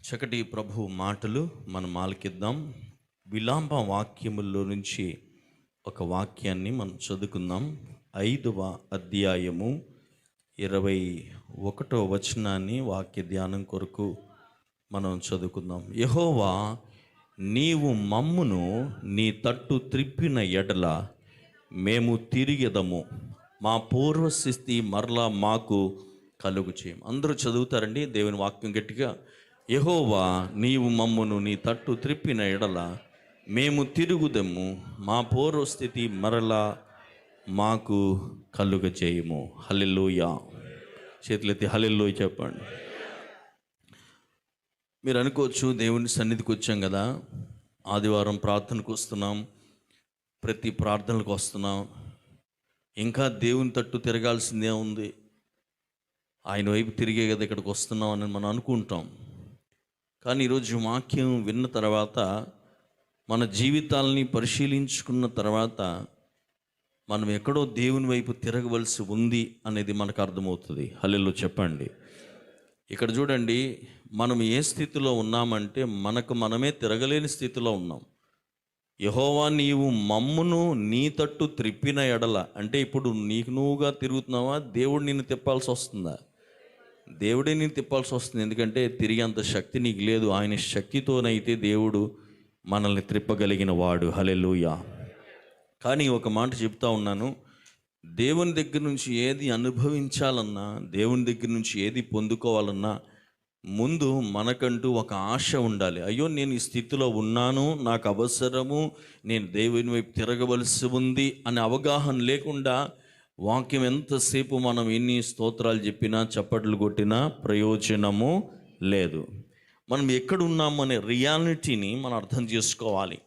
చక్కటి ప్రభు మాటలు మనం ఆలకిద్దాం. విలాప వాక్యముల్లో నుంచి ఒక వాక్యాన్ని మనం చదువుకుందాం. 5వ అధ్యాయము 21వ వచనాన్ని వాక్య ధ్యానం కొరకు మనం చదువుకుందాం. యెహోవా, నీవు మమ్మును నీ తట్టు త్రిప్పిన ఎడల మేము తిరిగెదము, మా పూర్వస్థితి మరలా మాకు కలుగు చేయము. అందరూ చదువుతారండి దేవుని వాక్యం గట్టిగా. యెహోవా, నీవు మమ్మును నీ తట్టు త్రిప్పిన ఎడల మేము తిరుగుదము, మా పూర్వస్థితి మరలా మాకు కలుగ చేయము. హల్లెలూయా. చేతులెత్తి హల్లెలూయా చెప్పండి. మీరు అనుకోవచ్చు, దేవుని సన్నిధికి వచ్చాం కదా, ఆదివారం ప్రార్థనకు వస్తున్నాం, ప్రతి ప్రార్థనలకు వస్తున్నాం, ఇంకా దేవుని తట్టు తిరగాల్సిందే ఉంది, ఆయన వైపు తిరిగే కదా ఇక్కడికి వస్తున్నాం అని మనం అనుకుంటాం. కానీ ఈరోజు వాక్యం విన్న తర్వాత, మన జీవితాలని పరిశీలించుకున్న తర్వాత, మనం ఎక్కడో దేవుని వైపు తిరగవలసి ఉంది అనేది మనకు అర్థమవుతుంది. హల్లెలూయా చెప్పండి. ఇక్కడ చూడండి, మనం ఏ స్థితిలో ఉన్నామంటే మనకు మనమే తిరగలేని స్థితిలో ఉన్నాం. యెహోవా, నీవు మమ్మును నీ తట్టు త్రిప్పిన ఎడల అంటే ఇప్పుడు నీకు నువ్వుగా తిరుగుతున్నావా, దేవుడు నిన్ను తిప్పాల్సి వస్తుందా? దేవుడే నేను తిప్పాల్సి వస్తుంది. ఎందుకంటే తిరిగి అంత శక్తి నీకు లేదు. ఆయన శక్తితోనైతే దేవుడు మనల్ని త్రిప్పగలిగిన వాడు. హల్లెలూయా. కానీ ఒక మాట చెప్తా ఉన్నాను, దేవుని దగ్గర నుంచి ఏది అనుభవించాలన్నా, దేవుని దగ్గర నుంచి ఏది పొందుకోవాలన్నా ముందు మనకంటూ ఒక ఆశ ఉండాలి. అయ్యో, నేను ఈ స్థితిలో ఉన్నాను, నాకు అవసరము, నేను దేవుని వైపు తిరగవలసి ఉంది అనే అవగాహన లేకుండా వాక్యం ఎంతసేపు మనం ఎన్ని స్తోత్రాలు చెప్పినా, చప్పట్లు కొట్టినా ప్రయోజనము లేదు. మనం ఎక్కడ ఉన్నాము అనే రియాలిటీని మనం అర్థం చేసుకోవాలి.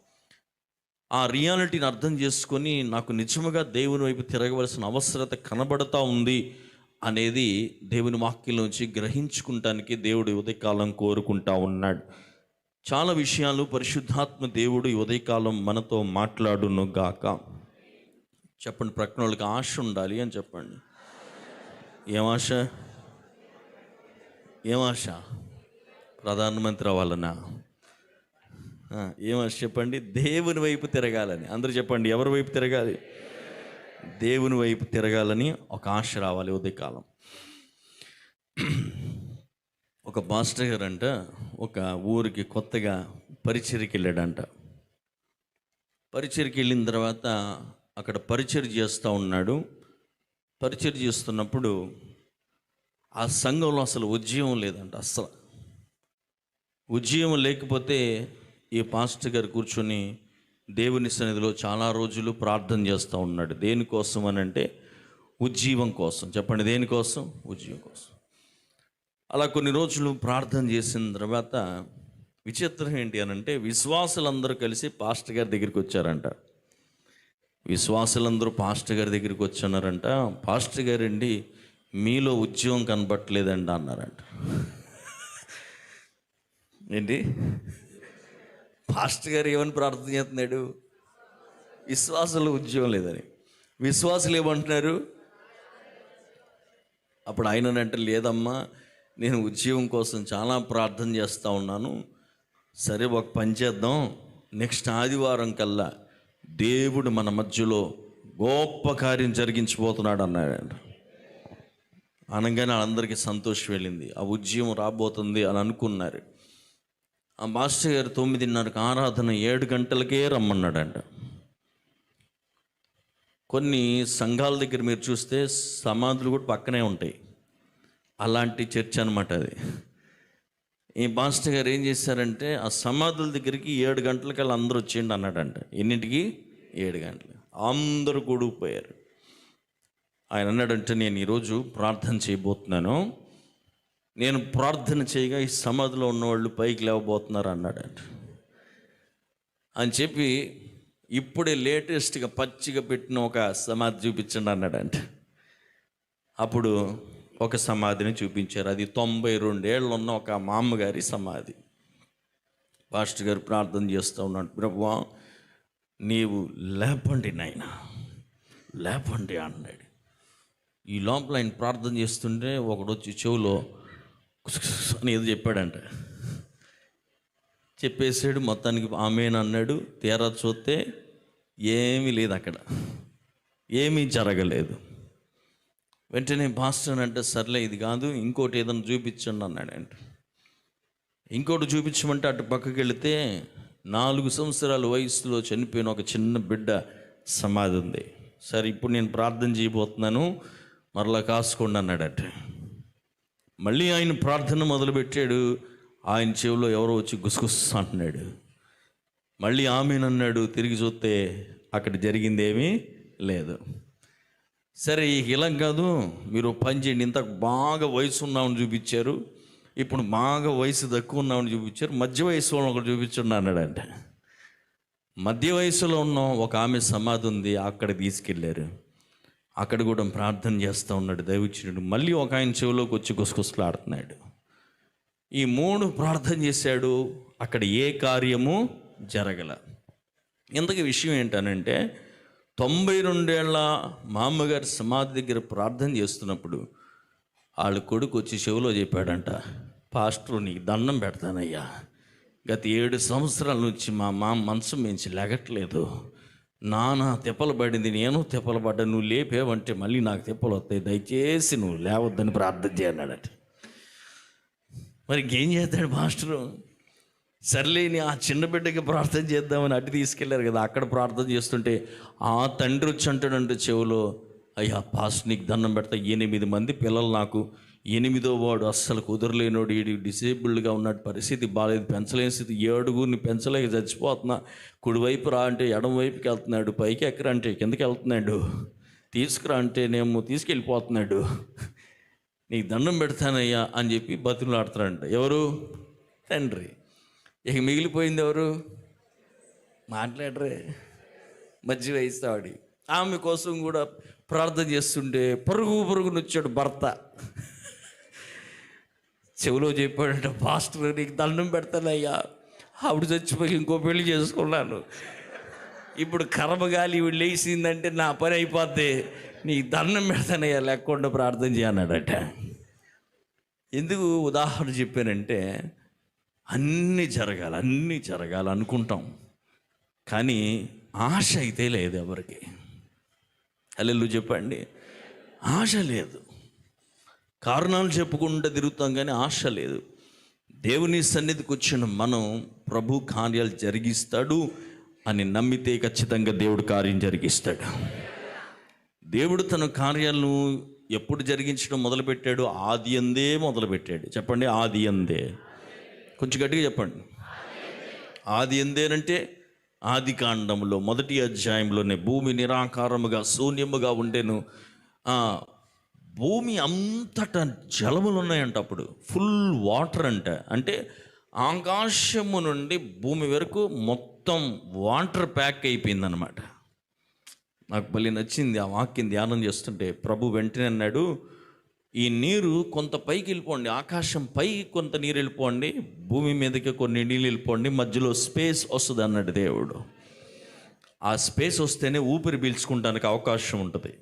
ఆ రియాలిటీని అర్థం చేసుకొని నాకు నిజముగా దేవుని వైపు తిరగవలసిన అవసరత కనబడతా ఉంది అనేది దేవుని వాక్యంలోంచి గ్రహించుకుంటానికి దేవుడు ఉదయకాలం కోరుకుంటా ఉన్నాడు. చాలా విషయాలు పరిశుద్ధాత్మ దేవుడు ఉదయకాలం మనతో మాట్లాడును గాక. చెప్పండి, ప్రక్కన వాళ్ళకి ఆశ ఉండాలి అని చెప్పండి. ఏం ఆశ? ఏం ఆశ? ప్రధానమంత్రి అవ్వాలనా? ఏం ఆశ చెప్పండి? దేవుని వైపు తిరగాలని. అందరూ చెప్పండి, ఎవరి వైపు తిరగాలి? దేవుని వైపు తిరగాలని ఒక ఆశ రావాలి ఉదయకాలం. ఒక పాస్టర్ గారు అంట ఒక ఊరికి కొత్తగా పరిచర్యకి వెళ్ళాడంట. పరిచర్యకి వెళ్ళిన తర్వాత అక్కడ పరిచర్య చేస్తూ ఉన్నాడు. పరిచర్య చేస్తున్నప్పుడు ఆ సంఘంలో అసలు ఉద్యమం లేదంట. అస్సలు ఉద్యమం లేకపోతే ఈ పాస్టర్ గారు కూర్చొని దేవుని సన్నిధిలో చాలా రోజులు ప్రార్థన చేస్తూ ఉన్నాడు. దేనికోసం అని అంటే ఉజ్జీవం కోసం. చెప్పండి, దేనికోసం? ఉజ్జీవం కోసం. అలా కొన్ని రోజులు ప్రార్థన చేసిన తర్వాత విచిత్రం ఏంటి అని అంటే, విశ్వాసులందరూ కలిసి పాస్టర్ గారి దగ్గరికి వచ్చారంట. విశ్వాసులందరూ పాస్టర్ గారి దగ్గరికి వచ్చారంట. పాస్టర్ గారండి, మీలో ఉద్యోగం కనబట్టలేదండి అన్నారంట. ఏంటి? పాస్టర్ గారు ఏమని ప్రార్థన చేస్తున్నాడు? విశ్వాసులు ఉద్యోగం లేదని. విశ్వాసులు ఏమంటున్నారు? అప్పుడు ఆయన అంటే, లేదమ్మా, నేను ఉద్యోగం కోసం చాలా ప్రార్థన చేస్తూ ఉన్నాను. సరే, ఒక పని చేద్దాం, నెక్స్ట్ ఆదివారం కల్లా దేవుడు మన మధ్యలో గొప్ప కార్యం జరిగించబోతున్నాడు అన్నాడు. అనగానే వాళ్ళందరికీ సంతోషం వెళ్ళింది. ఆ ఉద్యమం రాబోతుంది అని అనుకున్నారు. ఆ మాస్టర్ గారు 9:30కి ఆరాధన, 7 గంటలకే రమ్మన్నాడంట. కొన్ని సంఘాల దగ్గర మీరు చూస్తే సమాధులు కూడా పక్కనే ఉంటాయి. అలాంటి చర్చ్ అనమాట అది. ఈ మాస్టర్ గారు ఏం చేశారంటే, ఆ సమాధుల దగ్గరికి 7 గంటలకల్లా అందరూ వచ్చేయండి అన్నాడంట. ఎన్నింటికి? 7 గంటలు. అందరూ కూడుకుపోయారు. ఆయన అన్నాడంటే, నేను ఈరోజు ప్రార్థన చేయబోతున్నాను, నేను ప్రార్థన చేయగా ఈ సమాధిలో ఉన్నవాళ్ళు పైకి లేవబోతున్నారు అన్నాడంట. అని చెప్పి ఇప్పుడే లేటెస్ట్గా పచ్చిగా పెట్టిన ఒక సమాధి చూపించండి అన్నాడంట. అప్పుడు ఒక సమాధిని చూపించారు. అది 92 ఏళ్ళు ఉన్న ఒక మా అమ్మగారి సమాధి. పాస్టర్ గారు ప్రార్థన చేస్తూ ఉన్నాడు, ప్రభువా, నీవు లేపండి నాయనా, లేపండి అన్నాడు. ఈ లోపల ఆయన ప్రార్థన చేస్తుంటే ఒకడు వచ్చి చెవులో అని ఏదో చెప్పాడంట. చెప్పేసాడు. మొత్తానికి ఆమేన్ అన్నాడు. తీరా చూస్తే ఏమీ లేదు, అక్కడ ఏమీ జరగలేదు. వెంటనే పాస్టర్ అంటే సర్లే ఇది కాదు, ఇంకోటి ఏదైనా చూపించండి అన్నాడంట. ఇంకోటి చూపించమంటే అటు పక్కకి వెళితే 4 సంవత్సరాల వయసులో చనిపోయిన ఒక చిన్న బిడ్డ సమాధి ఉంది. సరే ఇప్పుడు నేను ప్రార్థన చేయబోతున్నాను, మరలా కాసుకోండి అన్నాడట. మళ్ళీ ఆయన ప్రార్థన మొదలుపెట్టాడు. ఆయన చెవిలో ఎవరో వచ్చి గుసగుస్ అంటున్నాడు. మళ్ళీ ఆమెను అన్నాడు. తిరిగి చూస్తే అక్కడ జరిగిందేమీ లేదు. సరే ఇలా కాదు, మీరు పని చేయండి, ఇంత బాగా వయసు ఉన్నామని చూపించారు, ఇప్పుడు బాగా వయసు తక్కువ ఉన్నామని చూపించారు, మధ్య వయసులో ఒకటి చూపించండి అన్నాడంట. మధ్య వయసులో ఉన్న ఒక ఆమె సమాధి ఉంది, అక్కడ తీసుకెళ్ళారు. అక్కడ కూడా ప్రార్థన చేస్తూ ఉన్నాడు దైవజనుడు. మళ్ళీ ఒక ఆయన చెవిలోకి వచ్చి గుసగుసలాడుతున్నాడు. ఈ 3 ప్రార్థన చేశాడు, అక్కడ ఏ కార్యము జరగల. ఇంతకీ విషయం ఏంటనంటే 92 ఏళ్ళ మా అమ్మగారి సమాధి దగ్గర ప్రార్థన చేస్తున్నప్పుడు వాళ్ళ కొడుకు వచ్చి చెవిలో చెప్పాడంట, పాస్టర్ నీకు దండం పెడతానయ్యా, గత 7 సంవత్సరాల నుంచి మా మంచం మించి లెగట్లేదు, నానా తిప్పలు పడింది, నేను తిప్పలు పడ్డా, నువ్వు లేపేవంటే మళ్ళీ నాకు తిప్పలు వస్తాయి, దయచేసి నువ్వు లేవద్దని ప్రార్థన చేయన్నాడట. మరి ఇంకేం చేస్తాడు పాస్టరు? సర్లేని ఆ చిన్న బిడ్డకి ప్రార్థన చేద్దామని అటు తీసుకెళ్లారు కదా, అక్కడ ప్రార్థన చేస్తుంటే ఆ తండ్రి వచ్చి అంటాడంటే చెవులో, అయ్యా పాస్టర్ నీకు దండం పెడతా, 8 మంది పిల్లలు నాకు, 8వ వాడు అస్సలు కుదరలేనోడు, ఈడు డిసేబుల్డ్గా ఉన్నాడు, పరిస్థితి బాగాలేదు, పెంచలేని స్థితి, 7గురిని పెంచలేక చచ్చిపోతున్నా, కుడివైపు రా అంటే ఎడమ వైపుకి వెళ్తున్నాడు, పైకి ఎక్కరా అంటే కిందకి వెళ్తున్నాడు, తీసుకురా అంటే నేమో తీసుకెళ్ళిపోతున్నాడు, నీకు దండం పెడతానయ్యా అని చెప్పి బతుకులాడుతాడంట. ఎవరు? తండ్రి. ఇక మిగిలిపోయింది ఎవరు? మాట్లాడరే, మధ్య వయసువాడి. ఆమె కోసం కూడా ప్రార్థన చేస్తుంటే పరుగును వచ్చాడు భర్త. చెవిలో చెప్పాడంట, పాస్టర్ నీకు దండం పెడతానయ్యా, ఆవిడ చచ్చిపోయి ఇంకో పెళ్లి చేసుకున్నాను, ఇప్పుడు కర్మగాలి ఇవి లేచిందంటే నా పని అయిపోద్ది, నీకు దండం పెడతానయ్యా, లేకుండా ప్రార్థన చేయన్నాడట. ఎందుకు ఉదాహరణ చెప్పానంటే అన్నీ జరగాలి అనుకుంటాం, కానీ ఆశ అయితే లేదు ఎవరికి. హల్లెలూయా చెప్పండి. ఆశ లేదు. కారణాలు చెప్పుకుంటూ తిరుగుతాం కానీ ఆశ లేదు. దేవుని సన్నిధికి వచ్చిన మనం ప్రభు కార్యాలు జరిగిస్తాడు అని నమ్మితే ఖచ్చితంగా దేవుడు కార్యం జరిగిస్తాడు. దేవుడు తన కార్యాలను ఎప్పుడు జరిగించడం మొదలుపెట్టాడు? ఆది అందే మొదలుపెట్టాడు. చెప్పండి, ఆది అందే. కొంచెం గట్టిగా చెప్పండి. ఆది అందేనంటే ఆది కాండంలో 1వ అధ్యాయంలోనే భూమి నిరాకారముగా శూన్యముగా ఉండెను. భూమి అంతటా జలములు ఉన్నాయంట. అప్పుడు ఫుల్ వాటర్ అంట. అంటే ఆకాశము నుండి భూమి వరకు మొత్తం వాటర్ ప్యాక్ అయిపోయిందనమాట. నాకు భలే నచ్చింది ఆ వాక్యం ధ్యానం చేస్తుంటే. ప్రభు వెంటనే అన్నాడు, ఈ నీరు కొంత పైకి వెళ్ళిపోండి, ఆకాశం పైకి కొంత నీరు వెళ్ళిపోండి, భూమి మీదకి కొన్ని నీళ్ళు వెళ్ళిపోండి, మధ్యలో స్పేస్ వస్తుంది అన్నాడు దేవుడు. ఆ స్పేస్ వస్తేనే ఊపిరి పీల్చుకుంటానికి అవకాశం ఉంటుంది.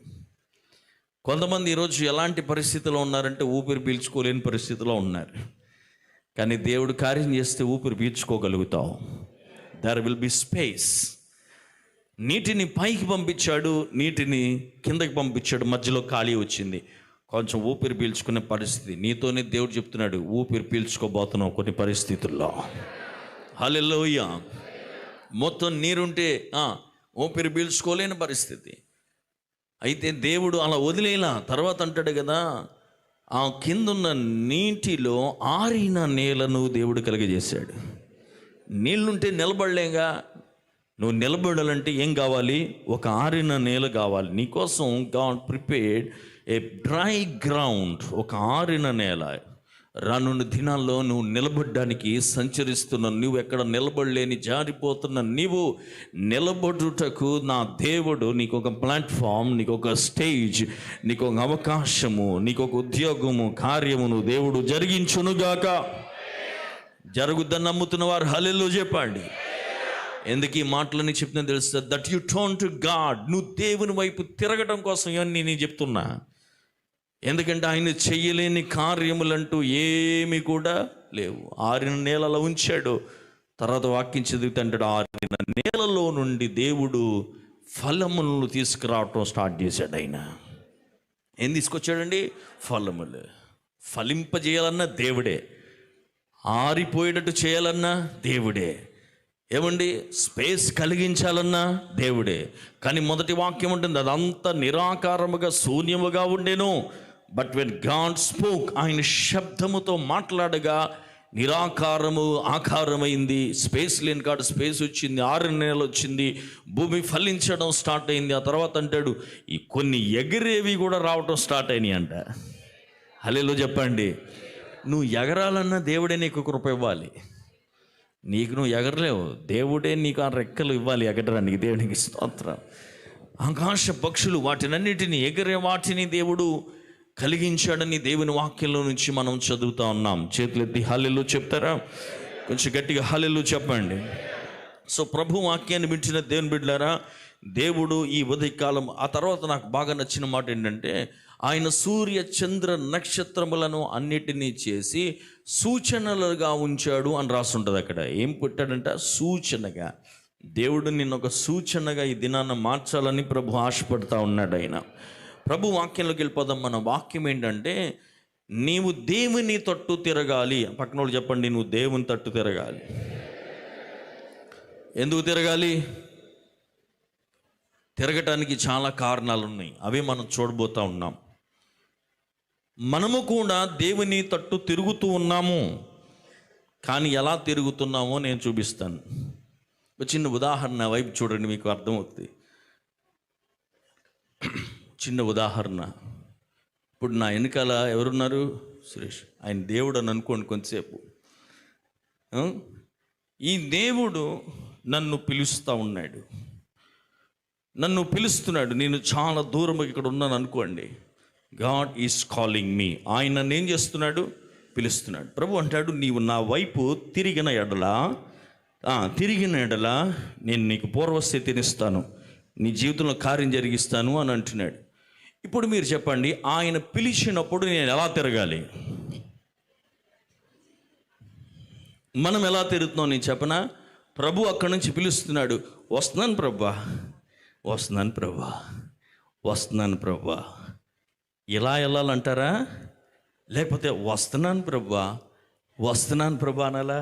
కొంతమంది ఈరోజు ఎలాంటి పరిస్థితిలో ఉన్నారంటే ఊపిరి పీల్చుకోలేని పరిస్థితిలో ఉన్నారు. కానీ దేవుడు కార్యం చేస్తే ఊపిరి పీల్చుకోగలుగుతాం. There will be space. నీటిని పైకి పంపించాడు, నీటిని కిందకి పంపించాడు, మధ్యలో ఖాళీ వచ్చింది, కొంచెం ఊపిరి పీల్చుకునే పరిస్థితి. నీతోనే దేవుడు చెప్తున్నాడు, ఊపిరి పీల్చుకోబోతున్నావు కొన్ని పరిస్థితుల్లో. హల్లెలూయా. మొత్తం నీరుంటే ఊపిరి పీల్చుకోలేని పరిస్థితి. అయితే దేవుడు అలా వదిలేలా. తర్వాత అంటాడు కదా, ఆ కిందున్న నీటిలో ఆరిన నేలను దేవుడు కలిగజేశాడు. నీళ్ళుంటే నిలబడలేగా. నువ్వు నిలబడాలంటే ఏం కావాలి? ఒక ఆరిన నేల కావాలి. నీకోసం గాడ్ ప్రిపేర్డ్ ఏ డ్రై గ్రౌండ్, ఒక ఆరిన నేల. రానున్న దినాల్లో నువ్వు నిలబడడానికి సంచరిస్తున్న, నువ్వు ఎక్కడ నిలబడలేని జారిపోతున్న నీవు నిలబడుటకు నా దేవుడు నీకు ఒక ప్లాట్ఫామ్, నీకు ఒక స్టేజ్, నీకు ఒక అవకాశము, నీకు ఒక ఉద్యోగము, కార్యమును దేవుడు జరిగించునుగాక. జరుగుద్దని నమ్ముతున్న వారు హల్లెలూయా చెప్పండి. ఎందుకు ఈ మాటలని చెప్తున్నా తెలుస్తా? That U turn to God. నువ్వు దేవుని వైపు తిరగడం కోసం ఇవన్నీ నేను చెప్తున్నా. ఎందుకంటే ఆయన చెయ్యలేని కార్యములంటూ ఏమి కూడా లేవు. ఆరిన నేలలో ఉంచాడు. తర్వాత వాక్యం చదివితే అంటాడు, ఆరిన నేలలో నుండి దేవుడు ఫలములను తీసుకురావటం స్టార్ట్ చేశాడు. ఆయన ఏం తీసుకొచ్చాడండి? ఫలములు. ఫలింపజేయాలన్నా దేవుడే, ఆరిపోయేటట్టు చేయాలన్నా దేవుడే, ఏమండి స్పేస్ కలిగించాలన్నా దేవుడే. కానీ మొదటి వాక్యం ఉంటుంది, అదంతా నిరాకారముగా శూన్యముగా ఉండేను. బట్ వెన్ గాడ్ స్పోక్, ఆయన శబ్దముతో మాట్లాడగా నిరాకారము ఆకారమైంది. స్పేస్ లేని కాదు స్పేస్ వచ్చింది, 6 నెలలు వచ్చింది, భూమి ఫలించడం స్టార్ట్ అయింది. ఆ తర్వాత అంటాడు, ఈ కొన్ని ఎగిరేవి కూడా రావటం స్టార్ట్ అయినాయి అంట. హల్లెలూయా చెప్పండి. నువ్వు ఎగరాలన్నా దేవుడే నీకు కృప ఇవ్వాలి. నీకు నువ్వు ఎగరలేవు, దేవుడే నీకు ఆ రెక్కలు ఇవ్వాలి ఎగరడానికి. దేవునికి స్తోత్రం. ఆకాశ పక్షులు వాటినన్నిటిని ఎగిరే వాటిని దేవుడు కలిగించాడని దేవుని వాక్యంలో నుంచి మనం చదువుతా ఉన్నాం. చేతులెత్తి హల్లెలూయా చెప్తారా? కొంచెం గట్టిగా హల్లెలూయా చెప్పండి. సో ప్రభు వాక్యాన్ని వింటున్న దేవుని బిడ్డలారా, దేవుడు ఈ ఉదయకాలం, ఆ తర్వాత నాకు బాగా నచ్చిన మాట ఏంటంటే, ఆయన సూర్య చంద్ర నక్షత్రములను అన్నిటినీ చేసి సూచనలుగా ఉంచాడు అని రాస్తుంటుంది. అక్కడ ఏం పెట్టాడంట? సూచనగా. దేవుడు నిన్ను ఒక సూచనగా ఈ దినాన్ని మార్చాలని ప్రభు ఆశపడతా ఉన్నాడు. ఆయన ప్రభు వాక్యంలోకి వెళ్ళిపోదాం. మన వాక్యం ఏంటంటే, నీవు దేవుని తట్టు తిరగాలి. పక్కన వాళ్ళు చెప్పండి, నువ్వు దేవుని తట్టు తిరగాలి. ఎందుకు తిరగాలి? తిరగటానికి చాలా కారణాలు ఉన్నాయి, అవే మనం చూడబోతూ ఉన్నాం. మనము కూడా దేవుని తట్టు తిరుగుతూ ఉన్నాము, కానీ ఎలా తిరుగుతున్నామో నేను చూపిస్తాను. ఒక చిన్న ఉదాహరణ వైపు చూడండి, మీకు అర్థమవుతుంది. చిన్న ఉదాహరణ. ఇప్పుడు నా వెనకాల ఎవరున్నారు? సురేష్. ఆయన దేవుడు అని అనుకోండి కొంతసేపు. ఈ దేవుడు నన్ను పిలుస్తూ ఉన్నాడు, నన్ను పిలుస్తున్నాడు. నేను చాలా దూరం ఇక్కడ ఉన్నాను అనుకోండి. గాడ్ ఈజ్ కాలింగ్ మీ. ఆయన నన్ను ఏం చేస్తున్నాడు? పిలుస్తున్నాడు. ప్రభు అంటాడు, నీవు నా వైపు తిరిగిన ఎడల నేను నీకు పూర్వస్థితినిస్తాను, నీ జీవితంలో కార్యం జరిగిస్తాను అని అంటున్నాడు. ఇప్పుడు మీరు చెప్పండి, ఆయన పిలిచినప్పుడు నేను ఎలా తిరగాలి? మనం ఎలా తిరుగుతున్నాం నేను చెప్పనా? ప్రభు అక్కడి నుంచి పిలుస్తున్నాడు, వస్తున్నాను ప్రభా, వస్తున్నాను ప్రభా, వస్తున్నాను ప్రభా. ఇలా వెళ్ళాలంటారా? లేకపోతే వస్తున్నాను ప్రభా, వస్తున్నాను ప్రభా అనాలా?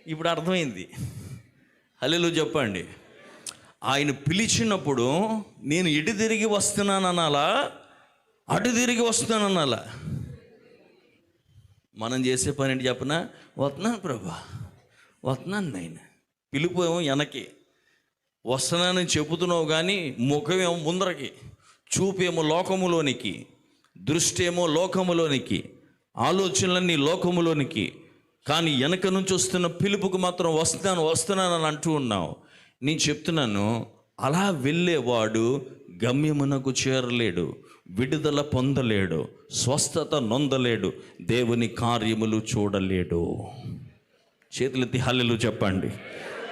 ఇప్పుడు అర్థమైంది. హల్లెలూయా చెప్పండి. ఆయన పిలిచినప్పుడు నేను ఇటు తిరిగి వస్తున్నాను అనాలా, అటు తిరిగి వస్తున్నాను అనాలా? మనం చేసే పని ఏంటి చెప్పనా? వస్తున్నాను ప్రభా, వస్తున్నాను. నేను పిలుపు ఏమో వెనక్కి, వస్తున్నానని చెబుతున్నావు కానీ ముఖమేమో ముందరకి, చూపేమో లోకములోనికి, దృష్టి ఏమో లోకములోనికి, ఆలోచనలన్నీ లోకములోనికి. కానీ వెనక నుంచి వస్తున్న పిలుపుకు మాత్రం వస్తున్నాను అని అంటూ ఉన్నావు. నేను చెప్తున్నాను, అలా వెళ్ళేవాడు గమ్యమునకు చేరలేడు, విడుదల పొందలేడు, స్వస్థత నొందలేడు, దేవుని కార్యములు చూడలేడు. చేతులెత్తి హల్లెలూయా చెప్పండి.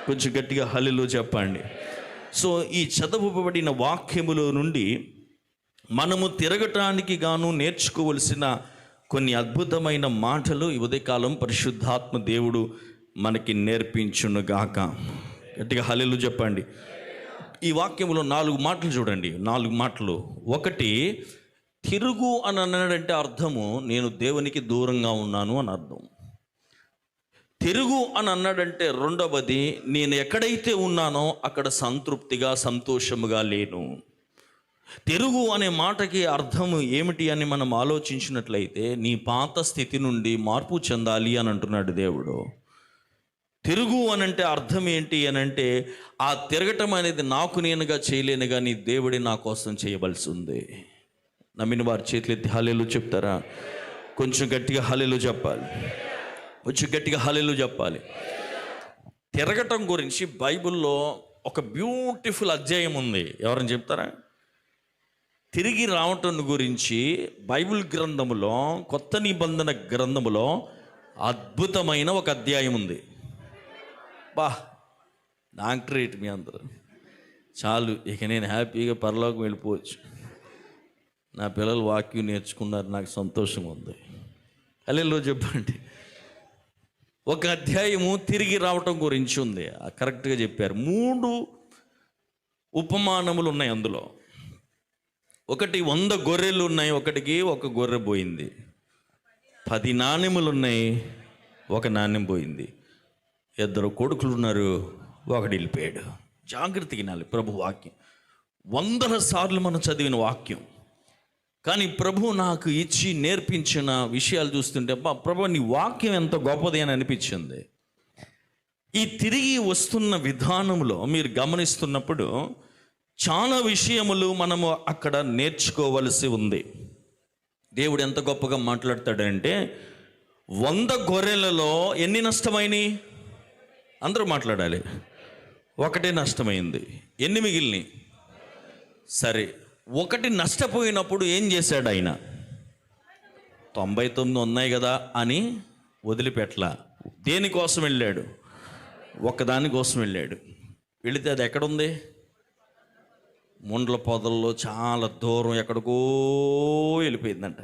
కొంచెం గట్టిగా హల్లెలూయా చెప్పండి. సో ఈ చదవబడిన వాక్యములో నుండి మనము తిరగటానికి గాను నేర్చుకోవలసిన కొన్ని అద్భుతమైన మాటలు ఈ ఉదయకాలం పరిశుద్ధాత్మ దేవుడు మనకి నేర్పించునుగాక. గట్టిగా హల్లెలూయా చెప్పండి. ఈ వాక్యంలో 4 మాటలు చూడండి, 4 మాటలు. ఒకటి, తిరుగు అని అన్నాడంటే అర్థము నేను దేవునికి దూరంగా ఉన్నాను అని అర్థం. తిరుగు అని అన్నాడంటే రెండవది, నేను ఎక్కడైతే ఉన్నానో అక్కడ సంతృప్తిగా సంతోషముగా లేను. తిరుగు అనే మాటకి అర్థము ఏమిటి అని మనం ఆలోచించినట్లయితే, నీ పాత స్థితి నుండి మార్పు చెందాలి అని అంటున్నాడు దేవుడు. తిరుగు అనంటే అర్థం ఏంటి అనంటే, ఆ తిరగటం అనేది నాకు నేనుగా చేయలేను కానీ దేవుడే నా కోసం చేయవలసి ఉంది. నమ్మిన వారి చేతులెత్తి హల్లెలూయా చెప్తారా? కొంచెం గట్టిగా హల్లెలూయా చెప్పాలి. కొంచెం గట్టిగా హల్లెలూయా చెప్పాలి. తిరగటం గురించి బైబిల్లో ఒక బ్యూటిఫుల్ అధ్యాయం ఉంది. ఎవరైనా చెప్తారా? తిరిగి రావటం గురించి బైబిల్ గ్రంథములో, కొత్త నిబంధన గ్రంథములో అద్భుతమైన ఒక అధ్యాయం ఉంది. డాక్టరేట్ మీ అందరూ చాలు, ఇక నేను హ్యాపీగా పరలోకం వెళ్ళిపోవచ్చు. నా పిల్లలు వాక్యం నేర్చుకున్నారు, నాకు సంతోషం ఉంది. హల్లెలూయా చెప్పండి. ఒక అధ్యాయము తిరిగి రావటం గురించి ఉంది. కరెక్ట్గా చెప్పారు. 3 ఉపమానములు ఉన్నాయి అందులో. ఒకటి 100 గొర్రెలు ఉన్నాయి, ఒకటికి ఒక గొర్రె పోయింది. 10 నాణెములు ఉన్నాయి, ఒక నాణ్యం పోయింది. 2 కొడుకులు ఉన్నారు, ఒకడు వెళ్ళిపోయాడు. జాగ్రత్తగా వినాలి ప్రభు వాక్యం. 100 సార్లు మనం చదివిన వాక్యం, కానీ ప్రభు నాకు ఇచ్చి నేర్పించిన విషయాలు చూస్తుంటే ప్రభు నీ వాక్యం ఎంత గొప్పది అని అనిపించింది. ఈ తిరిగి వస్తున్న విధానంలో మీరు గమనిస్తున్నప్పుడు చాలా విషయములు మనము అక్కడ నేర్చుకోవలసి ఉంది. దేవుడు ఎంత గొప్పగా మాట్లాడతాడంటే 100 గొర్రెలలో ఎన్ని నష్టమైనవి? అందరూ మాట్లాడాలి. 1 నష్టమైంది, ఎన్ని మిగిలినవి? సరే, 1 నష్టపోయినప్పుడు ఏం చేశాడు ఆయన? 99 ఉన్నాయి కదా అని వదిలిపెట్టలా. దేనికోసం వెళ్ళాడు? ఒక్కదానికోసం వెళ్ళాడు. వెళితే అది ఎక్కడుంది? ముండ్ల పొదల్లో చాలా దూరం ఎక్కడికో వెళ్ళిపోయిందంట.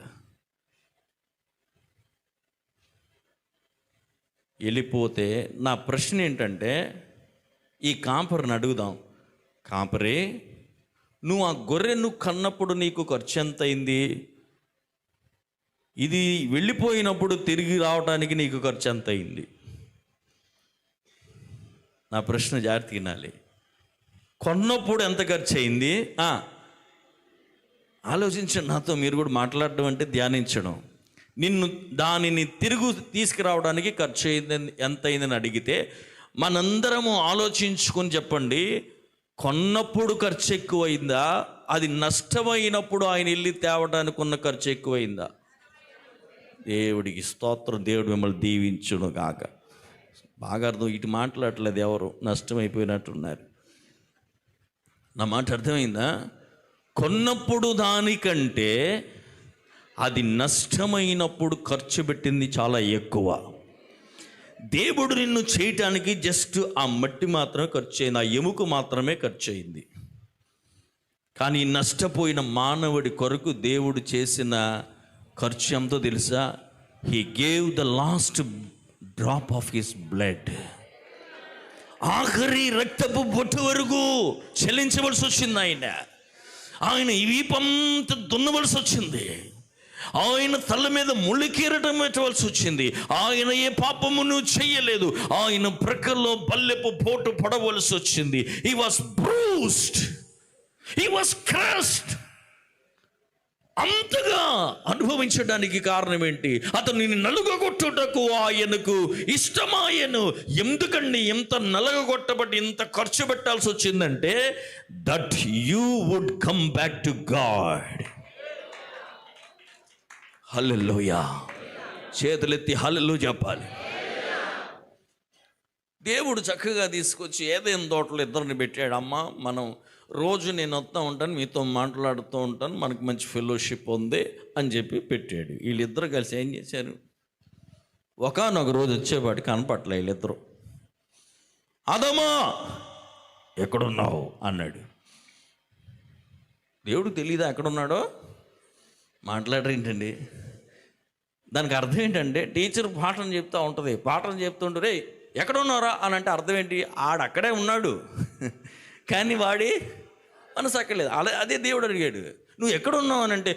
వెళ్ళిపోతే నా ప్రశ్న ఏంటంటే, ఈ కాపరిని అడుగుదాం, కాపరే నువ్వు ఆ గొర్రెను కన్నప్పుడు నీకు ఖర్చు ఎంత అయింది? ఇది వెళ్ళిపోయినప్పుడు తిరిగి రావడానికి నీకు ఖర్చు ఎంత అయింది? నా ప్రశ్న జాగ్రత్త వినాలి. కొన్నప్పుడు ఎంత ఖర్చు అయింది? ఆలోచించండి. నాతో మీరు కూడా మాట్లాడడం అంటే ధ్యానించడం. దానిని తిరిగి తీసుకురావడానికి ఖర్చు అయింది ఎంత అయిందని అడిగితే మనందరము ఆలోచించుకొని చెప్పండి. కొన్నప్పుడు ఖర్చు ఎక్కువైందా? అది నష్టమైనప్పుడు ఆయన వెళ్ళి తేవడానికి ఉన్న ఖర్చు ఎక్కువైందా? దేవుడికి స్తోత్రం. దేవుడు మిమ్మల్ని దీవించును కాక. బాగా అర్థం. ఇటు మాట్లాడలేదు, ఎవరు నష్టమైపోయినట్టున్నారు. నా మాట అర్థమైందా? కొన్నప్పుడు దానికంటే అది నష్టమైనప్పుడు ఖర్చు పెట్టింది చాలా ఎక్కువ. దేవుడు నిన్ను చేయటానికి జస్ట్ ఆ మట్టి మాత్రమే ఖర్చు అయింది, ఆ ఎముక మాత్రమే ఖర్చు అయింది. కానీ నష్టపోయిన మానవుడి కొరకు దేవుడు చేసిన ఖర్చు ఎంతో తెలుసా? He gave the last drop of his blood. ఆఖరి రక్తపు బొట్టు వరకు చెల్లించవలసి వచ్చింది. ఆయన ఈ వీపంత దున్నవలసి వచ్చింది. ఆయన తల మీద ముళ్ళు కీరటం పెట్టవలసి వచ్చింది. ఆయన ఏ పాపమును చెయ్యలేదు. ఆయన ప్రక్కల్లో బల్లెపు పోటు పడవలసి వచ్చింది. He was bruised, he was crushed. అంతగా అనుభవించడానికి కారణం ఏంటి? అతనిని నలుగగొట్టుటకు ఆయనకు ఇష్టమాయను. ఎందుకండి ఇంత నలుగగొట్టబట్టి ఇంత ఖర్చు పెట్టాల్సి వచ్చిందంటే, that you would come back to God. Hallelujah. చేతులెత్తి హల్లెలూయా చెప్పాలి. దేవుడు చక్కగా తీసుకొచ్చి ఏదైనా తోటలో ఇద్దరిని పెట్టాడు. అమ్మ, మనం రోజు నేను వస్తూ ఉంటాను, మీతో మాట్లాడుతూ ఉంటాను, మనకు మంచి ఫెలోషిప్ ఉంది అని చెప్పి పెట్టాడు. వీళ్ళిద్దరు కలిసి ఏం చేశారు? ఒకానొక రోజు వచ్చేవాడికి కనపట్లే వీళ్ళిద్దరు. ఆదామా ఎక్కడున్నావు అన్నాడు. దేవుడు తెలీదా ఎక్కడున్నాడో? మాట్లాడరేంటండి? దానికి అర్థం ఏంటంటే, టీచర్ పాఠం చెప్తూ ఉంటుంది, పాఠం చెప్తుంటే రే ఎక్కడున్నారా అని అంటే అర్థం ఏంటి? ఆడక్కడే ఉన్నాడు, కానీ వాడి మనసు అక్కర్లేదు. అదే దేవుడు అడిగాడు, నువ్వు ఎక్కడున్నావు అని అంటే,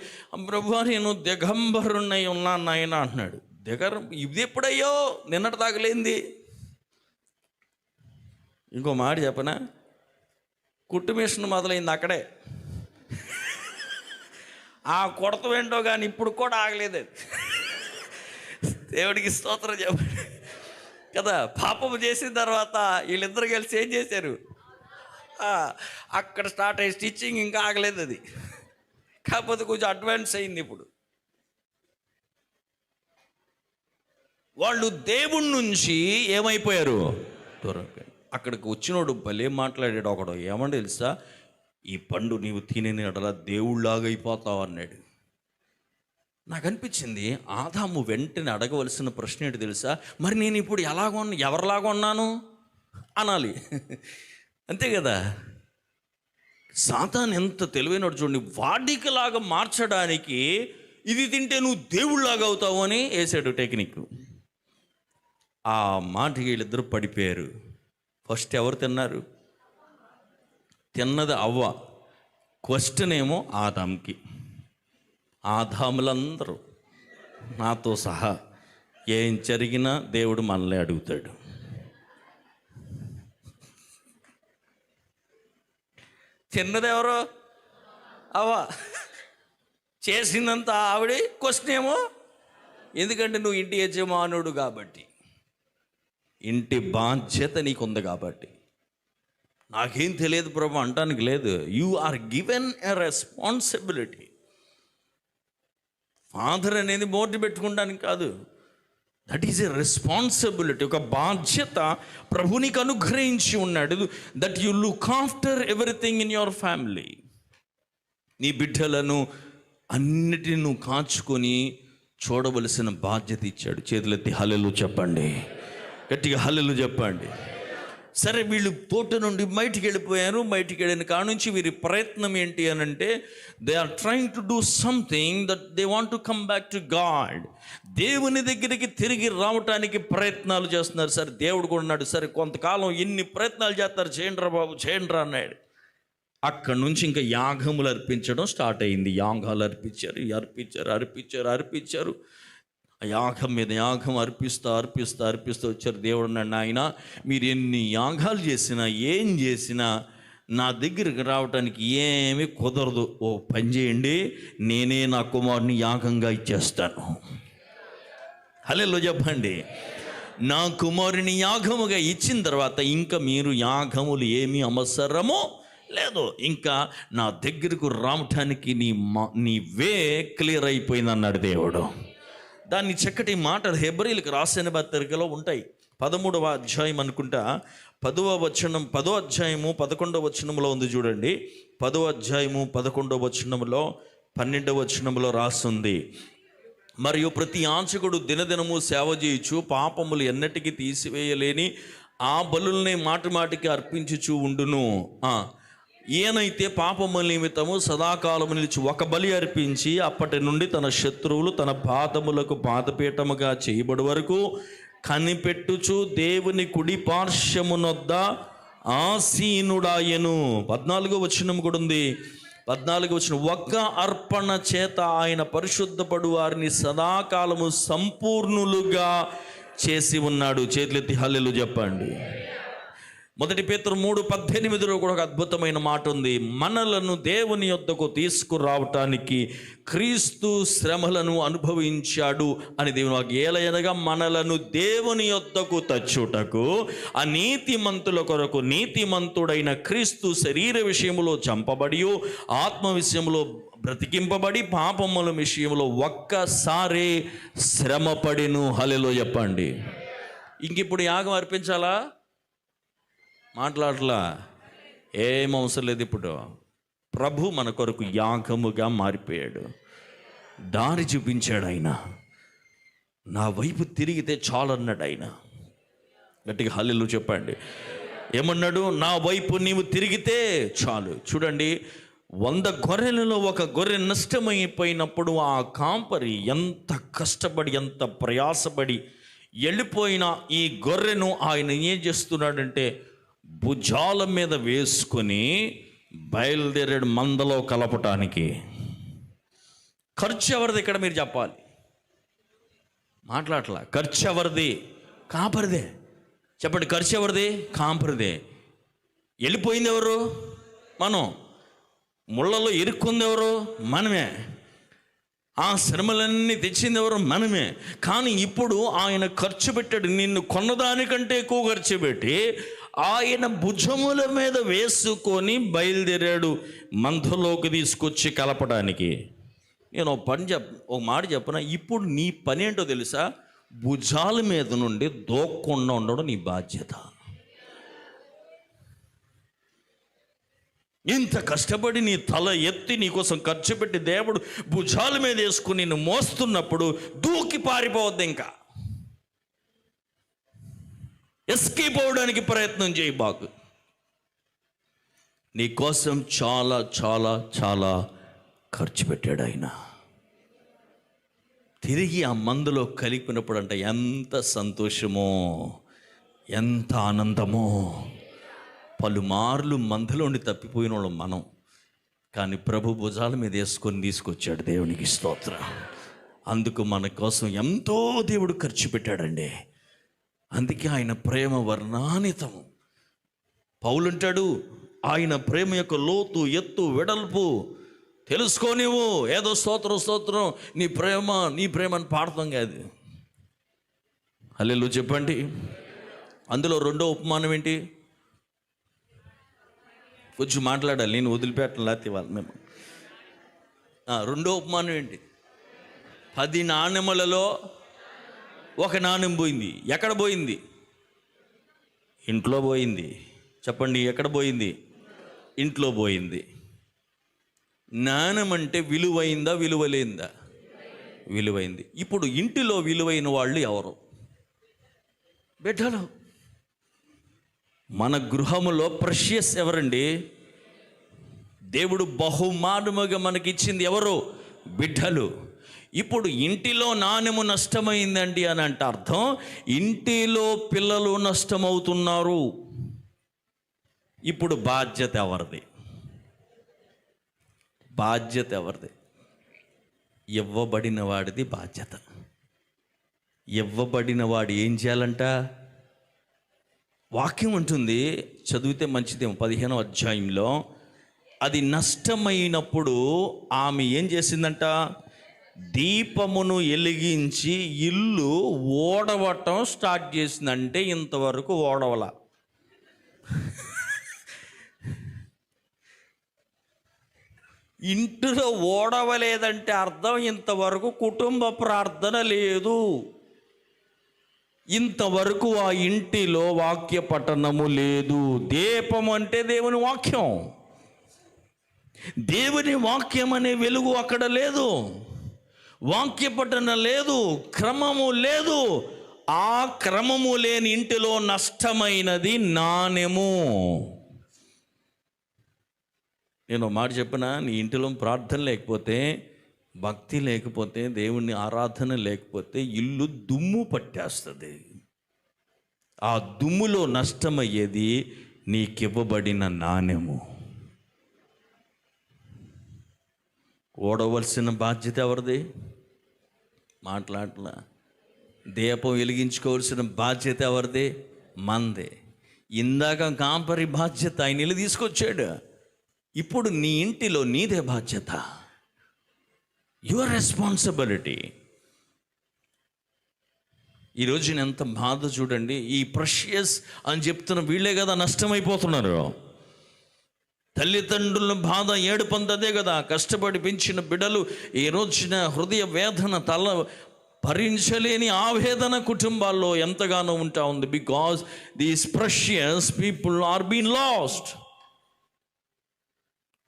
ప్రభు నేను దిగంబరున్నై ఉన్నాను నాయన అంటున్నాడు. ఇది ఎప్పుడయ్యో? నిన్నటి తాగలేంది. ఇంకో మాట చెప్పనా? కుట్టు మిషన్ మొదలైంది అక్కడే. ఆ కొడతవేంటో కానీ ఇప్పుడు కూడా ఆగలేదు. దేవుడికి స్తోత్రం చెప్పండి కదా. పాపము చేసిన తర్వాత వీళ్ళిద్దరు కలిసి ఏం చేశారు? అక్కడ స్టార్ట్ అయ్యి స్టిచ్చింగ్ ఇంకా ఆగలేదు. అది కాకపోతే కొంచెం అడ్వాన్స్ అయింది. ఇప్పుడు వాళ్ళు దేవుడి నుంచి ఏమైపోయారు? దూరమైపోయారు. అక్కడికి వచ్చినోడు భలే మాట్లాడాడు. ఒకడు ఏమంటే తెలుసా, ఈ పండు నీవు తినేని అడలా దేవుళ్ళలాగా అయిపోతావు అన్నాడు. నాకు అనిపించింది, ఆదాము వెంటనే అడగవలసిన ప్రశ్న ఏంటి తెలుసా? మరి నేను ఇప్పుడు ఎవరిలాగా ఉన్నాను అనాలి. అంతే కదా. సాతాను ఎంత తెలివైనడు చూడండి. వాడికలాగా మార్చడానికి ఇది తింటే నువ్వు దేవుళ్ళలాగా అవుతావు అని వేసాడు టెక్నిక్. ఆ మాటకి వీళ్ళిద్దరూ పడిపోయారు. ఫస్ట్ ఎవరు తిన్నారు? తిన్నది అవ్వ. క్వశ్చన్ ఏమో ఆదాంకి. ఆదాములందరూ నాతో సహా ఏం జరిగినా దేవుడు మనల్ని అడుగుతాడు. తిన్నది ఎవరో? అవ్వ. చేసిందంత ఆవిడే. క్వశ్చన్ ఏమో, ఎందుకంటే నువ్వు ఇంటి యజమానుడు కాబట్టి, ఇంటి బాధ్యత నీకుంది కాబట్టి. నాకేం తెలియదు ప్రభు అంటానికి లేదు. You are given a responsibility. Father అనేది బోర్డు పెట్టుకోవడానికి కాదు, దట్ ఈజ్ ఎ రెస్పాన్సిబిలిటీ. ఒక బాధ్యత ప్రభు నీకు అనుగ్రహించి ఉన్నాడు. That you look after everything in your family. నీ బిడ్డలను అన్నిటిని నువ్వు కాచుకొని చూడవలసిన బాధ్యత ఇచ్చాడు. చేతులెత్తి హల్లెలూయా చెప్పండి, గట్టిగా హల్లెలూయా చెప్పండి. సరే, వీళ్ళు తోట నుండి బయటికి వెళ్ళిపోయారు. బయటికి వెళ్ళిన కాడ నుంచి వీరి ప్రయత్నం ఏంటి అని అంటే, they are trying to do something that they want to come back to God. దేవుని దగ్గరికి తిరిగి రావటానికి ప్రయత్నాలు చేస్తున్నారు. సరే, దేవుడు కూడా ఉన్నాడు. సరే, కొంతకాలం ఎన్ని ప్రయత్నాలు చేస్తారు, చేయండిరా బాబు చేయండిరా అన్నాడు. అక్కడి నుంచి ఇంకా యాగములు అర్పించడం స్టార్ట్ అయింది. యాగాలు అర్పించారు. యాగం మీద యాగం అర్పిస్తూ వచ్చారు. దేవుడు అన్నాడు, నాయన మీరు ఎన్ని యాగాలు చేసినా ఏం చేసినా నా దగ్గరికి రావడానికి ఏమీ కుదరదు. ఓ పని చేయండి, నేనే నా కుమారుని యాగంగా ఇచ్చేస్తాను. హల్లెలూయా చెప్పండి. నా కుమారుని యాగముగా ఇచ్చిన తర్వాత ఇంకా మీరు యాగములు ఏమీ అవసరమో లేదు. ఇంకా నా దగ్గరకు రావటానికి నీ వే క్లియర్ అయిపోయింది అన్నాడు దేవుడు. దాన్ని చక్కటి మాటలు హెబ్రీయులకు రాసిన పత్రికలో ఉంటాయి. 13వ అధ్యాయం అనుకుంటా, 10వ వచనం, 10వ అధ్యాయము 11వ వచనంలో ఉంది చూడండి. 10వ అధ్యాయము 11వ వచనంలో 12వ వచనంలో రాస్తుంది, మరియు ప్రతి యాజకుడు దినదినము సేవ చేయుచు పాపములు ఎన్నటికీ తీసివేయలేని ఆ బలుల్ని మాటి మాటికి అర్పించుచు ఉండును. ఈయనైతే పాపముల నిమిత్తము సదాకాలము నిలిచి ఒక బలి అర్పించి అప్పటి నుండి తన శత్రువులు తన పాదములకు పాదపీఠముగా చేయబడి వరకు కనిపెట్టుచు దేవుని కుడి పార్శ్వమునొద్ద ఆసీనుడాయను. 14వ వచనం కూడా ఉంది. 14వ వచనం, ఒక్క అర్పణ చేత ఆయన పరిశుద్ధపడు వారిని సదాకాలము సంపూర్ణులుగా చేసి ఉన్నాడు. చేతులెత్తి హల్లెలూయా చెప్పండి. 1 పేతురు 3:18లో కూడా ఒక అద్భుతమైన మాట ఉంది. మనలను దేవుని యొద్దకు తీసుకురావటానికి క్రీస్తు శ్రమలను అనుభవించాడు అని దేవుని వాక్యం. ఏలయనగా మనలను దేవుని యొద్దకు తెచ్చుటకు అనీతిమంతుల కొరకు నీతిమంతుడైన క్రీస్తు శరీర విషయంలో చంపబడి ఆత్మ విషయంలో బ్రతికింపబడి పాపముల విషయంలో ఒక్కసారే శ్రమపడిను. హల్లెలూయా చెప్పండి. ఇంకిప్పుడు యాగం అర్పించాలా? మాట్లాడలా, ఏం అవసరం లేదు. ఇప్పుడు ప్రభు మన కొరకు యాగముగా మారిపోయాడు. దారి చూపించాడు ఆయన. నా వైపు తిరిగితే చాలు అన్నాడు ఆయన. గట్టిగా హల్లెలూయా చెప్పండి. ఏమన్నాడు? నా వైపు నీవు తిరిగితే చాలు. చూడండి, 100 గొర్రెలలో ఒక గొర్రె నష్టమైపోయినప్పుడు ఆ కాపరి ఎంత కష్టపడి ఎంత ప్రయాసపడి వెళ్ళిపోయిన ఈ గొర్రెను ఆయన ఏం చేస్తున్నాడంటే భుజాల మీద వేసుకొని బయలుదేరాడు మందలో కలపటానికి. ఖర్చు ఎవరిది ఇక్కడ మీరు చెప్పాలి? మాట్లాడలా. ఖర్చు ఎవరిది? కాపరిదే. చెప్పండి, ఖర్చు ఎవరిది? కాపరిదే. వెళ్ళిపోయింది ఎవరు? మనం. ముళ్ళలో ఇరుక్కుంది ఎవరు? మనమే. ఆ శ్రమలన్నీ తెచ్చింది ఎవరు? మనమే. కానీ ఇప్పుడు ఆయన ఖర్చు పెట్టాడు. నిన్ను కొన్నదానికంటే ఎక్కువ ఖర్చు పెట్టి ఆయన భుజముల మీద వేసుకొని బయలుదేరాడు మందలోకి తీసుకొచ్చి కలపడానికి. నేను ఒక మాట చెప్పనా? ఇప్పుడు నీ పని ఏంటో తెలుసా? భుజాల మీద నుండి దోక్కుండా ఉండడం నీ బాధ్యత. ఇంత కష్టపడి నీ తల ఎత్తి నీకోసం ఖర్చు పెట్టి దేవుడు భుజాల మీద వేసుకుని నిన్ను మోస్తున్నప్పుడు దూకి పారిపోవద్దు. ఇంకా ఎస్కేప్ అవడానికి ప్రయత్నం చేయి బాగు. నీ కోసం చాలా చాలా చాలా ఖర్చు పెట్టాడు ఆయన. తిరిగి ఆ మందులో కలిపినప్పుడు అంట ఎంత సంతోషమో, ఎంత ఆనందమో. పలుమార్లు మందులోండి తప్పిపోయిన వాళ్ళం మనం, కానీ ప్రభు భుజాల మీద వేసుకొని తీసుకొచ్చాడు. దేవునికి స్తోత్రం. అందుకు మన కోసం ఎంతో దేవుడు ఖర్చు పెట్టాడండి. అందుకే ఆయన ప్రేమ వర్ణానితము. పౌలుంటాడు, ఆయన ప్రేమ యొక్క లోతు, ఎత్తు, వెడల్పు తెలుసుకోనివ్వు. ఏదో స్తోత్రం నీ ప్రేమ అని పాడతాం కాదు. హల్లెలూయా చెప్పండి. అందులో రెండో ఉపమానం ఏంటి? కొంచెం మాట్లాడాలి, నేను వదిలిపెట్టను లేకపోతే వాళ్ళు మేము. రెండో ఉపమానం ఏంటి? 10 నాణెములలో 1 నాణెం పోయింది. ఎక్కడ పోయింది? ఇంట్లో పోయింది. చెప్పండి, ఎక్కడ పోయింది? ఇంట్లో పోయింది. నాణెం అంటే విలువైందా, విలువలేందా? విలువైంది. ఇప్పుడు ఇంటిలో విలువైన వాళ్ళు ఎవరు? బిడ్డలు. మన గృహములో ప్రెషియస్ ఎవరండి? దేవుడు బహుమానముగా మనకిచ్చింది ఎవరు? బిడ్డలు. ఇప్పుడు ఇంటిలో నాణెము నష్టమైందండి అని అంటే అర్థం ఇంటిలో పిల్లలు నష్టమవుతున్నారు. ఇప్పుడు బాధ్యత ఎవరిది? బాధ్యత ఎవరిది? ఇవ్వబడిన వాడిది బాధ్యత. ఇవ్వబడిన వాడు ఏం చేయాలంట? వాక్యం ఉంటుంది, చదివితే మంచిదేమో. 15వ అధ్యాయంలో అది నష్టమైనప్పుడు ఆమె ఏం చేసిందంట? దీపమును వెలిగించి ఇల్లు ఓడవటం స్టార్ట్ చేసిందంటే ఇంతవరకు ఓడవల. ఇంటిలో ఓడవలేదంటే అర్థం ఇంతవరకు కుటుంబ ప్రార్థన లేదు, ఇంతవరకు ఆ ఇంటిలో వాక్య పఠనము లేదు. దీపం అంటే దేవుని వాక్యం. దేవుని వాక్యం అనే వెలుగు అక్కడ లేదు, వాక్య పఠన లేదు, క్రమము లేదు. ఆ క్రమము లేని ఇంటిలో నష్టమైనది నాణెము. నేను మాట చెప్పినా, నీ ఇంటిలో ప్రార్థన లేకపోతే, భక్తి లేకపోతే, దేవుని ఆరాధన లేకపోతే ఇల్లు దుమ్ము పట్టేస్తుంది. ఆ దుమ్ములో నష్టమయ్యేది నీకివ్వబడిన నాణెము. ఓడవలసిన బాధ్యత ఎవరిది? మాట్లాడలా. దీపం వెలిగించుకోవాల్సిన బాధ్యత ఎవరిది? మందే. ఇందాక కాంపరి బాధ్యత ఆయన ఇల్లు తీసుకొచ్చాడు. ఇప్పుడు నీ ఇంటిలో నీదే బాధ్యత. Your responsibility. ఈరోజు ఎంత బాధ చూడండి. ఈ ప్రెషియస్ అని చెప్తున్న వీళ్ళే కదా నష్టమైపోతున్నారు. తల్లిదండ్రుల బాధ, ఏడుపందదే కదా. కష్టపడి పెంచిన బిడ్డలు ఈ రోజున హృదయ వేదన, తల భరించలేని ఆవేదన కుటుంబాల్లో ఎంతగానో ఉంటా ఉంది. Because these precious people are been lost.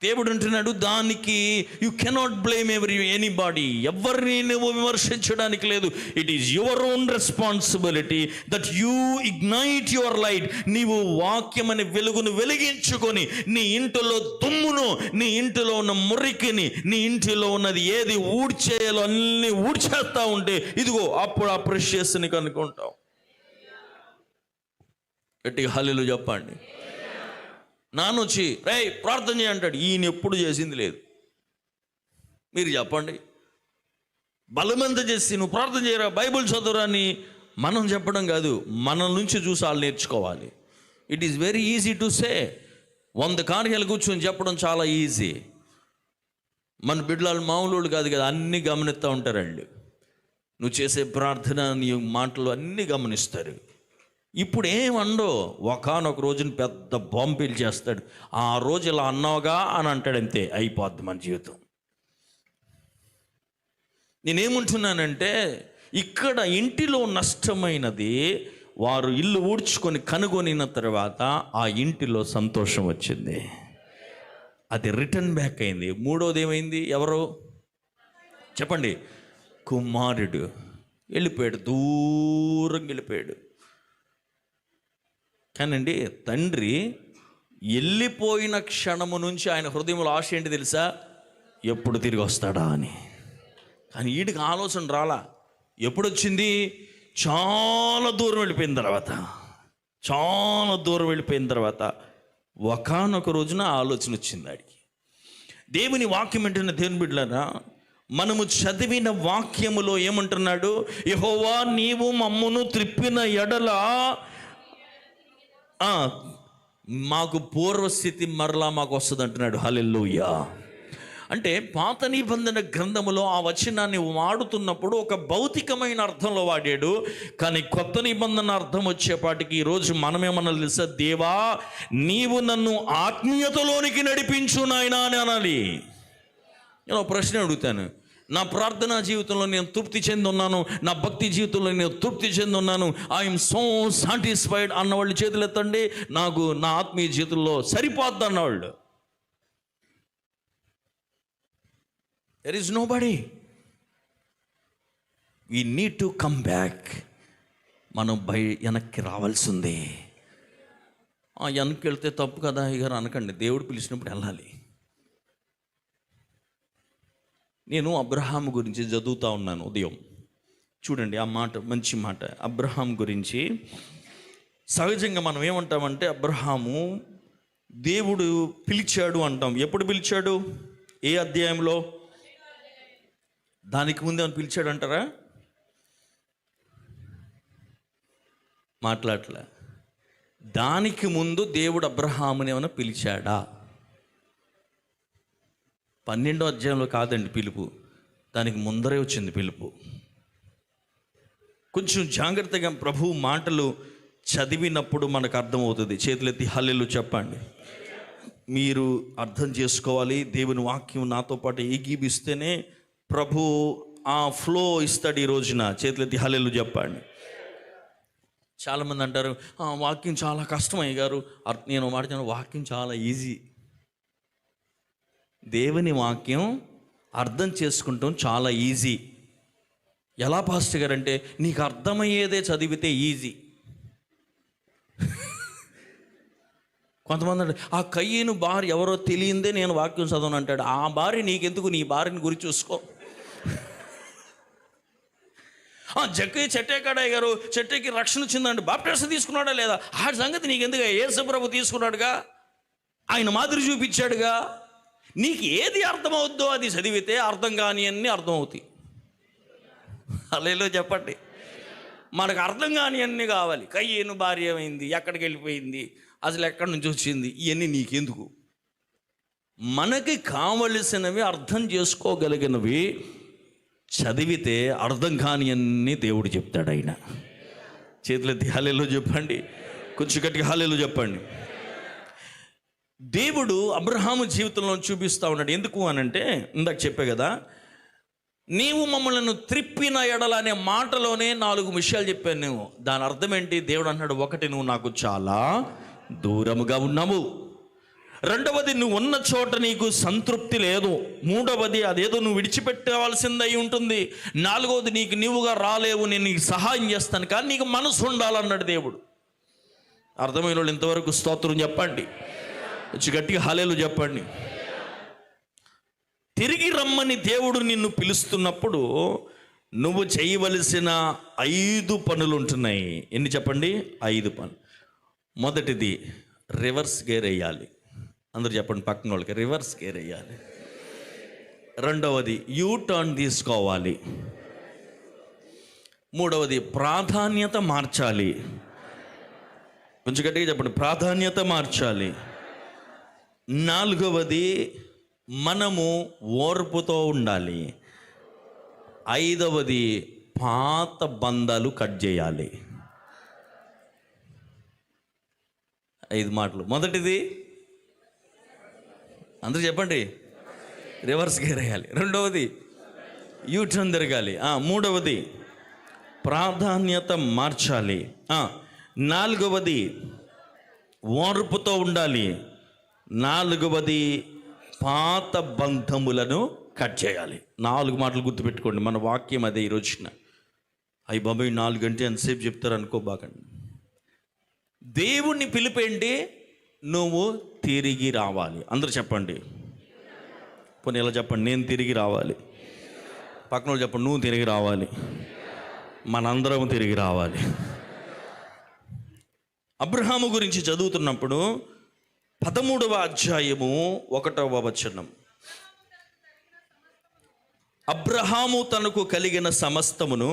దేవుడు అంటున్నాడు, దానికి యూ కెనాట్ బ్లేమ్ ఎనీబాడీ. ఎవరిని నువ్వు విమర్శించడానికి లేదు. It is your own responsibility that you ignite your light. నీవు వాక్యం అనే వెలుగును వెలిగించుకొని నీ ఇంటిలో దుమ్మును, నీ ఇంటిలో ఉన్న మురికిని, నీ ఇంటిలో ఉన్నది ఏది ఊడ్చేయాలో అన్ని ఊడ్చేస్తా ఉంటే ఇదిగో అప్పుడు ఆ ప్రెషియస్ని కనుక్కుంటావు. గట్టిగా హల్లెలూయా చెప్పండి. నాన్నొచ్చి రేయ్ ప్రార్థన చేయ అంటాడు. ఈయన ఎప్పుడు చేసింది లేదు. మీరు చెప్పండి. బలమంత చేసి నువ్వు ప్రార్థన చేయరా, బైబిల్ చదువురా అని మనం చెప్పడం కాదు, మన నుంచి చూసి వాళ్ళు నేర్చుకోవాలి. It is very easy to say. 100 కార్యాలు కూర్చొని చెప్పడం చాలా ఈజీ. మన బిడ్డలు మామూలు కాదు కదా, అన్నీ గమనిస్తూ ఉంటారండి. నువ్వు చేసే ప్రార్థన, నీ మాటలు అన్నీ గమనిస్తారు. ఇప్పుడు ఏమండో ఒకానొక రోజున పెద్ద బాంబిల్ చేస్తాడు. ఆ రోజు ఇలా అన్నావుగా అని అంటాడు, అంతే అయిపోద్ది మన జీవితం. నేనేమంటున్నానంటే ఇక్కడ ఇంటిలో నష్టమైనది వారు ఇల్లు ఊడ్చుకొని కనుగొనిన తర్వాత ఆ ఇంటిలో సంతోషం వచ్చింది. అది రిటర్న్ బ్యాక్ అయింది. మూడోది ఏమైంది? ఎవరు చెప్పండి? కుమారుడు వెళ్ళిపోయాడు, దూరంగా వెళ్ళిపోయాడు. కానండి తండ్రి వెళ్ళిపోయిన క్షణము నుంచి ఆయన హృదయంలో ఆశ ఏంటి తెలుసా? ఎప్పుడు తిరిగి వస్తాడా అని. కానీ వీడికి ఆలోచన రాలా. ఎప్పుడు వచ్చింది? చాలా దూరం వెళ్ళిపోయిన తర్వాత ఒకానొక రోజున ఆలోచన వచ్చింది వాడికి. దేవుని వాక్యం అంటున్న దేవుని బిడ్డలారా, మనము చదివిన వాక్యములో ఏమంటున్నాడు? యెహోవా నీవు మమ్మును త్రిప్పిన ఎడల మాకు పూర్వస్థితి మరలా మాకు వస్తుంది అంటున్నాడు. హల్లెలూయా. అంటే పాత నిబంధన గ్రంథములో ఆ వచనాన్ని వాడుతున్నప్పుడు ఒక భౌతికమైన అర్థంలో వాడాడు. కానీ కొత్త నిబంధన అర్థం వచ్చేపాటికి ఈరోజు మనమేమన్నా తెలుసా? దేవా నీవు నన్ను ఆత్మీయతలోనికి నడిపించు నాయనా అని అనాలి. నేను ప్రశ్న అడుగుతాను, నా ప్రార్థనా జీవితంలో నేను తృప్తి చెంది ఉన్నాను, నా భక్తి జీవితంలో నేను తృప్తి చెంది ఉన్నాను, ఐఎమ్ సో సాటిస్ఫైడ్ అన్నవాళ్ళు చేతులు ఎత్తండి. నాకు నా ఆత్మీయ జీవితంలో సరిపోద్ది అన్నవాళ్ళు. There is nobody. We need to come back. మనం వెనక్కి రావాల్సిందే. వెనక్కి వెళ్తే తప్పు కదా ఇగారు అనకండి, దేవుడు పిలిచినప్పుడు వెళ్ళాలి. నేను అబ్రహాము గురించి చదువుతూ ఉన్నాను ఉదయం. చూడండి ఆ మాట, మంచి మాట. అబ్రహాం గురించి సహజంగా మనం ఏమంటామంటే, అబ్రహాము దేవుడు పిలిచాడు అంటాం. ఎప్పుడు పిలిచాడు? ఏ అధ్యాయంలో? దానికి ముందే అని పిలిచాడు అంటారా? మాట్లాడలే. దానికి ముందు దేవుడు అబ్రహాముని ఏమైనా పిలిచాడా? 12వ అధ్యాయంలో కాదండి పిలుపు, దానికి ముందరే వచ్చింది పిలుపు. కొంచెం జాగ్రత్తగా ప్రభు మాటలు చదివినప్పుడు మనకు అర్థమవుతుంది. చేతులెత్తి హల్లెలూయా చెప్పండి. మీరు అర్థం చేసుకోవాలి. దేవుని వాక్యం నాతో పాటు ఏకీభిస్తేనే ప్రభు ఆ ఫ్లో ఇస్తాడు ఈ రోజున. చేతులెత్తి హల్లెలూయా చెప్పండి. చాలామంది అంటారు వాక్యం చాలా కష్టం అయ్యగారు. నేను మాట్లాడిన వాక్యం చాలా ఈజీ. దేవుని వాక్యం అర్థం చేసుకుంటాం చాలా ఈజీ. ఎలా పాస్టర్ గారు అంటే, నీకు అర్థమయ్యేదే చదివితే ఈజీ. కొంతమంది అంటే ఆ కయ్యను భార్య ఎవరో తెలియందే నేను వాక్యం చదవను అంటాడు. ఆ భార్య నీకెందుకు? నీ భార్యని గురించి చూసుకో. చెట్టేకాడయ్య గారు, చెట్టేకి రక్షణ వచ్చిందండి, బాప్టిజం తీసుకున్నాడా లేదా? ఆ సంగతి నీకెందుకు? యేసు ప్రభు తీసుకున్నాడుగా, ఆయన మాదిరి చూపించాడుగా. నీకు ఏది అర్థమవుద్దో అది చదివితే అర్థం కాని అన్నీ అర్థమవుతాయి. హల్లెలూయా చెప్పండి. మనకు అర్థం కాని అన్నీ కావాలి. కయ్యేను భార్య ఏమైంది, ఎక్కడికి వెళ్ళిపోయింది, అసలు ఎక్కడి నుంచి వచ్చింది, ఇవన్నీ నీకెందుకు? మనకి కావలసినవి అర్థం చేసుకోగలిగినవి చదివితే అర్థం కాని అన్నీ దేవుడు చెప్తాడు. ఆయన చేతులెత్తి హల్లెలూయా చెప్పండి. కొంచెం గట్టిగా హల్లెలూయా చెప్పండి. దేవుడు అబ్రహాము జీవితంలో చూపిస్తూ ఉన్నాడు. ఎందుకు అనంటే, ఇందాక చెప్పే కదా, నీవు మమ్మల్ని త్రిప్పిన ఎడల అనే మాటలోనే 4 విషయాలు చెప్పాను. నువ్వు దాని అర్థం ఏంటి? దేవుడు అన్నాడు, 1 నువ్వు నాకు చాలా దూరముగా ఉన్నావు. 2వది నువ్వు ఉన్న చోట నీకు సంతృప్తి లేదు. 3వది అదేదో నువ్వు విడిచిపెట్టవలసిందై ఉంటుంది. 4వది నీకు నీవుగా రాలేవు, నేను నీకు సహాయం చేస్తాను, కానీ నీకు మనసు ఉండాలన్నాడు దేవుడు. అర్థమైన వాళ్ళు ఇంతవరకు స్తోత్రం చెప్పండి. వచ్చి గట్టిగా హల్లెలూయా చెప్పండి. తిరిగి రమ్మని దేవుడు నిన్ను పిలుస్తున్నప్పుడు నువ్వు చేయవలసిన 5 పనులు ఉంటున్నాయి. ఎన్ని చెప్పండి? 5 పనులు. మొదటిది రివర్స్ గేర్ వేయాలి. అందరూ చెప్పండి పక్కన వాళ్ళకి, రివర్స్ గేర్ వేయాలి. 2వది యూ టర్న్ తీసుకోవాలి. 3వది ప్రాధాన్యత మార్చాలి. కొంచెం గట్టిగా చెప్పండి, ప్రాధాన్యత మార్చాలి. 4వది మనము ఓర్పుతో ఉండాలి. 5వది పాత బంధాలు కట్ చేయాలి. 5 మాటలు. మొదటిది అందరూ చెప్పండి, రివర్స్ గేర్ వేయాలి. 2వది యూటర్న్ తిరగాలి. 3వది ప్రాధాన్యత మార్చాలి. 4వది ఓర్పుతో ఉండాలి. 4వది పాత బంధములను కట్ చేయాలి. 4 మాటలు గుర్తుపెట్టుకోండి. మన వాక్యం అదే ఈ రోజున. అయ్యి బాబాయ్ 4 గంటలు ఎంతసేపు చెప్తారు అనుకోబాకండి. దేవుణ్ణి పిలిపేంటి? నువ్వు తిరిగి రావాలి. అందరూ చెప్పండి. పోనీ ఎలా చెప్పండి, నేను తిరిగి రావాలి. పక్కన వాళ్ళు చెప్పండి, నువ్వు తిరిగి రావాలి, మనందరం తిరిగి రావాలి. అబ్రహాము గురించి చదువుతున్నప్పుడు 13వ అధ్యాయము 1వ వచనం, అబ్రహాము తనకు కలిగిన సమస్తమును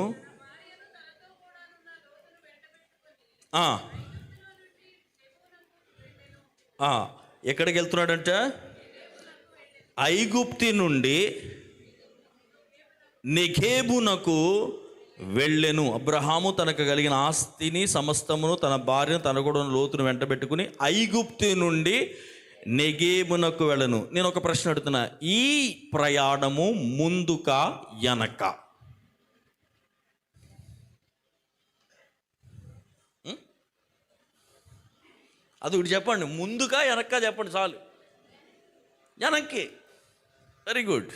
ఎక్కడికి వెళ్తున్నాడంట? ఐగుప్తి నుండి నెగేబునకు వెళ్ళెను. అబ్రహాము తనకు కలిగిన ఆస్తిని సమస్తమును, తన భార్యను, తన కూడా లోతును వెంటబెట్టుకుని ఐగుప్తి నుండి నెగేబునకు వెళ్ళను. నేను ఒక ప్రశ్న అడుగుతున్నా, ఈ ప్రయాణము ముందుక వెనక? అది ఒకటి చెప్పండి, ముందుగా వెనక చెప్పండి చాలు. వెనక్కి. Very good.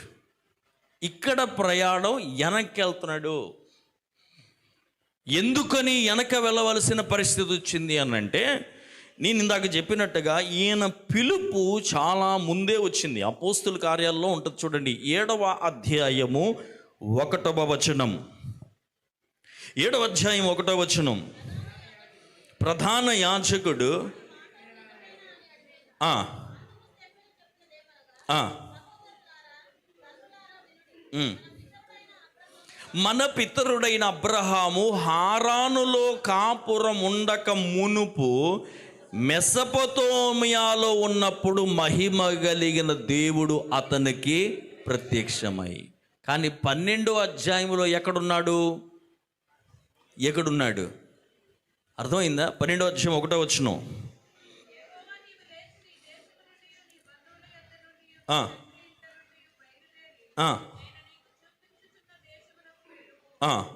ఇక్కడ ప్రయాణం వెనక్కి వెళ్తున్నాడు. ఎందుకని వెనక వెళ్ళవలసిన పరిస్థితి వచ్చింది అనంటే, నేను ఇందాక చెప్పినట్టుగా ఈయన పిలుపు చాలా ముందే వచ్చింది. అపోస్తుల కార్యాల్లో ఉంటుంది చూడండి, 7వ అధ్యాయము 1వ వచనం. 7వ అధ్యాయం 1వ వచనం, ప్రధాన యాజకుడు మన పితరుడైన అబ్రహాము హారానులో కాపురం ఉండక మునుపు మెసొపొతేమియాలో ఉన్నప్పుడు మహిమ కలిగిన దేవుడు అతనికి ప్రత్యక్షమై. కానీ 12వ అధ్యాయంలో ఎక్కడున్నాడు? అర్థమైందా? 12వ అధ్యాయం 1వ వచనం,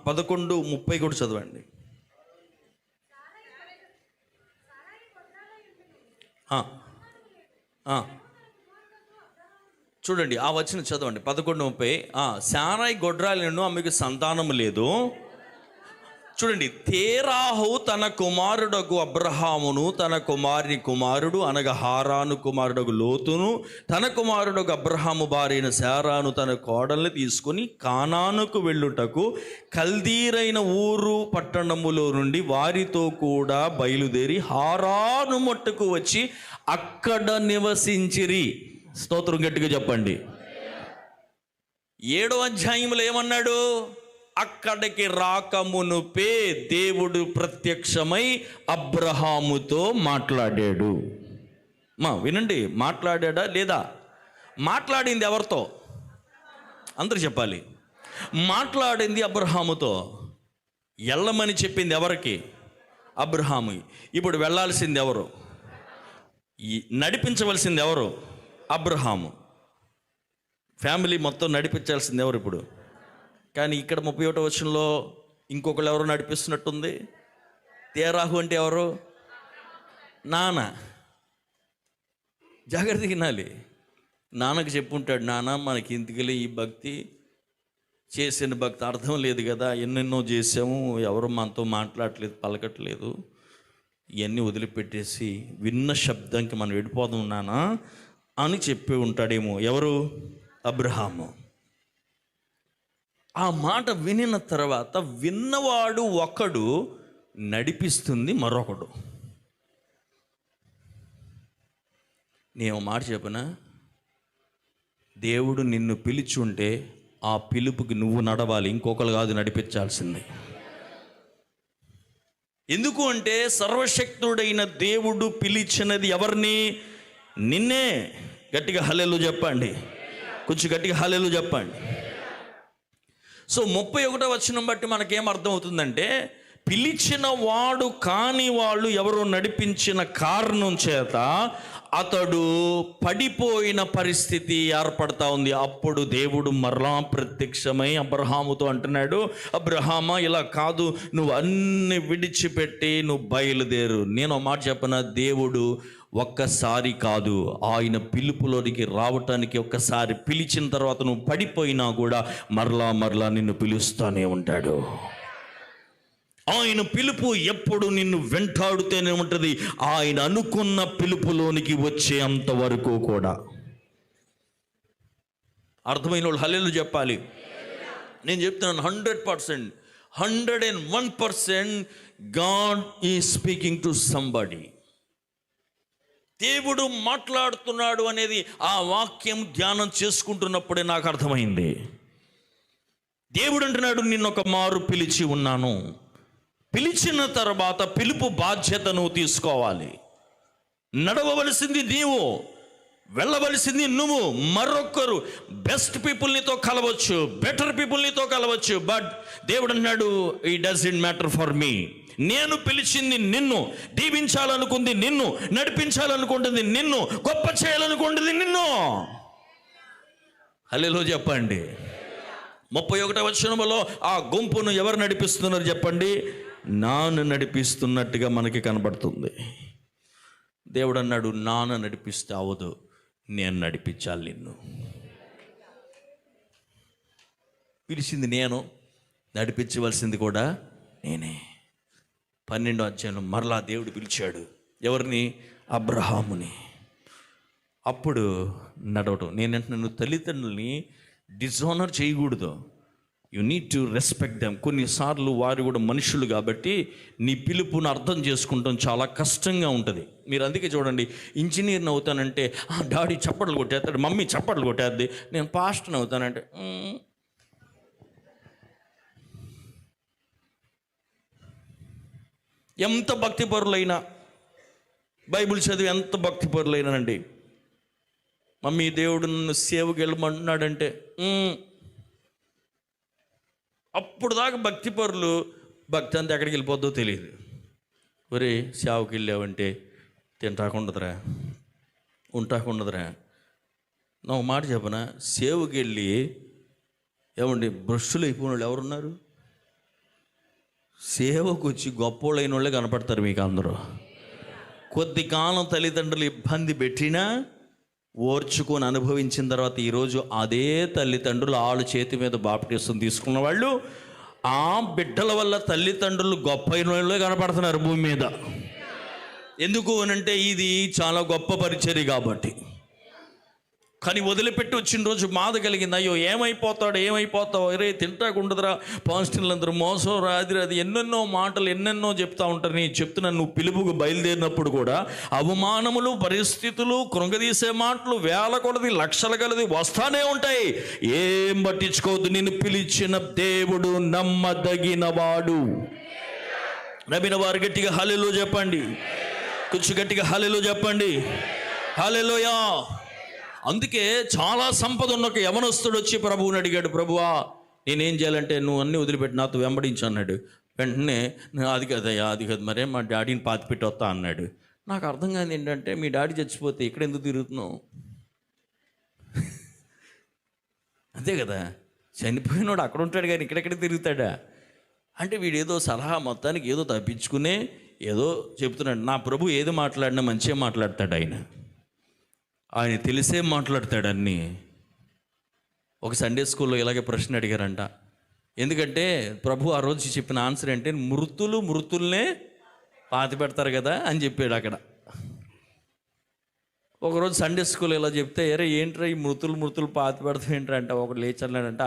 11:30 కూడా చదవండి. చూడండి ఆ వచనం చదవండి, 11:30. శారాయి గొడ్రాలిను, ఆమెకు సంతానము లేదు. చూడండి, తేరాహు తన కుమారుడకు అబ్రహామును, తన కుమారుని కుమారుడు అనగా హారాను కుమారుడకు లోతును, తన కుమారుడకు అబ్రహాము భార్యైన శారాను తన కోడల్ని తీసుకుని కానానుకు వెళ్ళుటకు కల్దీరైన ఊరు పట్టణములో నుండి వారితో కూడా బయలుదేరి హారాను మట్టుకు వచ్చి అక్కడ నివసించిరి. స్తోత్రం గట్టిగా చెప్పండి. 7వ అధ్యాయంలో ఏమన్నాడు? అక్కడికి రాకమునుపే దేవుడు ప్రత్యక్షమై అబ్రహాముతో మాట్లాడాడు. వినండి, మాట్లాడా లేదా? మాట్లాడింది ఎవరితో? అందరూ చెప్పాలి. మాట్లాడింది అబ్రహాముతో. వెళ్ళమని చెప్పింది ఎవరికి? అబ్రహాము. ఇప్పుడు వెళ్ళాల్సింది ఎవరు? నడిపించవలసింది ఎవరు? అబ్రహాము. ఫ్యామిలీ మొత్తం నడిపించాల్సింది ఎవరు ఇప్పుడు? కానీ ఇక్కడ 31వ వచనంలో ఇంకొకరు ఎవరు నడిపిస్తున్నట్టుంది. తేరాహు అంటే ఎవరు? నాన్న. జాగ్రత్తగా వినాలి. నాన్నకు చెప్పుంటాడు, నాన్న మనకి ఇంటికెళ్ళి ఈ భక్తి చేసిన భక్తి అర్థం లేదు కదా, ఎన్నెన్నో చేసాము, ఎవరు మనతో మాట్లాడట్లేదు, పలకట్లేదు, ఇవన్నీ వదిలిపెట్టేసి విన్న శబ్దానికి మనం వెళ్ళిపోదాం నాన్న అని చెప్పి ఉంటాడేమో. ఎవరు? అబ్రహాము. ఆ మాట వినిన తర్వాత విన్నవాడు ఒకడు, నడిపిస్తుంది మరొకడు. నేను మాట చెప్పనా? దేవుడు నిన్ను పిలిచి ఉంటే ఆ పిలుపుకి నువ్వు నడవాలి, ఇంకొకరు కాదు నడిపించాల్సింది. ఎందుకు అంటే సర్వశక్తుడైన దేవుడు పిలిచినది ఎవరిని? నిన్నే. గట్టిగా హల్లెలూయా చెప్పండి. కొంచెం గట్టిగా హల్లెలూయా చెప్పండి. సో 31వ వచనం బట్టి మనకేం అర్థం అవుతుందంటే, పిలిచిన వాడు కాని వాళ్ళు ఎవరో నడిపించిన కారణం చేత అతడు పడిపోయిన పరిస్థితి ఏర్పడతా ఉంది. అప్పుడు దేవుడు మరలా ప్రత్యక్షమై అబ్రహాముతో అంటున్నాడు, అబ్రహామా ఇలా కాదు, నువ్వు అన్ని విడిచిపెట్టి నువ్వు బయలుదేరు. నేను మాట చెప్పన, దేవుడు ఒక్కసారి కాదు, ఆయన పిలుపులోనికి రావటానికి ఒక్కసారి పిలిచిన తర్వాత నువ్వు పడిపోయినా కూడా మరలా నిన్ను పిలుస్తూనే ఉంటాడు. ఆయన పిలుపు ఎప్పుడు నిన్ను వెంటాడుతూనే ఉంటుంది, ఆయన అనుకున్న పిలుపులోనికి వచ్చే అంతవరకు కూడా. అర్థమైన వాళ్ళు హల్లెలూయా చెప్పాలి. నేను చెప్తున్నాను 100%, 101% God is speaking to somebody. దేవుడు మాట్లాడుతున్నాడు అనేది ఆ వాక్యం ధ్యానం చేసుకుంటున్నప్పుడే నాకు అర్థమైంది. దేవుడు అంటున్నాడు, నిన్నొక మారు పిలిచి ఉన్నాను. పిలిచిన తర్వాత పిలుపు బాధ్యత నువ్వు తీసుకోవాలి. నడవవలసింది నీవు, వెళ్ళవలసింది నువ్వు. మరొకరు బెస్ట్ పీపుల్ నీతో కలవచ్చు, బెటర్ పీపుల్ నీతో కలవచ్చు, బట్ దేవుడు అన్నాడు, it doesn't matter for me. నేను పిలిచింది నిన్ను, దీవించాలనుకుంది నిన్ను, నడిపించాలనుకుంటుంది నిన్ను, గొప్ప చేయాలనుకుంటుంది నిన్ను. హల్లెలూయా చెప్పండి. 31వ వచనంలో ఆ గుంపును ఎవరు నడిపిస్తున్నారు చెప్పండి? నాన్న నడిపిస్తున్నట్టుగా మనకి కనబడుతుంది. దేవుడు అన్నాడు, నాన్న నడిపిస్తే అవదు, నేను నడిపించాలి నిన్ను. పిలిచింది నేను, నడిపించవలసింది కూడా నేనే. 12వ అధ్యాయంలో మరలా దేవుడు పిలిచాడు. ఎవరిని? అబ్రహాముని. అప్పుడు నడవటం. నేనంటున్నాను, తల్లిదండ్రుల్ని డిజానర్ చేయకూడదు. You need to respect them. కొన్నిసార్లు వారు కూడా మనుషులు కాబట్టి నీ పిలుపును అర్థం చేసుకుంటాం చాలా కష్టంగా ఉంటుంది. మీరు అందుకే చూడండి, ఇంజనీర్ని అవుతానంటే డాడీ చప్పట్లు కొట్టేస్తాడు, మమ్మీ చప్పట్లు కొట్టేద్ది. నేను పాస్టర్ని అవుతానంటే ఎంత భక్తిపరులైనా, బైబిల్ చదివి ఎంత భక్తిపరులైనానండి, మమ్మీ దేవుడు నన్ను సేవకి వెళ్ళమంటున్నాడంటే అప్పుడు దాకా భక్తిపరులు, భక్తి అంతా ఎక్కడికి వెళ్ళిపోద్దో తెలియదు. ఒరే సేవకి వెళ్ళావంటే తింటాకుండదురా, ఉంటాకుండదురా. నా ఒక మాట చెప్పనా, సేవకి వెళ్ళి ఏమండి బ్రష్లు అయిపోయిన వాళ్ళు ఎవరున్నారు? సేవకు వచ్చి గొప్పోళ్ళైన వాళ్ళే కనపడతారు మీకు అందరూ. కొద్ది కాలం తల్లిదండ్రులు ఇబ్బంది పెట్టినా ఓర్చుకొని అనుభవించిన తర్వాత ఈరోజు అదే తల్లిదండ్రులు వాళ్ళ చేతి మీద బాప్టిసం తీసుకున్న వాళ్ళు ఆ బిడ్డల వల్ల తల్లిదండ్రులు గొప్ప అయిన వాళ్ళే కనపడుతున్నారు భూమి మీద. ఎందుకు అనంటే ఇది చాలా గొప్ప పరిచర్య కాబట్టి. కానీ వదిలిపెట్టి వచ్చిన రోజు బాధ కలిగింది. అయ్యో ఏమైపోతావు, అరే తింటాకుండదురా, పాస్టర్లందరూ మోసం రాది అది ఎన్నెన్నో మాటలు ఎన్నెన్నో చెప్తా ఉంటారు. నేను చెప్తున్నాను, నువ్వు పిలుపుకు బయలుదేరినప్పుడు కూడా అవమానములు, పరిస్థితులు, కృంగదీసే మాటలు వేల కొలది, లక్షల కొలది వస్తానే ఉంటాయి. ఏం పట్టించుకోవద్దు. నిన్ను పిలిచిన దేవుడు నమ్మదగిన వాడు. నమ్మిన వారు గట్టిగా హల్లెలూయా చెప్పండి. కొంచెం గట్టిగా హల్లెలూయా చెప్పండి. హల్లెలూయా. అందుకే చాలా సంపద ఉన్న ఒక యవనస్తుడు వచ్చి ప్రభువుని అడిగాడు, ప్రభువా నేనేం చేయాలంటే? నువ్వు అన్నీ వదిలిపెట్టి నాతో వెంబడించు అన్నాడు. వెంటనే అది కాదు మరే మా డాడీని పాతిపెట్టి వస్తా అన్నాడు. నాకు అర్థం కాదు ఏంటంటే, మీ డాడీ చచ్చిపోతే ఇక్కడ ఎందుకు తిరుగుతున్నావు? అంతే కదా, చనిపోయినోడు అక్కడ ఉంటాడు కానీ ఇక్కడెక్కడ తిరుగుతాడా? అంటే వీడేదో సలహా మొత్తానికి ఏదో తప్పించుకునే ఏదో చెప్తున్నాడు. నా ప్రభు ఏది మాట్లాడినా మంచిగా మాట్లాడతాడు. ఆయన తెలిసే మాట్లాడతాడు అన్నీ. ఒక సండే స్కూల్లో ఇలాగే ప్రశ్న అడిగారంట. ఎందుకంటే ప్రభు ఆ రోజు చెప్పిన ఆన్సర్ ఏంటంటే, మృతుల్నే పాతి పెడతారు కదా అని చెప్పాడు అక్కడ. ఒకరోజు సండే స్కూల్ ఇలా చెప్తే, అరే ఏంట్రా ఈ మృతులు పాతి పెడతాం ఏంట్రా అంటే, ఒకటి లేచర్లేడంట.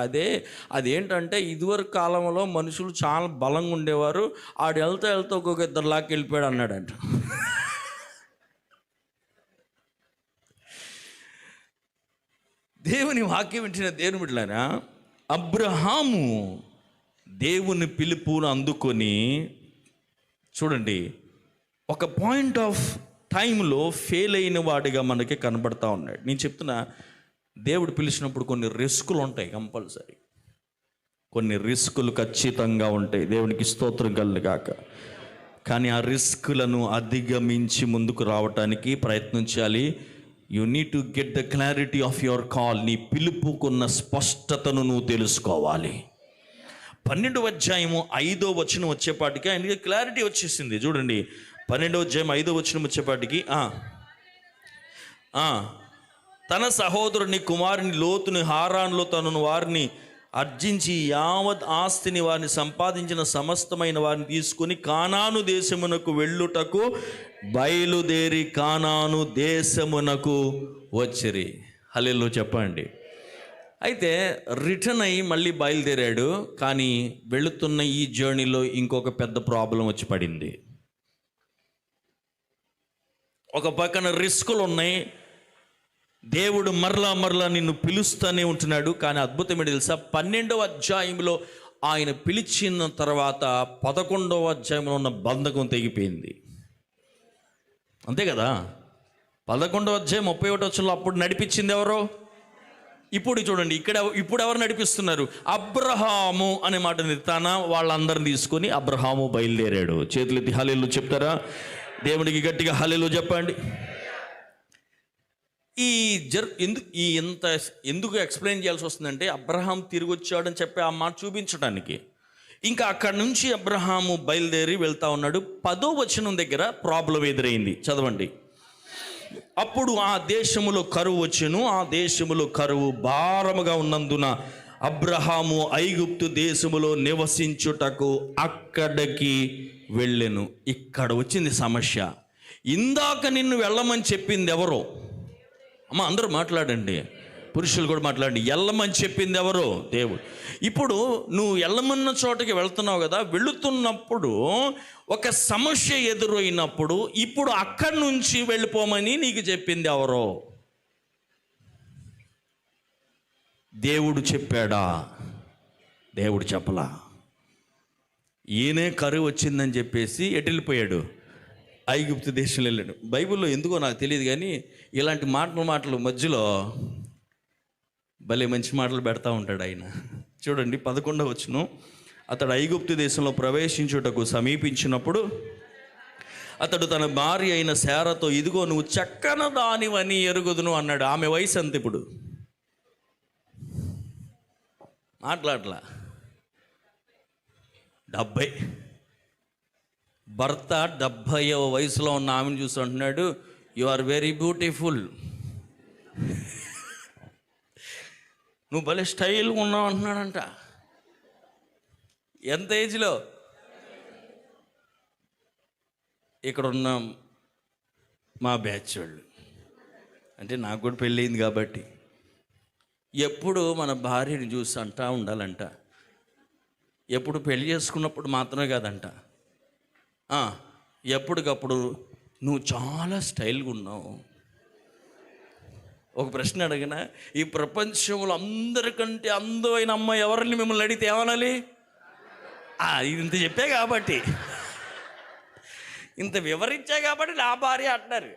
అదేంటంటే ఇదివరకు కాలంలో మనుషులు చాలా బలంగా ఉండేవారు, ఆడు వెళ్తా ఒక్కొక్క ఇద్దరు లాక్కి వెళ్ళిపోయాడు అన్నాడంట. దేవుని వాక్యం వింటున్న దేవుని బిడ్డలారా, అబ్రహాము దేవుని పిలుపును అందుకొని చూడండి, ఒక పాయింట్ ఆఫ్ టైంలో ఫెయిల్ అయిన వాడిగా మనకి కనబడతా ఉన్నాడు. నేను చెప్తున్నా, దేవుడు పిలిచినప్పుడు కొన్ని రిస్కులు ఉంటాయి, కంపల్సరీ కొన్ని రిస్కులు ఖచ్చితంగా ఉంటాయి. దేవునికి స్తోత్రం కలుగుగాక. కానీ ఆ రిస్కులను అధిగమించి ముందుకు రావటానికి ప్రయత్నం చేయాలి. You need to get the clarity of your call. నీ పిలుపుకున్న స్పష్టతను నువ్వు తెలుసుకోవాలి. 12వ అధ్యాయము 5వ వచనం వచ్చేపాటికి ఆయనకి క్లారిటీ వచ్చేసింది. చూడండి, 12వ అధ్యాయం 5వ వచనం వచ్చేపాటికి తన సహోదరుని కుమారుని లోతుని హారాన్లో తనను వారిని అర్జించి యావత్ ఆస్తిని వారిని సంపాదించిన సమస్తమైన వారిని తీసుకొని కానాను దేశమునకు వెళ్ళుటకు బయలుదేరి కానాను దేశమునకు వచ్చిరి. హల్లెలూయా చెప్పండి. అయితే రిటర్న్ అయ్యి మళ్ళీ బయలుదేరాడు. కానీ వెళుతున్న ఈ జర్నీలో ఇంకొక పెద్ద ప్రాబ్లం వచ్చి పడింది. ఒక పక్కన రిస్కులు ఉన్నాయి, దేవుడు మరలా నిన్ను పిలుస్తూనే ఉంటున్నాడు. కానీ అద్భుతం ఏంటి తెలుసా, 12వ అధ్యాయంలో ఆయన పిలిచిన తర్వాత 11వ అధ్యాయంలో ఉన్న బంధకం తెగిపోయింది. అంతే కదా. 11వ అధ్యాయం 31వ వచనంలో అప్పుడు నడిపించింది ఎవరో. ఇప్పుడు చూడండి, ఇప్పుడు ఎవరు నడిపిస్తున్నారు? అబ్రహాము అనే మాటని తన వాళ్ళందరిని తీసుకొని అబ్రహాము బయలుదేరాడు. చేతులెత్తి హల్లెలూయా చెప్తారా? దేవునికి గట్టిగా హల్లెలూయా చెప్పండి. ఎందుకు ఎక్స్ప్లెయిన్ చేయాల్సి వస్తుందంటే, అబ్రహాం తిరిగి వచ్చాడని చెప్పి ఆ మాట చూపించడానికి. ఇంకా అక్కడి నుంచి అబ్రహాము బయలుదేరి వెళ్తా ఉన్నాడు. 10వ వచనం దగ్గర ప్రాబ్లం ఎదురైంది, చదవండి. అప్పుడు ఆ దేశములో కరువు వచ్చెను, ఆ దేశములో కరువు భారముగా ఉన్నందున అబ్రహాము ఐగుప్తు దేశములో నివసించుటకు అక్కడికి వెళ్ళెను. ఇక్కడ వచ్చింది సమస్య. ఇందాక నిన్ను వెళ్ళమని చెప్పింది ఎవరో? అమ్మ అందరూ మాట్లాడండి, పురుషులు కూడా మాట్లాడండి. వెళ్ళమని చెప్పింది ఎవరో? దేవుడు. ఇప్పుడు నువ్వు వెళ్ళమన్న చోటకి వెళ్తున్నావు కదా, వెళుతున్నప్పుడు ఒక సమస్య ఎదురైనప్పుడు ఇప్పుడు అక్కడి నుంచి వెళ్ళిపోమని నీకు చెప్పింది ఎవరో? దేవుడు చెప్పాడా? దేవుడు చెప్పలా. ఈయనే కరువు వచ్చిందని చెప్పేసి ఎటు వెళ్ళిపోయాడు? ఐగుప్తు దేశంలో వెళ్ళాడు. బైబిల్లో ఎందుకో నాకు తెలియదు కానీ ఇలాంటి మాటలు మధ్యలో భలే మంచి మాటలు పెడతా ఉంటాడు ఆయన. చూడండి 11వ వచనం. అతడు ఐగుప్తు దేశంలో ప్రవేశించుటకు సమీపించినప్పుడు అతడు తన భార్య అయిన శారతో, ఇదిగో నువ్వు చక్కన దానివని ఎరుగుదును అన్నాడు. ఆమె వయసు అంత ఇప్పుడు మాట్లాడలా 70. భర్త 70వ వయసులో ఉన్న ఆమెను చూసి అంటున్నాడు, యు ఆర్ వెరీ బ్యూటిఫుల్, నువ్వు భలే స్టైల్గా ఉన్నావు అంటున్నాడంట. ఎంత ఏజ్లో? ఇక్కడ ఉన్న మా బ్యాచ్ వాళ్ళు, అంటే నాకు కూడా పెళ్ళయింది కాబట్టి ఎప్పుడు మన భార్యని చూసి అంటా ఉండాలంట. ఎప్పుడు పెళ్లి చేసుకున్నప్పుడు మాత్రమే కాదంట, ఎప్పటికప్పుడు నువ్వు చాలా స్టైల్గా ఉన్నావు. ఒక ప్రశ్న అడిగిన, ఈ ప్రపంచంలో అందరికంటే అందమైన అమ్మాయి ఎవరిని మిమ్మల్ని అడిగితే ఏమనాలి? ఇది ఇంత చెప్పే కాబట్టి, ఇంత వివరించా కాబట్టి నా భార్య అంటున్నారు,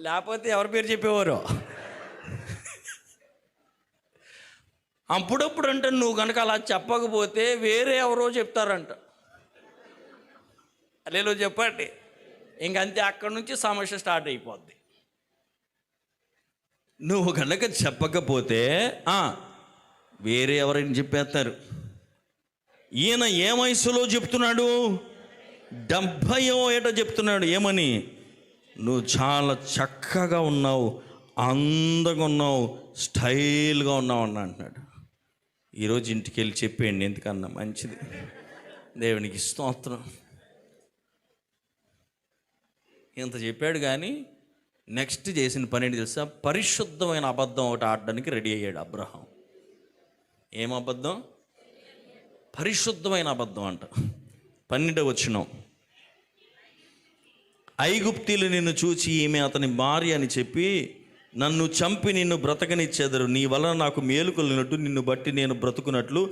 లేకపోతే ఎవరి పేరు చెప్పేవారు? అప్పుడప్పుడు అంటే నువ్వు కనుక అలా చెప్పకపోతే వేరే ఎవరో చెప్తారంట. అలేలో చెప్పండి. ఇంకంతే, అక్కడి నుంచి సమస్య స్టార్ట్ అయిపోద్ది. నువ్వు కనుక చెప్పకపోతే వేరే ఎవరైనా చెప్పేస్తారు. ఈయన ఏ వయసులో చెప్తున్నాడు? 70వ ఏట చెప్తున్నాడు. ఏమని? నువ్వు చాలా చక్కగా ఉన్నావు, అందంగా ఉన్నావు, స్టైల్గా ఉన్నావు అన్న అంటున్నాడు. ఈరోజు ఇంటికి వెళ్ళి చెప్పేయండి, ఎందుకన్నా మంచిది. దేవునికి స్తోత్రం. ఇంత చెప్పాడు కానీ నెక్స్ట్ చేసిన పని ఏంటి తెలుసా? పరిశుద్ధమైన అబద్ధం ఒకటి ఆడడానికి రెడీ అయ్యాడు అబ్రహాం. ఏం అబద్ధం? పరిశుద్ధమైన అబద్ధం అంట. 12వ వచనం. ఐగుప్తీలు నిన్ను చూచి ఈమె అతని భార్య అని చెప్పి నన్ను చంపి నిన్ను బ్రతకనిచ్చేదరు. నీ వలన నాకు మేలు కలిగినట్టు నిన్ను బట్టి నేను బ్రతుకున్నట్లు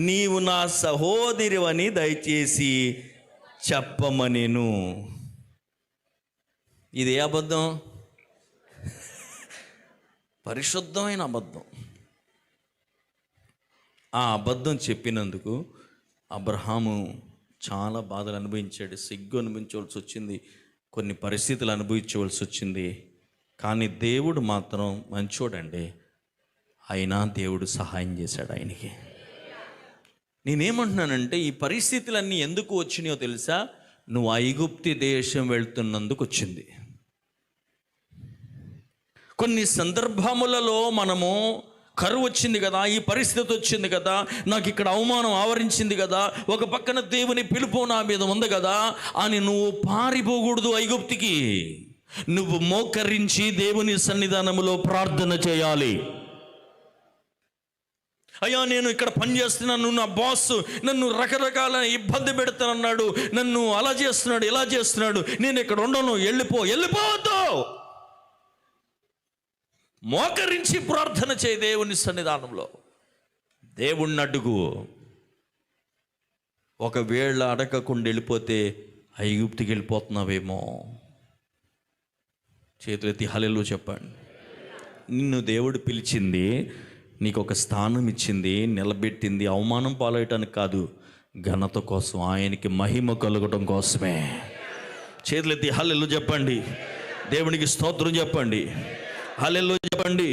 నీవు నా సహోదరివని దయచేసి చెప్పమనేను. ఇది ఏ అబద్ధం? పరిశుద్ధమైన అబద్ధం. ఆ అబద్ధం చెప్పినందుకు అబ్రహాము చాలా బాధలు అనుభవించాడు, సిగ్గు అనుభవించవలసి వచ్చింది, కొన్ని పరిస్థితులు అనుభవించవలసి వచ్చింది. కానీ దేవుడు మాత్రం మంచోడండి. అయినా దేవుడు సహాయం చేశాడు ఆయనకి. నేనేమంటున్నానంటే, ఈ పరిస్థితులన్నీ ఎందుకు వచ్చినాయో తెలుసా? నువ్వు ఐగుప్తి దేశం వెళ్తున్నందుకు వచ్చింది. కొన్ని సందర్భములలో మనము కరువు వచ్చింది కదా, ఈ పరిస్థితి వచ్చింది కదా, నాకు ఇక్కడ అవమానం ఆవరించింది కదా, ఒక పక్కన దేవుని పిలుపు నా మీద ఉంది కదా అని నువ్వు పారిపోకూడదు ఐగుప్తికి. నువ్వు మోకరించి దేవుని సన్నిధానములో ప్రార్థన చేయాలి. అయ్యా నేను ఇక్కడ పని చేస్తున్నాను, నా బాస్ నన్ను రకరకాల ఇబ్బంది పెడతానన్నాడు, నన్ను అలా చేస్తున్నాడు ఇలా చేస్తున్నాడు, నేను ఇక్కడ ఉండను, వెళ్ళిపోవద్దు. మోకరించి ప్రార్థన చేయి దేవుని సన్నిధానంలో. దేవుణ్ణి అడుగు. ఒకవేళ అడగకుండా వెళ్ళిపోతే ఐగుప్తుకి వెళ్ళిపోతున్నావేమో. చేతులెత్తి హల్లెలూయా చెప్పండి. నిన్ను దేవుడు పిలిచింది, నీకు ఒక స్థానం ఇచ్చింది, నిలబెట్టింది అవమానం పాలయటానికి కాదు, ఘనత కోసం, ఆయనకి మహిమ కలగటం కోసమే. చేతులెత్తి హల్లెలూయా చెప్పండి. దేవునికి స్తోత్రం చెప్పండి. హల్లెలూయా చెప్పండి.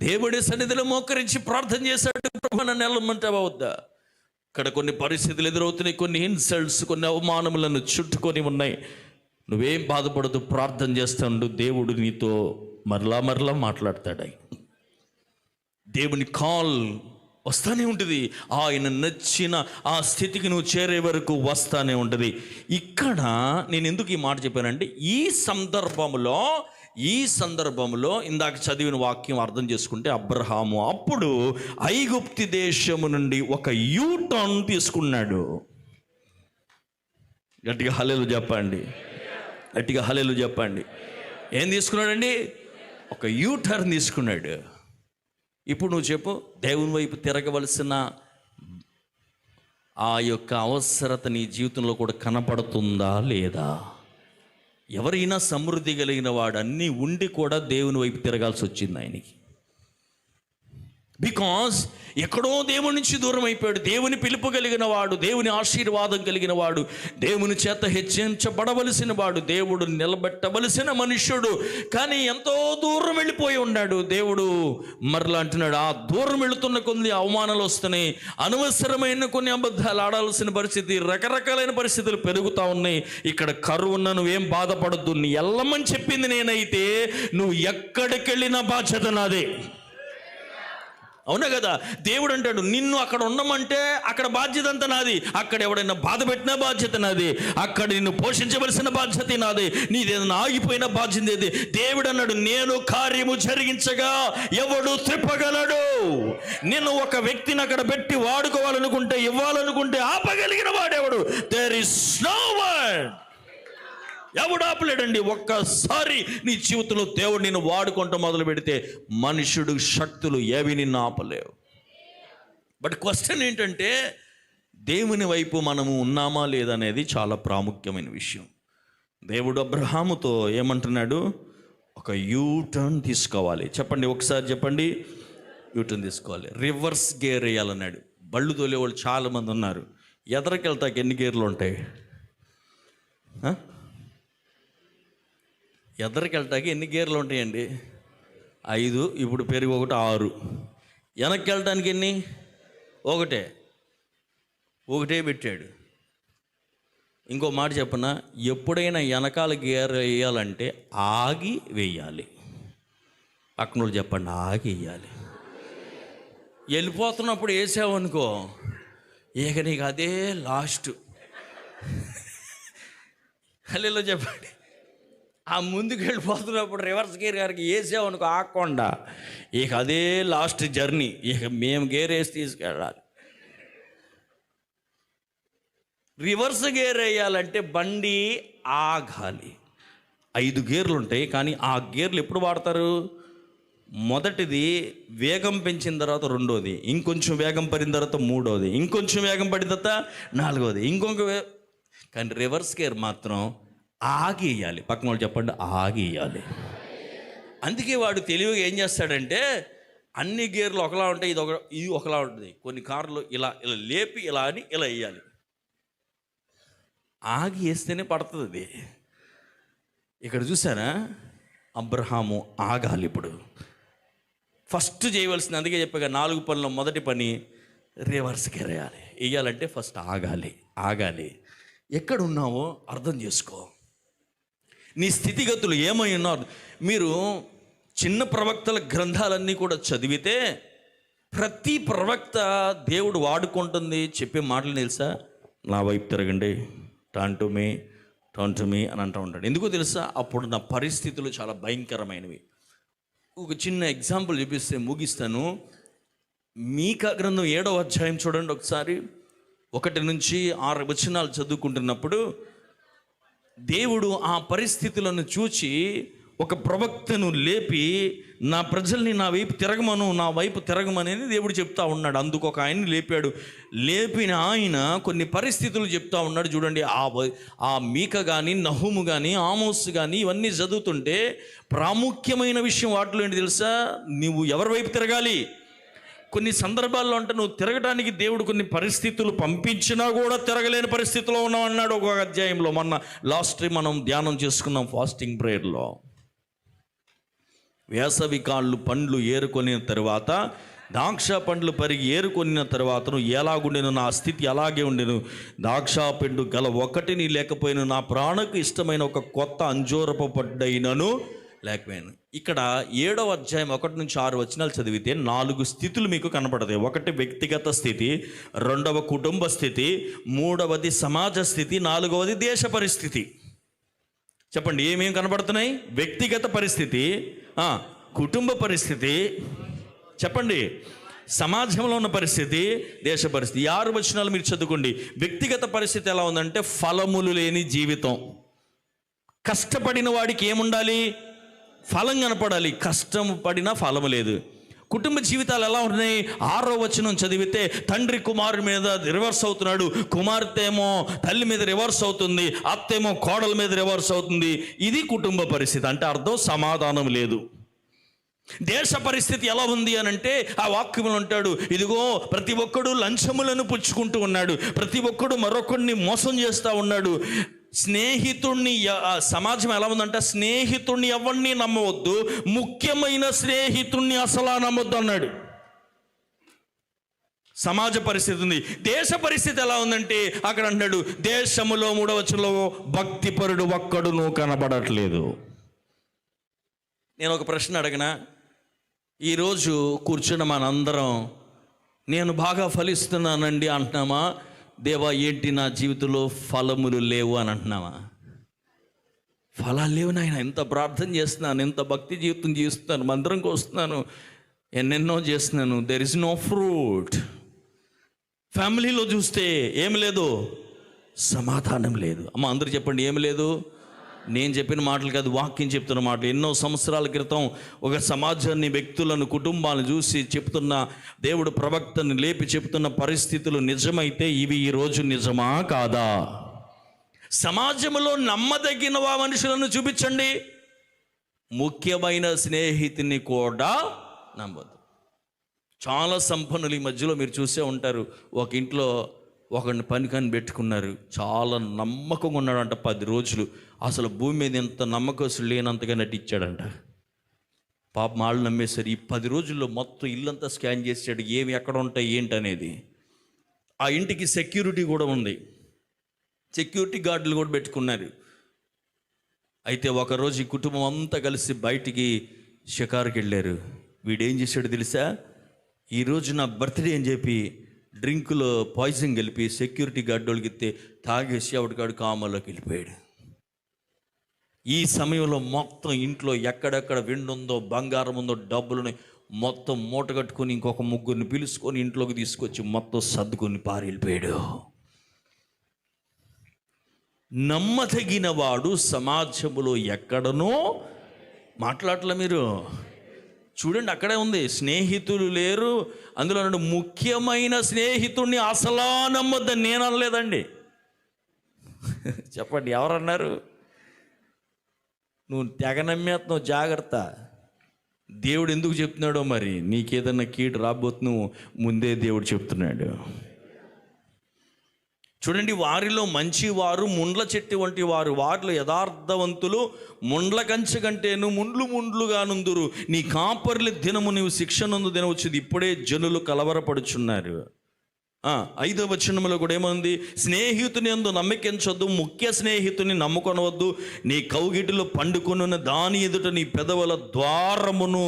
దేవుడి సన్నిధిలో మోకరించి ప్రార్థన చేశాడు, ప్రభు నన్ను వెళ్ళమంటావా వద్దా? ఇక్కడ కొన్ని పరిస్థితులు ఎదురవుతున్నాయి, కొన్ని ఇన్సల్ట్స్, కొన్ని అవమానములను చుట్టుకొని ఉన్నాయి. నువ్వేం బాధపడదు, ప్రార్థన చేస్తాడు, దేవుడు నీతో మరలా మాట్లాడతాడు. దేవుని కాల్ వస్తానే ఉంటుంది. ఆయన నచ్చిన ఆ స్థితికి నువ్వు చేరే వరకు వస్తానే ఉంటుంది. ఇక్కడ నేను ఎందుకు ఈ మాట చెప్పానంటే, ఈ సందర్భంలో ఇందాక చదివిన వాక్యం అర్థం చేసుకుంటే, అబ్రహాము అప్పుడు ఐగుప్తి దేశము నుండి ఒక యూటర్న్ తీసుకున్నాడు. గట్టిగా హల్లెలూయా చెప్పండి. గట్టిగా హల్లెలూయా చెప్పండి. ఏం తీసుకున్నాడండి? ఒక యూటర్న్ తీసుకున్నాడు. ఇప్పుడు నువ్వు చెప్పు, దేవుని వైపు తిరగవలసిన ఆ యొక్క అవసరత నీ జీవితంలో కూడా కనపడుతుందా లేదా? ఎవరైనా సమృద్ధి కలిగిన వాడు అన్నీ ఉండి కూడా దేవుని వైపు తిరగాల్సి వచ్చింది ఆయనకి. బికాజ్ ఎక్కడో దేవుని నుంచి దూరం అయిపోయాడు. దేవుని పిలుపు కలిగిన వాడు, దేవుని ఆశీర్వాదం కలిగిన వాడు, దేవుని చేత హెచ్చించబడవలసిన వాడు, దేవుడు నిలబెట్టవలసిన మనుష్యుడు, కానీ ఎంతో దూరం వెళ్ళిపోయి ఉన్నాడు. దేవుడు మరలా అంటున్నాడు, ఆ దూరం వెళుతున్న కొన్ని అవమానాలు వస్తున్నాయి, అనవసరమైన కొన్ని అబద్ధాలు ఆడాల్సిన పరిస్థితి, రకరకాలైన పరిస్థితులు పెరుగుతూ ఉన్నాయి. ఇక్కడ కరువు ఉన్న నువ్వేం బాధపడద్దు, నీ ఎల్లమని చెప్పింది నేనైతే, నువ్వు ఎక్కడికి వెళ్ళినా బాధ్యత నాదే. అవునా కదా? దేవుడు అంటాడు, నిన్ను అక్కడ ఉండమంటే అక్కడ బాధ్యత అంతా నాది, అక్కడ ఎవడైనా బాధ పెట్టినా బాధ్యత నాది, అక్కడ నిన్ను పోషించవలసిన బాధ్యత నాది, నీదేదైనా ఆగిపోయిన బాధ్యత ఏది. దేవుడు అన్నాడు, నేను కార్యము జరిగించగా ఎవడు త్రిప్పగలడు? నేను ఒక వ్యక్తిని అక్కడ పెట్టి వాడుకోవాలనుకుంటే, ఇవ్వాలనుకుంటే ఆపగలిగిన వాడెవడు? There is no one. ఎవడు ఆపలేడండి. ఒక్కసారి నీ జీవితంలో దేవుడు నిన్ను వాడుకుంటూ మొదలు పెడితే మనుషుడు శక్తులు ఏవి నిన్ను ఆపలేవు. బట్ క్వశ్చన్ ఏంటంటే, దేవుని వైపు మనము ఉన్నామా లేదనేది చాలా ప్రాముఖ్యమైన విషయం. దేవుడు అబ్రహాముతో ఏమంటున్నాడు? ఒక యూటర్న్ తీసుకోవాలి. చెప్పండి ఒకసారి చెప్పండి. యూటర్న్ తీసుకోవాలి, రివర్స్ గేర్ వేయాలన్నాడు. బళ్ళు తోలే వాళ్ళు చాలామంది ఉన్నారు. ఎదరికెళ్తాకి ఎన్ని గేర్లు ఉంటాయి? ఎదరికెళ్ళటానికి ఎన్ని గేర్లు ఉంటాయండి? 5. ఇప్పుడు పెరిగి 1 6. వెనక్కి వెళ్ళటానికి ఎన్ని? ఒకటే పెట్టాడు. ఇంకో మాట చెప్పనా, ఎప్పుడైనా వెనకాల గేర్ వేయాలంటే ఆగి వేయాలి. పక్కన చెప్పండి, ఆగి వేయాలి. వెళ్ళిపోతున్నప్పుడు వేసావనుకో, ఇక నీకు అదే లాస్ట్. హల్లెలూయా చెప్పండి. ఆ ముందుకు వెళ్ళిపోతున్నప్పుడు రివర్స్ గేర్ గారికి వేసామనుకో ఆగకుండా, ఇక అదే లాస్ట్ జర్నీ, ఇక మేము గేర్ వేసి తీసుకెళ్ళాలి. రివర్స్ గేర్ వేయాలంటే బండి ఆగాలి. 5 గేర్లు ఉంటాయి, కానీ ఆ గేర్లు ఎప్పుడు వాడతారు? మొదటిది వేగం పెంచిన తర్వాత 2వది, ఇంకొంచెం వేగం పడిన తర్వాత 3వది, ఇంకొంచెం వేగం పడిన తర్వాత 4వది, కానీ రివర్స్ గేర్ మాత్రం ఆగేయాలి. పక్కన వాళ్ళు చెప్పండి, ఆగేయాలి. అందుకే వాడు తెలివిగా ఏం చేస్తాడంటే, అన్ని గేర్లు ఒకలా ఉంటాయి, ఇది ఒకలా ఉంటుంది. కొన్ని కార్లు ఇలా లేపి ఇలా అని ఇలా వేయాలి. ఆగి వేస్తేనే పడుతుంది. ఇక్కడ చూసారా, అబ్రహాము ఆగాలి. ఇప్పుడు ఫస్ట్ చేయవలసింది, అందుకే చెప్పగా 4 పనుల్లో మొదటి పని రివర్స్ గేర్ వేయాలంటే ఫస్ట్ ఆగాలి. ఎక్కడున్నావో అర్థం చేసుకో. నీ స్థితిగతులు ఏమై ఉన్నారు. మీరు చిన్న ప్రవక్తల గ్రంథాలన్నీ కూడా చదివితే, ప్రతి ప్రవక్త దేవుడు వాడుకుంటుంది చెప్పే మాటలు తెలుసా? నా వైపు తిరగండి, టర్న్ టు మీ అని అంటూ ఉంటాడు. ఎందుకో తెలుసా? అప్పుడు నా పరిస్థితులు చాలా భయంకరమైనవి. ఒక చిన్న ఎగ్జాంపుల్ చూపిస్తే ముగిస్తాను. మీకా గ్రంథం 7వ అధ్యాయం చూడండి ఒకసారి. 1 నుంచి 6 వచనాలు చదువుకుంటున్నప్పుడు దేవుడు ఆ పరిస్థితులను చూచి ఒక ప్రవక్తను లేపి, నా ప్రజల్ని నా వైపు తిరగమను, నా వైపు తిరగమని దేవుడు చెప్తా ఉన్నాడు. అందుకు ఒక ఆయన్ని లేపాడు. లేపిన ఆయన కొన్ని పరిస్థితులు చెప్తా ఉన్నాడు. చూడండి, ఆ మీక కానీ, నహుము కానీ, ఆమోస్ కానీ ఇవన్నీ చదువుతుంటే ప్రాముఖ్యమైన విషయం వాటిలో ఏంటి తెలుసా? నువ్వు ఎవరి వైపు తిరగాలి. కొన్ని సందర్భాల్లో అంటే నువ్వు తిరగడానికి దేవుడు కొన్ని పరిస్థితులు పంపించినా కూడా తిరగలేని పరిస్థితిలో ఉన్నావు అన్నాడు ఒక అధ్యాయంలో. మొన్న లాస్ట్ మనం ధ్యానం చేసుకున్నాం ఫాస్టింగ్ ప్రేయర్లో. వేసవి కాళ్ళు పండ్లు ఏరుకొనిన తర్వాత, ద్రాక్ష పండ్లు పరిగి ఏరుకొనిన తర్వాత నువ్వు ఎలాగుండెను, నా స్థితి అలాగే ఉండెను. ద్రాక్ష పండు గల ఒకటిని లేకపోయిన, నా ప్రాణకు ఇష్టమైన ఒక కొత్త అంజూరపు పడ్డైనను లేకపోయాను. ఇక్కడ 7వ అధ్యాయం 1 నుంచి 6 వచనాలు చదివితే 4 స్థితులు మీకు కనపడతాయి. 1 వ్యక్తిగత స్థితి, 2వ కుటుంబ స్థితి, 3వది సమాజ స్థితి, 4వది దేశ పరిస్థితి. చెప్పండి, ఏమేమి కనపడుతున్నాయి? వ్యక్తిగత పరిస్థితి, కుటుంబ పరిస్థితి, చెప్పండి, సమాజంలో ఉన్న పరిస్థితి, దేశ పరిస్థితి. 6 వచనాలు మీరు చదువుకోండి. వ్యక్తిగత పరిస్థితి ఎలా ఉందంటే ఫలములు లేని జీవితం. కష్టపడిన వాడికి ఏముండాలి? ఫలం కనపడాలి. కష్టం పడినా ఫలము లేదు. కుటుంబ జీవితాలు ఎలా ఉన్నాయి? 6వ వచనం చదివితే తండ్రి కుమారుడి మీద రివర్స్ అవుతున్నాడు, కుమార్తె ఏమో తల్లి మీద రివర్స్ అవుతుంది, అత్తేమో కోడల మీద రివర్స్ అవుతుంది. ఇది కుటుంబ పరిస్థితి. అంటే అర్థం సమాధానం లేదు. దేశ పరిస్థితి ఎలా ఉంది అని అంటే ఆ వాక్యంలో ఉంటాడు, ఇదిగో ప్రతి ఒక్కడు లంచములను పుచ్చుకుంటూ ఉన్నాడు, ప్రతి ఒక్కడు మరొకడిని మోసం చేస్తూ ఉన్నాడు. స్నేహితుణ్ణి, సమాజం ఎలా ఉందంటే స్నేహితుణ్ణి ఎవరిని నమ్మవద్దు, ముఖ్యమైన స్నేహితుణ్ణి అసలు నమ్మొద్దు అన్నాడు. సమాజ పరిస్థితి ఉంది. దేశ పరిస్థితి ఎలా ఉందంటే అక్కడ అంటాడు, దేశములో 3వ వచనంలో భక్తిపరుడు ఒక్కడును కనబడట్లేదు. నేను ఒక ప్రశ్న అడగనా? ఈరోజు కూర్చున్న మనందరం నేను బాగా ఫలిస్తున్నానండి అంటున్నామా? దేవా ఏంటి నా జీవితంలో ఫలములు లేవు అని అంటున్నావా? ఫలాలు లేవు నాయన, ఎంత ప్రార్థన చేస్తున్నాను, ఎంత భక్తి జీవితం జీవిస్తున్నాను, మందిరంకి వస్తున్నాను, ఎన్నెన్నో చేస్తున్నాను, దెర్ ఇస్ నో ఫ్రూట్. ఫ్యామిలీలో చూస్తే ఏమి లేదు, సమాధానం లేదు. అమ్మ అందరూ చెప్పండి, ఏమి లేదు. నేను చెప్పిన మాటలు కాదు, వాక్యం చెప్తున్న మాటలు. ఎన్నో సంవత్సరాల క్రితం ఒక సమాజాన్ని, వ్యక్తులను, కుటుంబాలను చూసి చెప్తున్న దేవుడు ప్రవక్తను లేపి చెప్తున్న పరిస్థితులు నిజమైతే ఇవి ఈరోజు నిజమా కాదా? సమాజంలో నమ్మదగిన మనుషులను చూపించండి, ముఖ్యమైన స్నేహితుని కూడా నమ్మద్దు. చాలా సంపన్నులు ఈ మధ్యలో మీరు చూసే ఉంటారు, ఒక ఇంట్లో ఒకరిని పనికని పెట్టుకున్నారు, చాలా నమ్మకంగా ఉన్నాడంట. 10 రోజులు అసలు భూమి మీద ఎంత నమ్మకస్తులు లేనంతగా నటించాడంట. పాప వాళ్ళు నమ్మేశారు. ఈ 10 రోజుల్లో మొత్తం ఇల్లంతా స్కాన్ చేసాడు, ఏమి ఎక్కడ ఉంటాయి ఏంటనేది. ఆ ఇంటికి సెక్యూరిటీ కూడా ఉంది, సెక్యూరిటీ గార్డులు కూడా పెట్టుకున్నారు. అయితే ఒకరోజు ఈ కుటుంబం అంతా కలిసి బయటికి షికారుకి వెళ్ళారు. వీడేం చేశాడు తెలుసా? ఈరోజు నా బర్త్డే అని చెప్పి డ్రింకులో పాయిజన్ కలిపి సెక్యూరిటీ గార్డు వాళ్ళకి ఇస్తే తాగేసి ఆవిడకాడు కామలోకి వెళ్ళిపోయాడు. ఈ సమయంలో మొత్తం ఇంట్లో ఎక్కడెక్కడ వెండి ఉందో, బంగారం ఉందో, డబ్బులని మొత్తం మూట కట్టుకొని ఇంకొక 3 పిలుచుకొని ఇంట్లోకి తీసుకొచ్చి మొత్తం సర్దుకొని పారి వెళ్ళిపోయాడు. నమ్మదగిన వాడు సమాజంలో ఎక్కడనో మాట్లాడలే. మీరు చూడండి, అక్కడే ఉంది, స్నేహితులు లేరు. అందులో ముఖ్యమైన స్నేహితుడిని అసలా నమ్మొద్దని నేను అనలేదండి. చెప్పండి, ఎవరన్నారు? నువ్వు తెగ నమ్మేస్తున్నావు, జాగ్రత్త. దేవుడు ఎందుకు చెప్తున్నాడో మరి, నీకేదన్నా కీడు రాబోతున్నావు ముందే దేవుడు చెప్తున్నాడు. చూడండి, వారిలో మంచివారు ముండ్ల చెట్టు వంటి వారు, వారిలో యథార్థవంతులు ముండ్ల కంచె కంటేను ముండ్లుగా నుందురు. నీ కాపర్ల దినము నీవు శిక్షనందు దినవచ్చుది, ఇప్పుడే జనులు కలవరపడుచున్నారు. 5వ వచనంలో కూడా ఏముంది? స్నేహితుని యందు నమ్మకించొద్దు, ముఖ్య స్నేహితుని నమ్ముకొనవద్దు. నీ కౌగిటిలో పండుకొనున్న దాని ఎదుట నీ పెదవుల ద్వారమును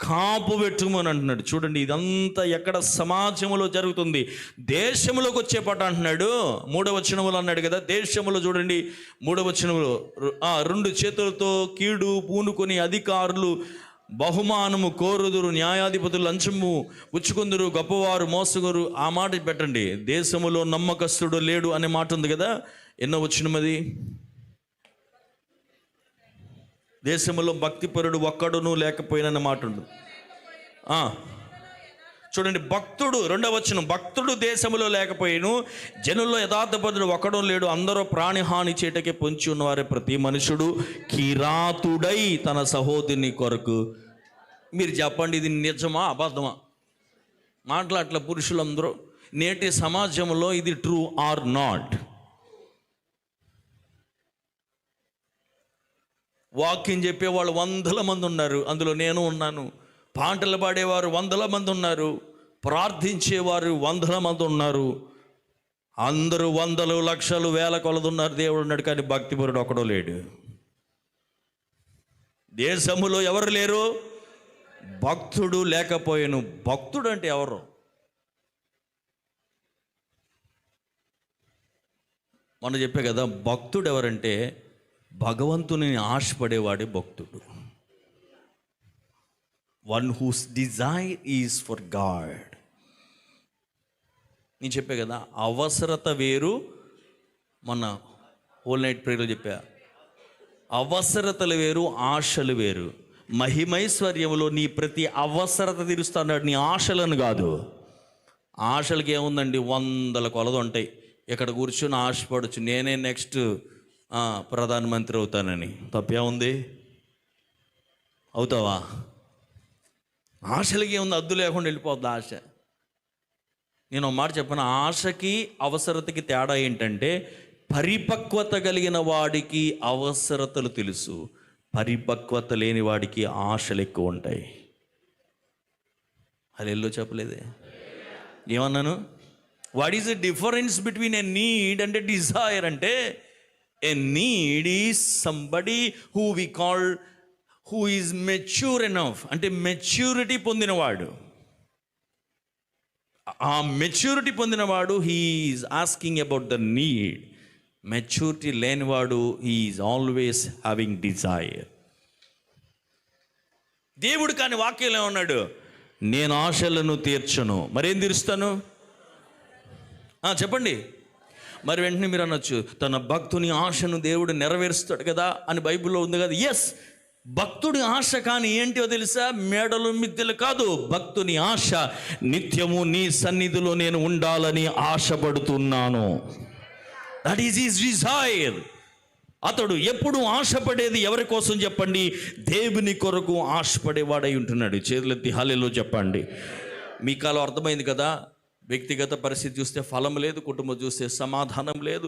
కాపు పెట్టుమని అంటున్నాడు. చూడండి, ఇదంతా ఎక్కడ సమాజంలో జరుగుతుంది. దేశంలోకి వచ్చే పాట అంటున్నాడు. 3వ వచనంలో అన్నాడు కదా, దేశంలో చూడండి 3వ వచనంలో 2 చేతులతో కీడు పూనుకొని అధికారులు బహుమానము కోరుదురు, న్యాయాధిపతులు లంచము పుచ్చుకుందురు, గొప్పవారు మోసగురు. ఆ మాట పెట్టండి. దేశములో నమ్మకస్తుడు లేడు అనే మాట ఉంది కదా, ఎన్నో వచనమది? దేశములో భక్తిపరుడు ఒక్కడును లేకపోయినన్న మాట ఉంది. చూడండి, భక్తుడు, 2వ వచనం, భక్తుడు దేశములో లేకపోయిను, జనుల్లో యథార్థపరుడు ఒక్కడు లేడు, అందరూ ప్రాణిహాని చేటకే పొంచి ఉన్నవారే, ప్రతి మనుషుడు కిరాతుడై తన సహోదరుని కొరకు. మీరు చెప్పండి, ఇది నిజమా అబద్ధమా? మాట్లాడట్ల పురుషులందరూ. నేటి సమాజంలో ఇది ట్రూ ఆర్ నాట్? వాక్యం చెప్పేవాళ్ళు 100ల మంది ఉన్నారు, అందులో నేను ఉన్నాను. పాటలు పాడేవారు 100ల మంది ఉన్నారు, ప్రార్థించేవారు 100ల మంది ఉన్నారు. అందరూ 100లు, లక్షలు, వేల కొలది ఉన్నారు. దేవుడు ఉన్నాడు, కానీ భక్తిపరుడు ఒకడో లేడు. దేశములో ఎవరు లేరు? భక్తుడు లేకపోయాను. భక్తుడు అంటే ఎవరు? మొన్న చెప్పే కదా, భక్తుడు ఎవరంటే భగవంతుని ఆశపడేవాడే భక్తుడు. One whose desire is for God. నేను చెప్పే కదా, అవసరత వేరు. మొన్న హోల్ నైట్ ప్రేయర్లో చెప్పా, అవసరతలు వేరు, ఆశలు వేరు. మహిమైశ్వర్యములో నీ ప్రతి అవసరత తీరుస్తున్నాడు, నీ ఆశలను కాదు. ఆశలకి ఏముందండి, 100ల కొలది ఉంటాయి. ఇక్కడ కూర్చొని ఆశపడచ్చు, నేనే నెక్స్ట్ ప్రధానమంత్రి అవుతానని. తప్పే ఉంది? అవుతావా? ఆశలకి ఏముంది, అద్దు లేకుండా వెళ్ళిపోద్ది ఆశ. నేను ఒక మాట చెప్పాను, ఆశకి అవసరతకి తేడా ఏంటంటే, పరిపక్వత కలిగిన వాడికి అవసరతలు తెలుసు, పరిపక్వత లేని వాడికి ఆశలు ఎక్కువ ఉంటాయి. హల్లెలూయా చెప్పలేదే? ఏమన్నాను? What is the difference between a need and a desire అంటే, a need is somebody who we call, who is mature enough, అంటే మెచ్యూరిటీ పొందినవాడు. ఆ మెచ్యూరిటీ పొందినవాడు he is asking about the need. Maturity లేనివాడు he is always having desire. దేవుడు కానీ వాక్యంలో ఉన్నాడు, నేను ఆశలను తీర్చను. మరేం తీరుస్తాను? చెప్పండి. మరి వెంటనే మీరు అనొచ్చు, తన భక్తుని ఆశను దేవుడు నెరవేరుస్తాడు కదా అని బైబిల్లో ఉంది కదా. ఎస్, భక్తుడి ఆశ కానీ ఏంటో తెలుసా? మేడలు మిద్దెలు కాదు. భక్తుని ఆశ నిత్యము నీ సన్నిధిలో నేను ఉండాలని ఆశపడుతున్నాను. That is his Dzire. అతడు ఎప్పుడు ఆశపడేది ఎవరి కోసం చెప్పండి? దేవుని కొరకు ఆశపడేవాడై ఉంటున్నాడు. చేతులెత్తి హల్లెలూయా చెప్పండి. మీకు అలా అర్థమైంది కదా? వ్యక్తిగత పరిస్థితి చూస్తే ఫలం లేదు, కుటుంబం చూస్తే సమాధానం లేదు,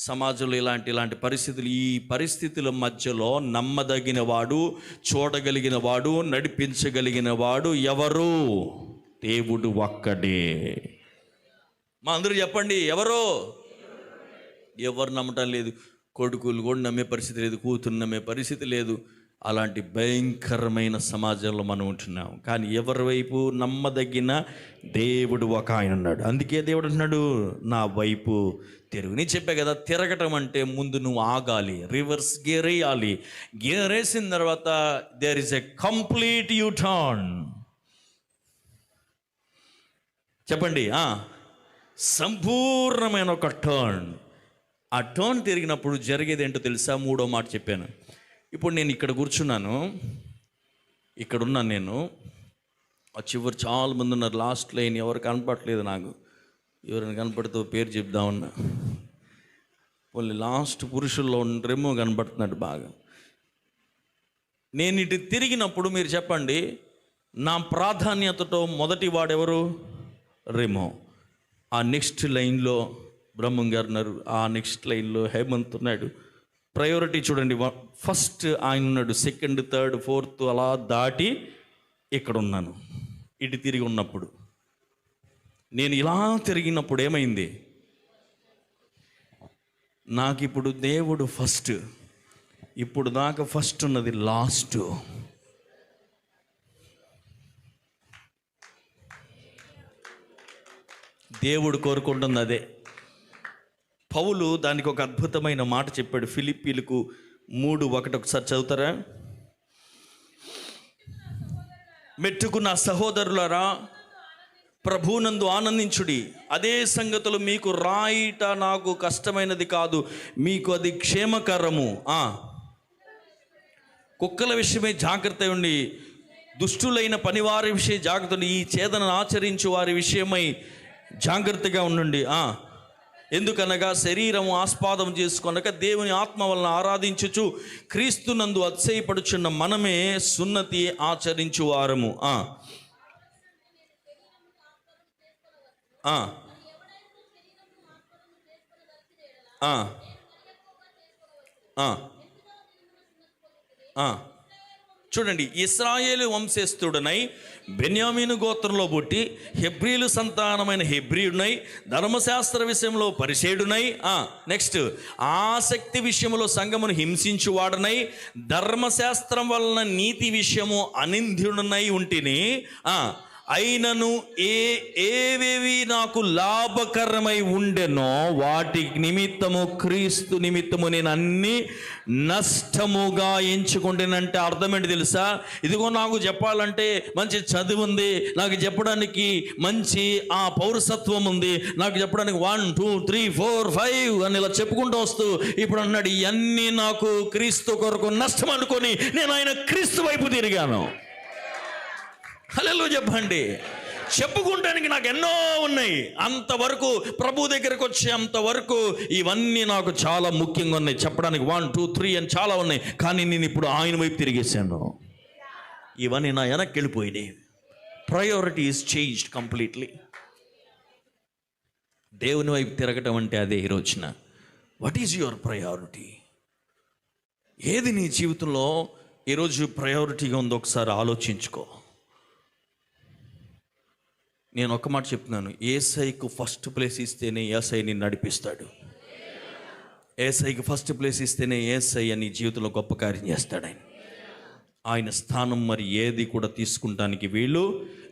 సమాజంలో ఇలాంటి పరిస్థితులు. ఈ పరిస్థితుల మధ్యలో నమ్మదగిన వాడు, చూడగలిగిన వాడు, నడిపించగలిగిన వాడు ఎవరు? దేవుడు ఒక్కడే. మా అందరూ చెప్పండి, ఎవరు? ఎవరు నమ్మటం లేదు. కొడుకులు కూడా నమ్మే పరిస్థితి లేదు, కూతురు నమ్మే పరిస్థితి లేదు. అలాంటి భయంకరమైన సమాజంలో మనం ఉంటున్నాం. కానీ ఎవరి వైపు? నమ్మదగిన దేవుడు ఒక ఆయన ఉన్నాడు. అందుకే దేవుడు అంటున్నాడు, నా వైపు తిరుగు. నేను చెప్పే కదా, తిరగటం అంటే ముందు నువ్వు ఆగాలి, రివర్స్ గేర్ వేయాలి. గేర్ వేసిన తర్వాత there is a complete U turn. చెప్పండి, సంపూర్ణమైన ఒక టర్న్. ఆ టర్న్ తిరిగినప్పుడు జరిగేది ఏంటో తెలుసా? 3వ మాట చెప్పాను. ఇప్పుడు నేను ఇక్కడ కూర్చున్నాను, ఇక్కడ ఉన్నాను నేను. ఆ చివరి చాలామంది ఉన్నారు, లాస్ట్ లైన్ ఎవరు కనపడట్లేదు నాకు. ఎవరైనా కనపడితే పేరు చెప్దామన్నా. వాళ్ళు లాస్ట్ పురుషుల్లో ఉండరేమో కనపడుతున్నాడు బాగా. నేను ఇటు తిరిగినప్పుడు మీరు చెప్పండి, నా ప్రాధాన్యతతో మొదటి వాడెవరు? రెమో. ఆ నెక్స్ట్ లైన్లో బ్రహ్మం గారు ఉన్నారు, ఆ నెక్స్ట్ లైన్లో హేమంత్ ఉన్నాడు. ప్రయారిటీ చూడండి, ఫస్ట్ ఆయన ఉన్నాడు, సెకండ్, థర్డ్, ఫోర్త్ అలా దాటి ఇక్కడ ఉన్నాను. ఇటు తిరిగి ఉన్నప్పుడు, నేను ఇలా తిరిగినప్పుడు ఏమైంది? నాకు ఇప్పుడు దేవుడు ఫస్ట్. ఇప్పుడు దాకా ఫస్ట్ ఉన్నది లాస్ట్. దేవుడు కోరుకుంటుంది అదే. పౌలు దానికి ఒక అద్భుతమైన మాట చెప్పాడు. ఫిలిప్పీలకు 3:1 ఒకసారి చదువుతారా? మెట్టుకున్న సహోదరులారా, ప్రభునందు ఆనందించుడి. అదే సంగతులు మీకు రాయిట నాకు కష్టమైనది కాదు, మీకు అది క్షేమకరము. కుక్కల విషయమే జాగ్రత్త ఉండి, దుష్టులైన పనివారి విషయ జాగ్రత్త ఉండి, ఈ ఛేదనను ఆచరించు వారి విషయమై జాగ్రత్తగా ఉండండి. ఎందుకనగా శరీరము ఆస్పాదం చేసుకొనక దేవుని ఆత్మ వలన ఆరాధించుచు క్రీస్తునందు అతిశయపడుచున్న మనమే సున్నతి ఆచరించు వారము. చూడండి, ఇశ్రాయేలు వంశస్థుడనై బెన్యామీను గోత్రంలో పుట్టి హెబ్రీలు సంతానమైన హెబ్రీయుడనై ధర్మశాస్త్ర విషయంలో పరిసేయుడనై నెక్స్ట్ ఆసక్తి విషయంలో సంఘమును హింసించువాడనై ధర్మశాస్త్రం వలన నీతి విషయము అనింద్యుడనై ఉంటిని. అయినను ఏవేవి నాకు లాభకరమై ఉండెనో వాటి నిమిత్తము క్రీస్తు నిమిత్తము నేను అన్ని నష్టముగా ఎంచుకుంటేనంటే అర్థం ఏంటి తెలుసా? ఇదిగో నాకు చెప్పాలంటే మంచి చదువు ఉంది, నాకు చెప్పడానికి మంచి పౌరసత్వం ఉంది, నాకు చెప్పడానికి 1 2 3 4 5 అని ఇలా చెప్పుకుంటూ వస్తూ ఇప్పుడు అన్నాడు, ఇవన్నీ నాకు క్రీస్తు కొరకు నష్టం అనుకొని నేను ఆయన క్రీస్తు వైపు తిరిగాను. హల్లెలూయా చెప్పండి. చెప్పుకుంటానికి నాకు ఎన్నో ఉన్నాయి, అంతవరకు ప్రభు దగ్గరకు వచ్చే అంతవరకు ఇవన్నీ నాకు చాలా ముఖ్యంగా ఉన్నాయి. చెప్పడానికి 1 2 3 అని చాలా ఉన్నాయి, కానీ నేను ఇప్పుడు ఆయన వైపు తిరిగేశాను. ఇవన్నీ నా వెనక్కి వెళ్ళిపోయినాయి. Priority is changed completely. దేవుని వైపు తిరగటం అంటే అదే. ఈ రోజున వాట్ ఈజ్ యువర్ ప్రయారిటీ? ఏది నీ జీవితంలో ఈరోజు ప్రయారిటీగా ఉందో ఒకసారి ఆలోచించుకో. నేను ఒక మాట చెప్తున్నాను, యేసయ్యకు ఫస్ట్ ప్లేస్ ఇస్తేనే యేసయ్య నిన్ను నడిపిస్తాడు. యేసయ్యకి ఫస్ట్ ప్లేస్ ఇస్తేనే యేసయ్య నీ జీవితంలో గొప్ప కార్యం చేస్తాడు. ఆయన స్థానం మరి ఏది కూడా తీసుకుంటానికి వీలు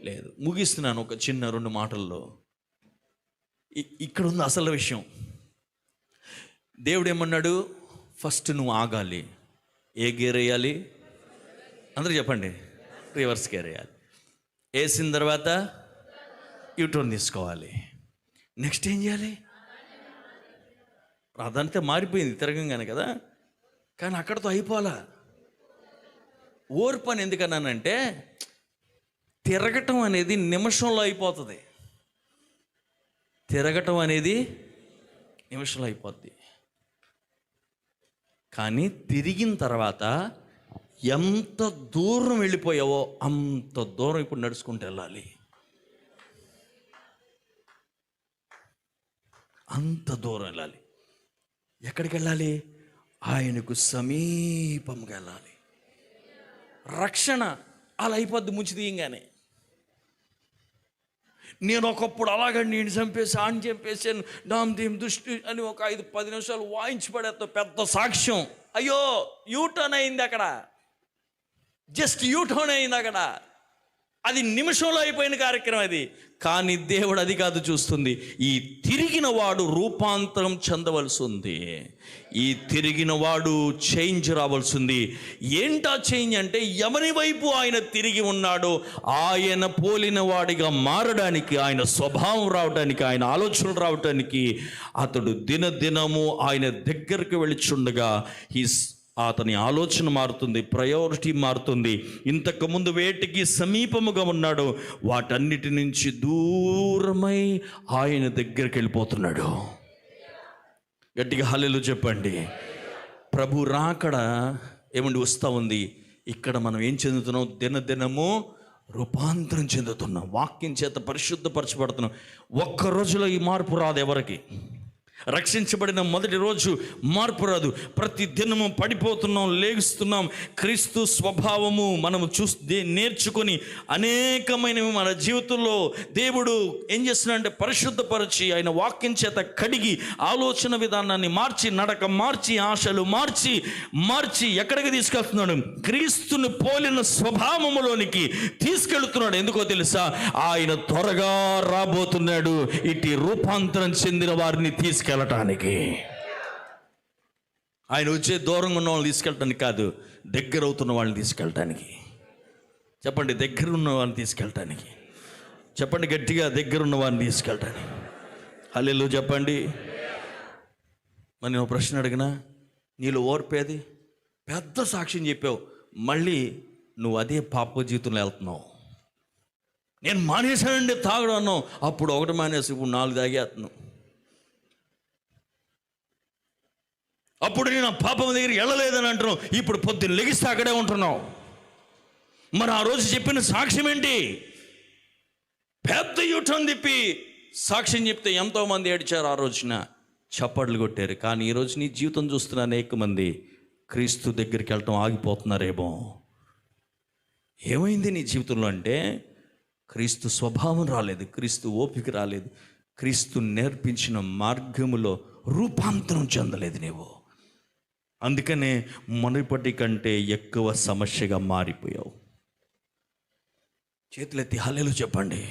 లేదు. ముగిస్తున్నాను ఒక చిన్న 2 మాటల్లో. ఇక్కడ ఉంది అసలు విషయం. దేవుడు ఏమన్నాడు? ఫస్ట్ నువ్వు ఆగాలి. ఏ గేర్ వేయాలి? అందరూ చెప్పండి. రివర్స్ గేర్ వేయాలి. వేసిన తర్వాత యూటర్న్ తీసుకోవాలి. నెక్స్ట్ ఏం చేయాలి? ప్రాధాన్యత మారిపోయింది తిరగంగానే కదా, కానీ అక్కడతో అయిపోవాలా. ఓర్పు అని ఎందుకన్నానంటే తిరగటం అనేది నిమిషంలో అయిపోతుంది. తిరగటం అనేది నిమిషంలో అయిపోద్ది, కానీ తిరిగిన తర్వాత ఎంత దూరం వెళ్ళిపోయావో అంత దూరం ఇప్పుడు నడుచుకుంటూ వెళ్ళాలి. అంత దూరం వెళ్ళాలి. ఎక్కడికి వెళ్ళాలి? ఆయనకు సమీపంగా వెళ్ళాలి. రక్షణ అలా అయిపోద్ది ముంచి తీయంగానే. నేను ఒకప్పుడు అలాగండి నేను చంపేసి ఆని చంపేసాను డామ్ దీం దుష్టి అని ఒక 5-10 నిమిషాలు వాయించి పడేస్తా పెద్ద సాక్ష్యం. అయ్యో యూటర్న్ అయింది అక్కడ, జస్ట్ యూటర్న్ అయింది అక్కడ. అది నిమిషంలో అయిపోయిన కార్యక్రమం అది. కానీ దేవుడు అది కాదు చూస్తుంది. ఈ తిరిగిన వాడు రూపాంతరం చెందవలసి ఉంది. ఈ తిరిగిన వాడు చేంజ్ రావాల్సి ఉంది. ఏంటా చేంజ్ అంటే ఎవరి వైపు ఆయన తిరిగి ఉన్నాడో ఆయన పోలిన వాడిగా మారడానికి, ఆయన స్వభావం రావడానికి, ఆయన ఆలోచనలు రావడానికి అతడు దినదినము ఆయన దగ్గరికి వెళ్ళిచుండగా అతని ఆలోచన మారుతుంది, ప్రయారిటీ మారుతుంది. ఇంతకుముందు వేటికి సమీపముగా ఉన్నాడు వాటన్నిటి నుంచి దూరమై ఆయన దగ్గరికి వెళ్ళిపోతున్నాడు. గట్టిగా హల్లెలూయా చెప్పండి. ప్రభు రాకడ ఏమండి వస్తూ ఉంది. ఇక్కడ మనం ఏం చెందుతున్నాం? దినదినము రూపాంతరం చెందుతున్నాం, వాక్యం చేత పరిశుద్ధపరచబడుతున్నాం. ఒక్క రోజులో ఈ మార్పు రాదు ఎవరికి. రక్షించబడిన మొదటి రోజు మార్పు రాదు. ప్రతి దినము పడిపోతున్నాం, లేగుస్తున్నాం. క్రీస్తు స్వభావము మనము నేర్చుకొని అనేకమైనవి మన జీవితంలో దేవుడు ఏం చేస్తున్నాడంటే పరిశుద్ధపరిచి ఆయన వాక్యం చేత కడిగి ఆలోచన విధానాన్ని మార్చి, నడక మార్చి, ఆశలు మార్చి ఎక్కడికి తీసుకెళ్తున్నాడు? క్రీస్తుని పోలిన స్వభావములోనికి తీసుకెళ్తున్నాడు. ఎందుకో తెలుసా? ఆయన త్వరగా రాబోతున్నాడు ఇటు రూపాంతరం చెందిన వారిని తీసుకెళ్ళటానికి. ఆయన వచ్చే దూరంగా ఉన్న వాళ్ళని తీసుకెళ్ళటానికి కాదు, దగ్గర అవుతున్న వాళ్ళని తీసుకెళ్ళటానికి. చెప్పండి, దగ్గర ఉన్న వారిని తీసుకెళ్ళటానికి. చెప్పండి గట్టిగా, దగ్గర ఉన్న వారిని తీసుకెళ్ళటానికి. హల్లెలూయా చెప్పండి. మరి నేను ప్రశ్న అడిగినా, నీలో ఓర్పేది? పెద్ద సాక్ష్యం చెప్పావు, మళ్ళీ నువ్వు అదే పాప జీవితంలో వెళ్తున్నావు. నేను మానేశానండి తాగడం అన్నావు, అప్పుడు ఒకటి మానేసి ఇప్పుడు 4 తాగేస్తున్నావు. అప్పుడు నేను ఆ పాపం దగ్గరికి వెళ్ళలేదని అంటున్నావు, ఇప్పుడు పొద్దున్న లెగిస్తే అక్కడే ఉంటున్నావు. మరి ఆ రోజు చెప్పిన సాక్ష్యం ఏంటి? పెద్ద యూటర్న్ తిప్పి సాక్ష్యం చెప్తే ఎంతోమంది ఏడ్చారు, ఆ రోజున చప్పట్లు కొట్టారు. కానీ ఈరోజు నీ జీవితం చూస్తున్న అనేక మంది క్రీస్తు దగ్గరికి వెళ్ళటం ఆగిపోతున్నారేమో. ఏమైంది నీ జీవితంలో అంటే, క్రీస్తు స్వభావం రాలేదు, క్రీస్తు ఓపిక రాలేదు, క్రీస్తు నేర్పించిన మార్గములో రూపాంతరం చెందలేదు నీవు. అందుకనే మునుపటి కంటే ఎక్కువ సమస్యగా మారిపోయావు. చేతులెత్తి హల్లెలూయా చెప్పండి,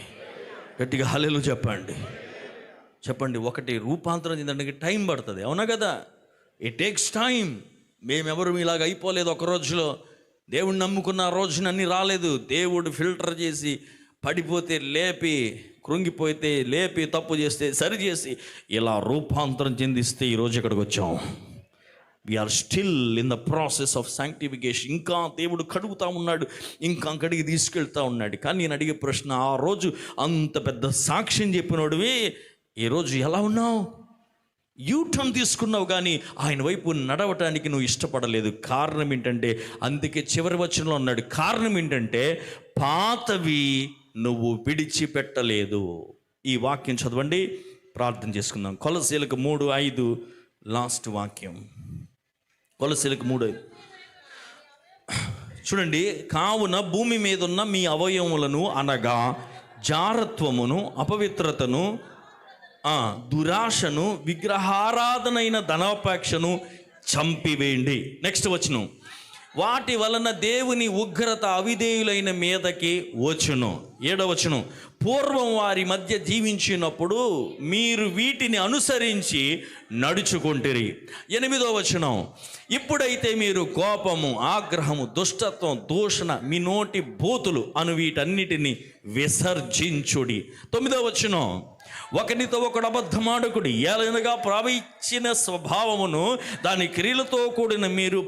గట్టిగా హల్లెలూయా చెప్పండి. చెప్పండి, ఒకటి రూపాంతరం చెందడానికి టైం పడుతుంది, అవునా కదా? It takes time. మేమెవరు ఇలాగ అయిపోలేదు ఒక రోజులో. దేవుడిని నమ్ముకున్న రోజున అన్నీ రాలేదు. దేవుడు ఫిల్టర్ చేసి, పడిపోతే లేపి, కృంగిపోతే లేపి, తప్పు చేస్తే సరి చేసి, ఇలా రూపాంతరం చెందిస్తే ఈరోజు ఇక్కడికి వచ్చాం. We are still in the process of sanctification. ఇంకా దేవుడు కడుగుతూ ఉన్నాడు, ఇంకా కడిగి తీసుకెళ్తా ఉన్నాడు. కానీ నేను అడిగే ప్రశ్న, ఆ రోజు అంత పెద్ద సాక్ష్యం చెప్పినోడివి ఈరోజు ఎలా ఉన్నావు? యూటర్న్ తీసుకున్నావు, కానీ ఆయన వైపు నడవటానికి నువ్వు ఇష్టపడలేదు. కారణం ఏంటంటే, అందుకే చివరి వచనంలో అన్నాడు, కారణం ఏంటంటే పాతవి నువ్వు విడిచిపెట్టలేదు. ఈ వాక్యం చదవండి, ప్రార్థన చేసుకుందాం. కొలస్సీలకు 3:5 లాస్ట్ వాక్యం. కొలస్సీలకు 3:5 చూడండి. కావున భూమి మీద ఉన్న మీ అవయవములను అనగా జారత్వమును, అపవిత్రతను, దురాశను, విగ్రహారాధనైన ధనాపేక్షను చంపివేయండి. నెక్స్ట్ వచనం, వాటి వలన దేవుని ఉగ్రత అవిధేయులైన మీదకి వచ్చును. 7వ వచనం, పూర్వం వారి మధ్య జీవించినప్పుడు మీరు వీటిని అనుసరించి నడుచుకుంటిరి. 8వ వచనం, ఇప్పుడైతే మీరు కోపము, ఆగ్రహము, దుష్టత్వం, దూషణ, మీ నోటి బూతులు అను వీటన్నిటిని విసర్జించుడి. 9వ వచనం, ఒకనితో ఒకడు అబద్ధమాడకుడి, ఏలైనగా ప్రవచించిన స్వభావమును దాని క్రియలతో కూడిన మీరు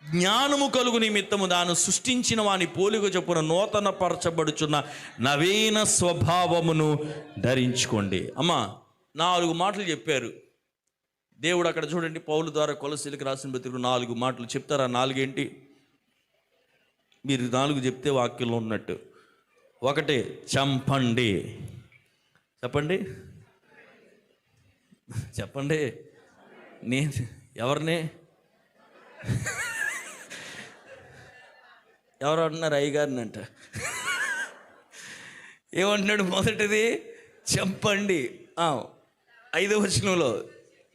జ్ఞానము కలుగు నిమిత్తము దాన్ని సృష్టించిన వాని పోలిక చొప్పున నూతన పరచబడుచున్న నవీన స్వభావమును ధరించుకోండి. అమ్మా 4 మాటలు చెప్పారు దేవుడు అక్కడ. చూడండి, పౌలు ద్వారా కొలస్సీలకు రాసిన పత్రికలో 4 మాటలు చెప్తారా? 4 ఏంటి? మీరు 4 చెప్తే వాక్యంలో ఉన్నట్టు. 1, చంపండి. చెప్పండి, చెప్పండి. నేను ఎవరిని? ఎవరు అంటున్నారు? అయ్యగారిని అంట. ఏమంటున్నాడు? మొదటిది చంపండి. 5వ వచనంలో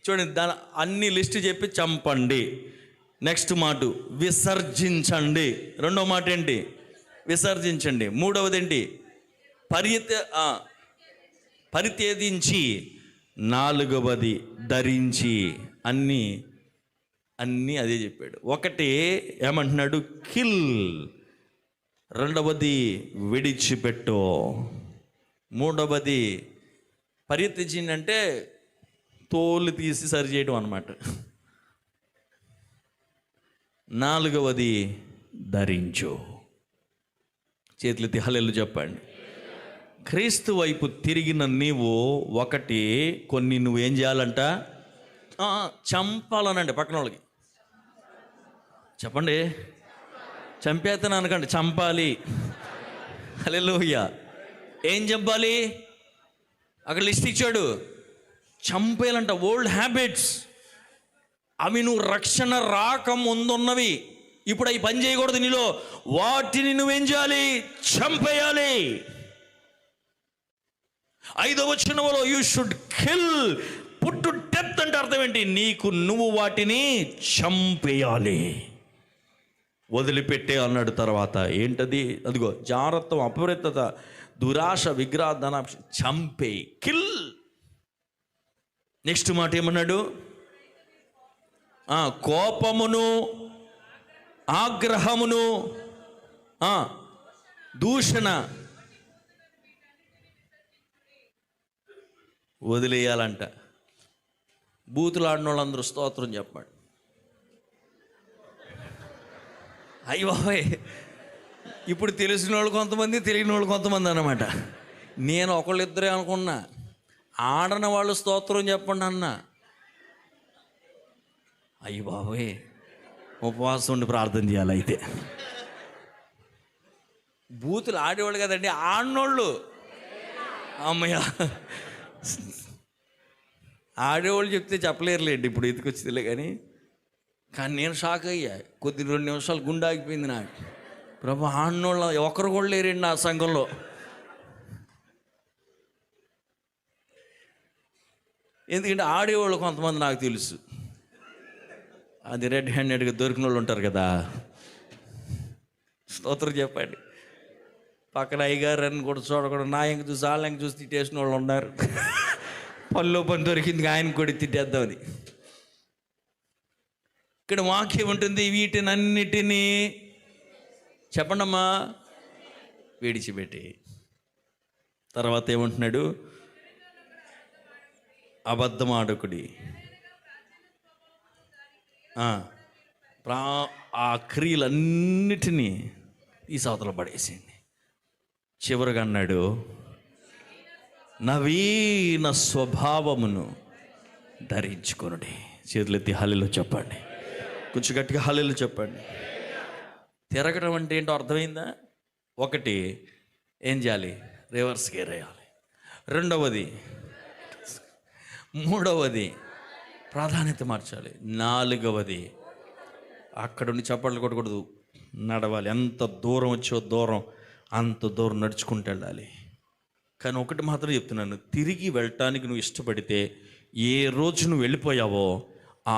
చూడండి, దాని అన్ని లిస్ట్ చెప్పి చంపండి. నెక్స్ట్ మాట విసర్జించండి. 2వ మాట ఏంటి? విసర్జించండి. 3వది ఏంటి? పరిత్యజించి. 4వది ధరించి. అన్నీ అదే చెప్పాడు. 1 ఏమంటున్నాడు? కిల్. 2వది విడిచిపెట్టు. 3వది పరిత్యజించి అంటే తోలు తీసి సరి చేయడం అన్నమాట. 4వది ధరించు. చేతులెత్తి హల్లెలూయా చెప్పండి. క్రీస్తు వైపు తిరిగిన నీవు కొన్ని నువ్వేం చేయాలంట? చంపాలనండి. పక్కన వాళ్ళకి చెప్పండి, చంపేస్తాను అనకండి, చంపాలి. హల్లెలూయా. ఏం చంపాలి? అక్కడ లిస్ట్ ఇచ్చాడు, చంపేయాలంట. ఓల్డ్ హ్యాబిట్స్, అవి నువ్వు రక్షణ రాక ముందున్నవి, ఇప్పుడు అవి పని చేయకూడదు నీలో. వాటిని నువ్వేం చేయాలి? చంపేయాలి. 5వ వచనంలో you should kill, put to death అంటే అర్థం ఏంటి? నువ్వు వాటిని చంపేయాలి, వదిలిపెట్టే అన్నాడు. తర్వాత ఏంటది? అదిగో జారత్వం, అపవిత్రత, దురాశ, విగ్రహారాధన చంపే, కిల్. నెక్స్ట్ మాట ఏమన్నాడు? కోపమును, ఆగ్రహమును, దూషణ వదిలేయాలంట. బూతులు ఆడిన వాళ్ళందరూ స్తోత్రం చెప్పండి. అయ్య బాబోయ్, ఇప్పుడు తెలిసిన వాళ్ళు కొంతమంది, తెలియని వాళ్ళు కొంతమంది అన్నమాట. నేను ఒకళ్ళిద్దరే అనుకున్నా. ఆడని వాళ్ళు స్తోత్రం చెప్పండి అన్న. అయ్య బాబోయ్, ఉపవాసం ఉండి ప్రార్థన చేయాలి. అయితే బూతులు ఆడేవాళ్ళు కదండి, ఆడినోళ్ళు. అమ్మయ్య, ఆడేవాళ్ళు చెప్తే చెప్పలేరులేండి, ఇప్పుడు ఎత్తుకొచ్చిందిలే. కానీ నేను షాక్ అయ్యా. 2 నిమిషాలు గుండె ఆగిపోయింది నాకు. ప్రభు, ఆడినోళ్ళ ఒకరు కూడా లేరండి నా సంఘంలో. ఎందుకంటే ఆడేవాళ్ళు కొంతమంది నాకు తెలుసు. అది రెడ్ హ్యాండెడ్గా దొరికిన వాళ్ళు ఉంటారు కదా. స్తోత్రం చెప్పండి. పక్కన అయ్యగారు అని కూడా చూడకూడదు. నా ఇంక చూసి వాళ్ళ ఇంక చూసి తిట్టేసిన వాళ్ళు ఉన్నారు. పనిలో పని దొరికింది, ఆయన కూడా తిట్టేద్దామని. ఇక్కడ వాక్యం ఉంటుంది, వీటినన్నిటినీ చెప్పండమ్మా విడిచిపెట్టి. తర్వాత ఏమంటున్నాడు? అబద్ధమాడకుడి. ఆ క్రియలన్నిటినీ ఈ సవతలో పడేసింది. చివరిగా అన్నాడు, నవీన స్వభావమును ధరించుకొనుడి. చేతులెత్తి హల్లెలూయా చెప్పండి. కొంచెం గట్టిగా హల్లెలూయా చెప్పండి. తిరగడం అంటే ఏంటో అర్థమైందా? ఒకటి, ఏం చేయాలి? రివర్స్ గేర్ వేయాలి. రెండవది, మూడవది ప్రాధాన్యత మార్చాలి. నాలుగవది, అక్కడుండి చప్పట్లు కొట్టకూడదు, నడవాలి. ఎంత దూరం వచ్చో దూరం అంత దూరం నడుచుకుంటూ వెళ్ళాలి. కానీ ఒకటి మాత్రం చెప్తున్నాను, తిరిగి వెళ్ళటానికి నువ్వు ఇష్టపడితే, ఏ రోజు నువ్వు వెళ్ళిపోయావో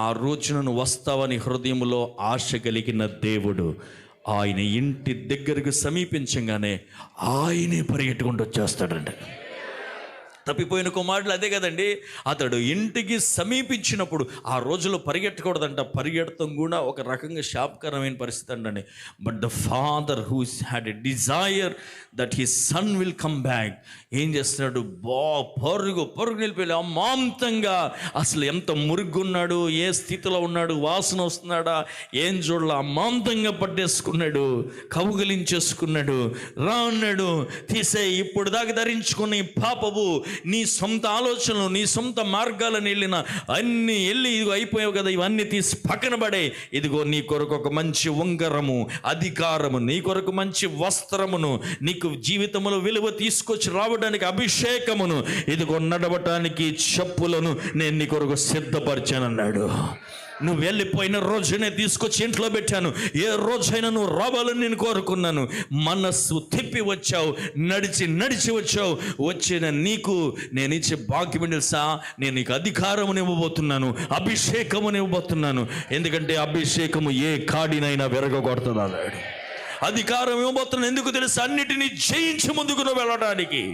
ఆ రోజున నువ్వు వస్తావని హృదయంలో ఆశ కలిగిన దేవుడు ఆయన ఇంటి దగ్గరకు సమీపించగానే ఆయనే పరిగెట్టుకుంటూ వచ్చేస్తాడండి. తప్పిపోయిన కుమారుడు అదే కదండి. అతడు ఇంటికి సమీపించినప్పుడు ఆ రోజులో పరిగెట్టకూడదంట. పరిగెడతాం కూడా ఒక రకంగా శాపకరమైన పరిస్థితి అండి. But the father who had a desire that his son will come back ఏం చేస్తున్నాడు? పరుగు నిలిపోయి అమాంతంగా, అసలు ఎంత మురుగున్నాడు, ఏ స్థితిలో ఉన్నాడు, వాసన వస్తున్నాడా ఏం చూడాల, అమాంతంగా పట్టేసుకున్నాడు, కౌగిలించేసుకున్నాడు. రా అన్నాడు, తీసే, ఇప్పుడు దాకా ధరించుకుని పాపము, నీ సొంత ఆలోచనలు, నీ సొంత మార్గాలను వెళ్ళిన అన్నీ వెళ్ళి, ఇదిగో అయిపోయావు కదా, ఇవన్నీ తీసి పక్కన పడే. ఇదిగో నీ కొరకు ఒక మంచి ఉంగరము, అధికారము, నీ కొరకు మంచి వస్త్రమును, నీకు జీవితంలో విలువ తీసుకొచ్చి రావడానికి అభిషేకమును, ఇదిగో నడవటానికి చెప్పులను నేను నీ కొరకు సిద్ధపరిచానన్నాడు. నువ్వు వెళ్ళిపోయిన రోజునే తీసుకొచ్చి ఇంట్లో పెట్టాను. ఏ రోజైనా నువ్వు రావాలని నేను కోరుకున్నాను. మనస్సు తిప్పి వచ్చావు, నడిచి వచ్చావు. వచ్చిన నీకు నేను ఇచ్చే భాగ్యం తెలుసా? నేను నీకు అధికారమును ఇవ్వబోతున్నాను, అభిషేకమును ఇవ్వబోతున్నాను. ఎందుకంటే అభిషేకము ఏ కాడినైనా విరగొడుతుంది అన్నాడు. అధికారం ఇవ్వబోతున్నాను ఎందుకు తెలుసా? అన్నిటినీ జయించి ముందుకు నువ్వు వెళ్ళడానికి.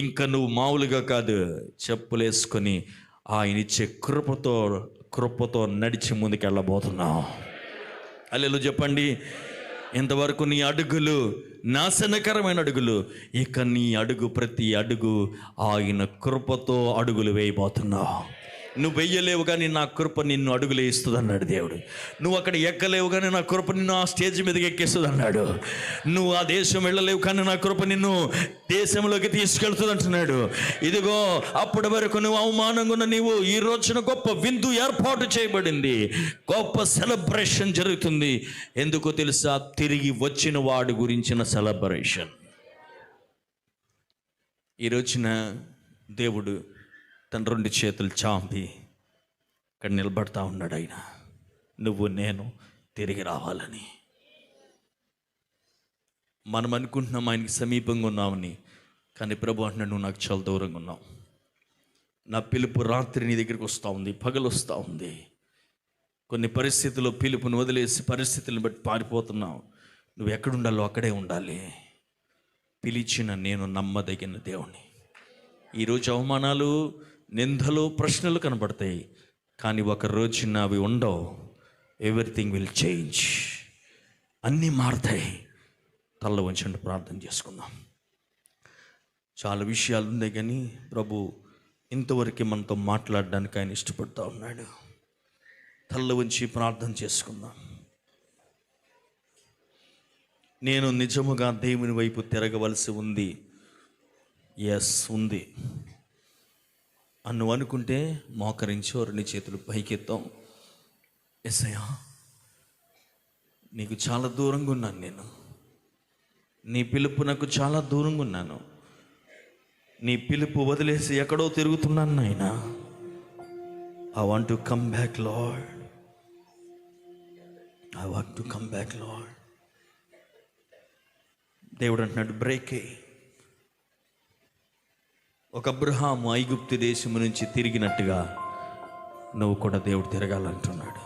ఇంకా నువ్వు మామూలుగా కాదు, చెప్పులేసుకొని ఆయన ఇచ్చే కృపతో నడిచి ముందుకు వెళ్ళబోతున్నావు. హల్లెలూయా చెప్పండి. ఇంతవరకు నీ అడుగులు నాశనకరమైన అడుగులు, ఇక నీ అడుగు, ప్రతి అడుగు ఆయన కృపతో అడుగులు వేయబోతున్నావు. నువ్వు వెయ్యలేవు కానీ నా కృప నిన్ను అడుగులు వేస్తుంది అన్నాడు దేవుడు. నువ్వు అక్కడ ఎక్కలేవు కానీ నా కృప నిన్ను ఆ స్టేజ్ మీదకి ఎక్కిస్తుంది అన్నాడు. నువ్వు ఆ దేశం వెళ్ళలేవు కానీ నా కృప నిన్ను దేశంలోకి తీసుకెళ్తుంది అంటున్నాడు. ఇదిగో అప్పటి వరకు నువ్వు అవమానంగా ఉన్న నీవు, ఈ రోజున గొప్ప విందు ఏర్పాటు చేయబడింది, గొప్ప సెలబ్రేషన్ జరుగుతుంది. ఎందుకో తెలుసా? తిరిగి వచ్చిన వాడి గురించిన సెలబ్రేషన్. ఈ రోజున దేవుడు తన 2 చేతులు చాపి ఇక్కడ నిలబడతా ఉన్నాడు. ఆయన నువ్వు నేను తిరిగి రావాలని. మనం అనుకుంటున్నాం ఆయనకి సమీపంగా ఉన్నామని, కానీ ప్రభు అంటున్నాడు, నువ్వు నాకు చాలా దూరంగా ఉన్నావు. నా పిలుపు రాత్రి నీ దగ్గరికి వస్తూ ఉంది, పగలు వస్తూ ఉంది. కొన్ని పరిస్థితుల్లో పిలుపుని వదిలేసి పరిస్థితులను బట్టి పారిపోతున్నావు. నువ్వు ఎక్కడుండాలో అక్కడే ఉండాలి. పిలిచిన నేను నమ్మదగిన దేవుని. ఈరోజు అవమానాలు, నిందలు, ప్రశ్నలు కనబడతాయి, కానీ ఒక రోజున అవి ఉండవు. Everything will change. అన్నీ మారుతాయి. తల్ల వంచండి, ప్రార్థన చేసుకుందాం. చాలా విషయాలు ఉన్నాయి కానీ ప్రభు ఇంతవరకు మనతో మాట్లాడడానికి ఆయన ఇష్టపడుతూ ఉన్నాడు. తల్ల వంచి ప్రార్థన చేసుకుందాం. నేను నిజముగా దేవుని వైపు తిరగవలసి ఉంది. ఎస్, ఉంది అన్ను అనుకుంటే మోకరించో రెండు చేతులు పైకెత్తాం. యేసయ్యా, నీకు చాలా దూరంగా ఉన్నాను. నేను నీ పిలుపు నాకు చాలా దూరంగా ఉన్నాను. నీ పిలుపు వదిలేసి ఎక్కడో తిరుగుతున్నాను నాయనా. I want to come back lord. I want to come back lord. దేవుడు అంటున్నాడు, బ్రేక్ అయ్యి. ఒక అబ్రహాము ఐగుప్తు దేశము నుంచి తిరిగినట్టుగా నువ్వు కూడా దేవుడు తిరగాలంటున్నాడు.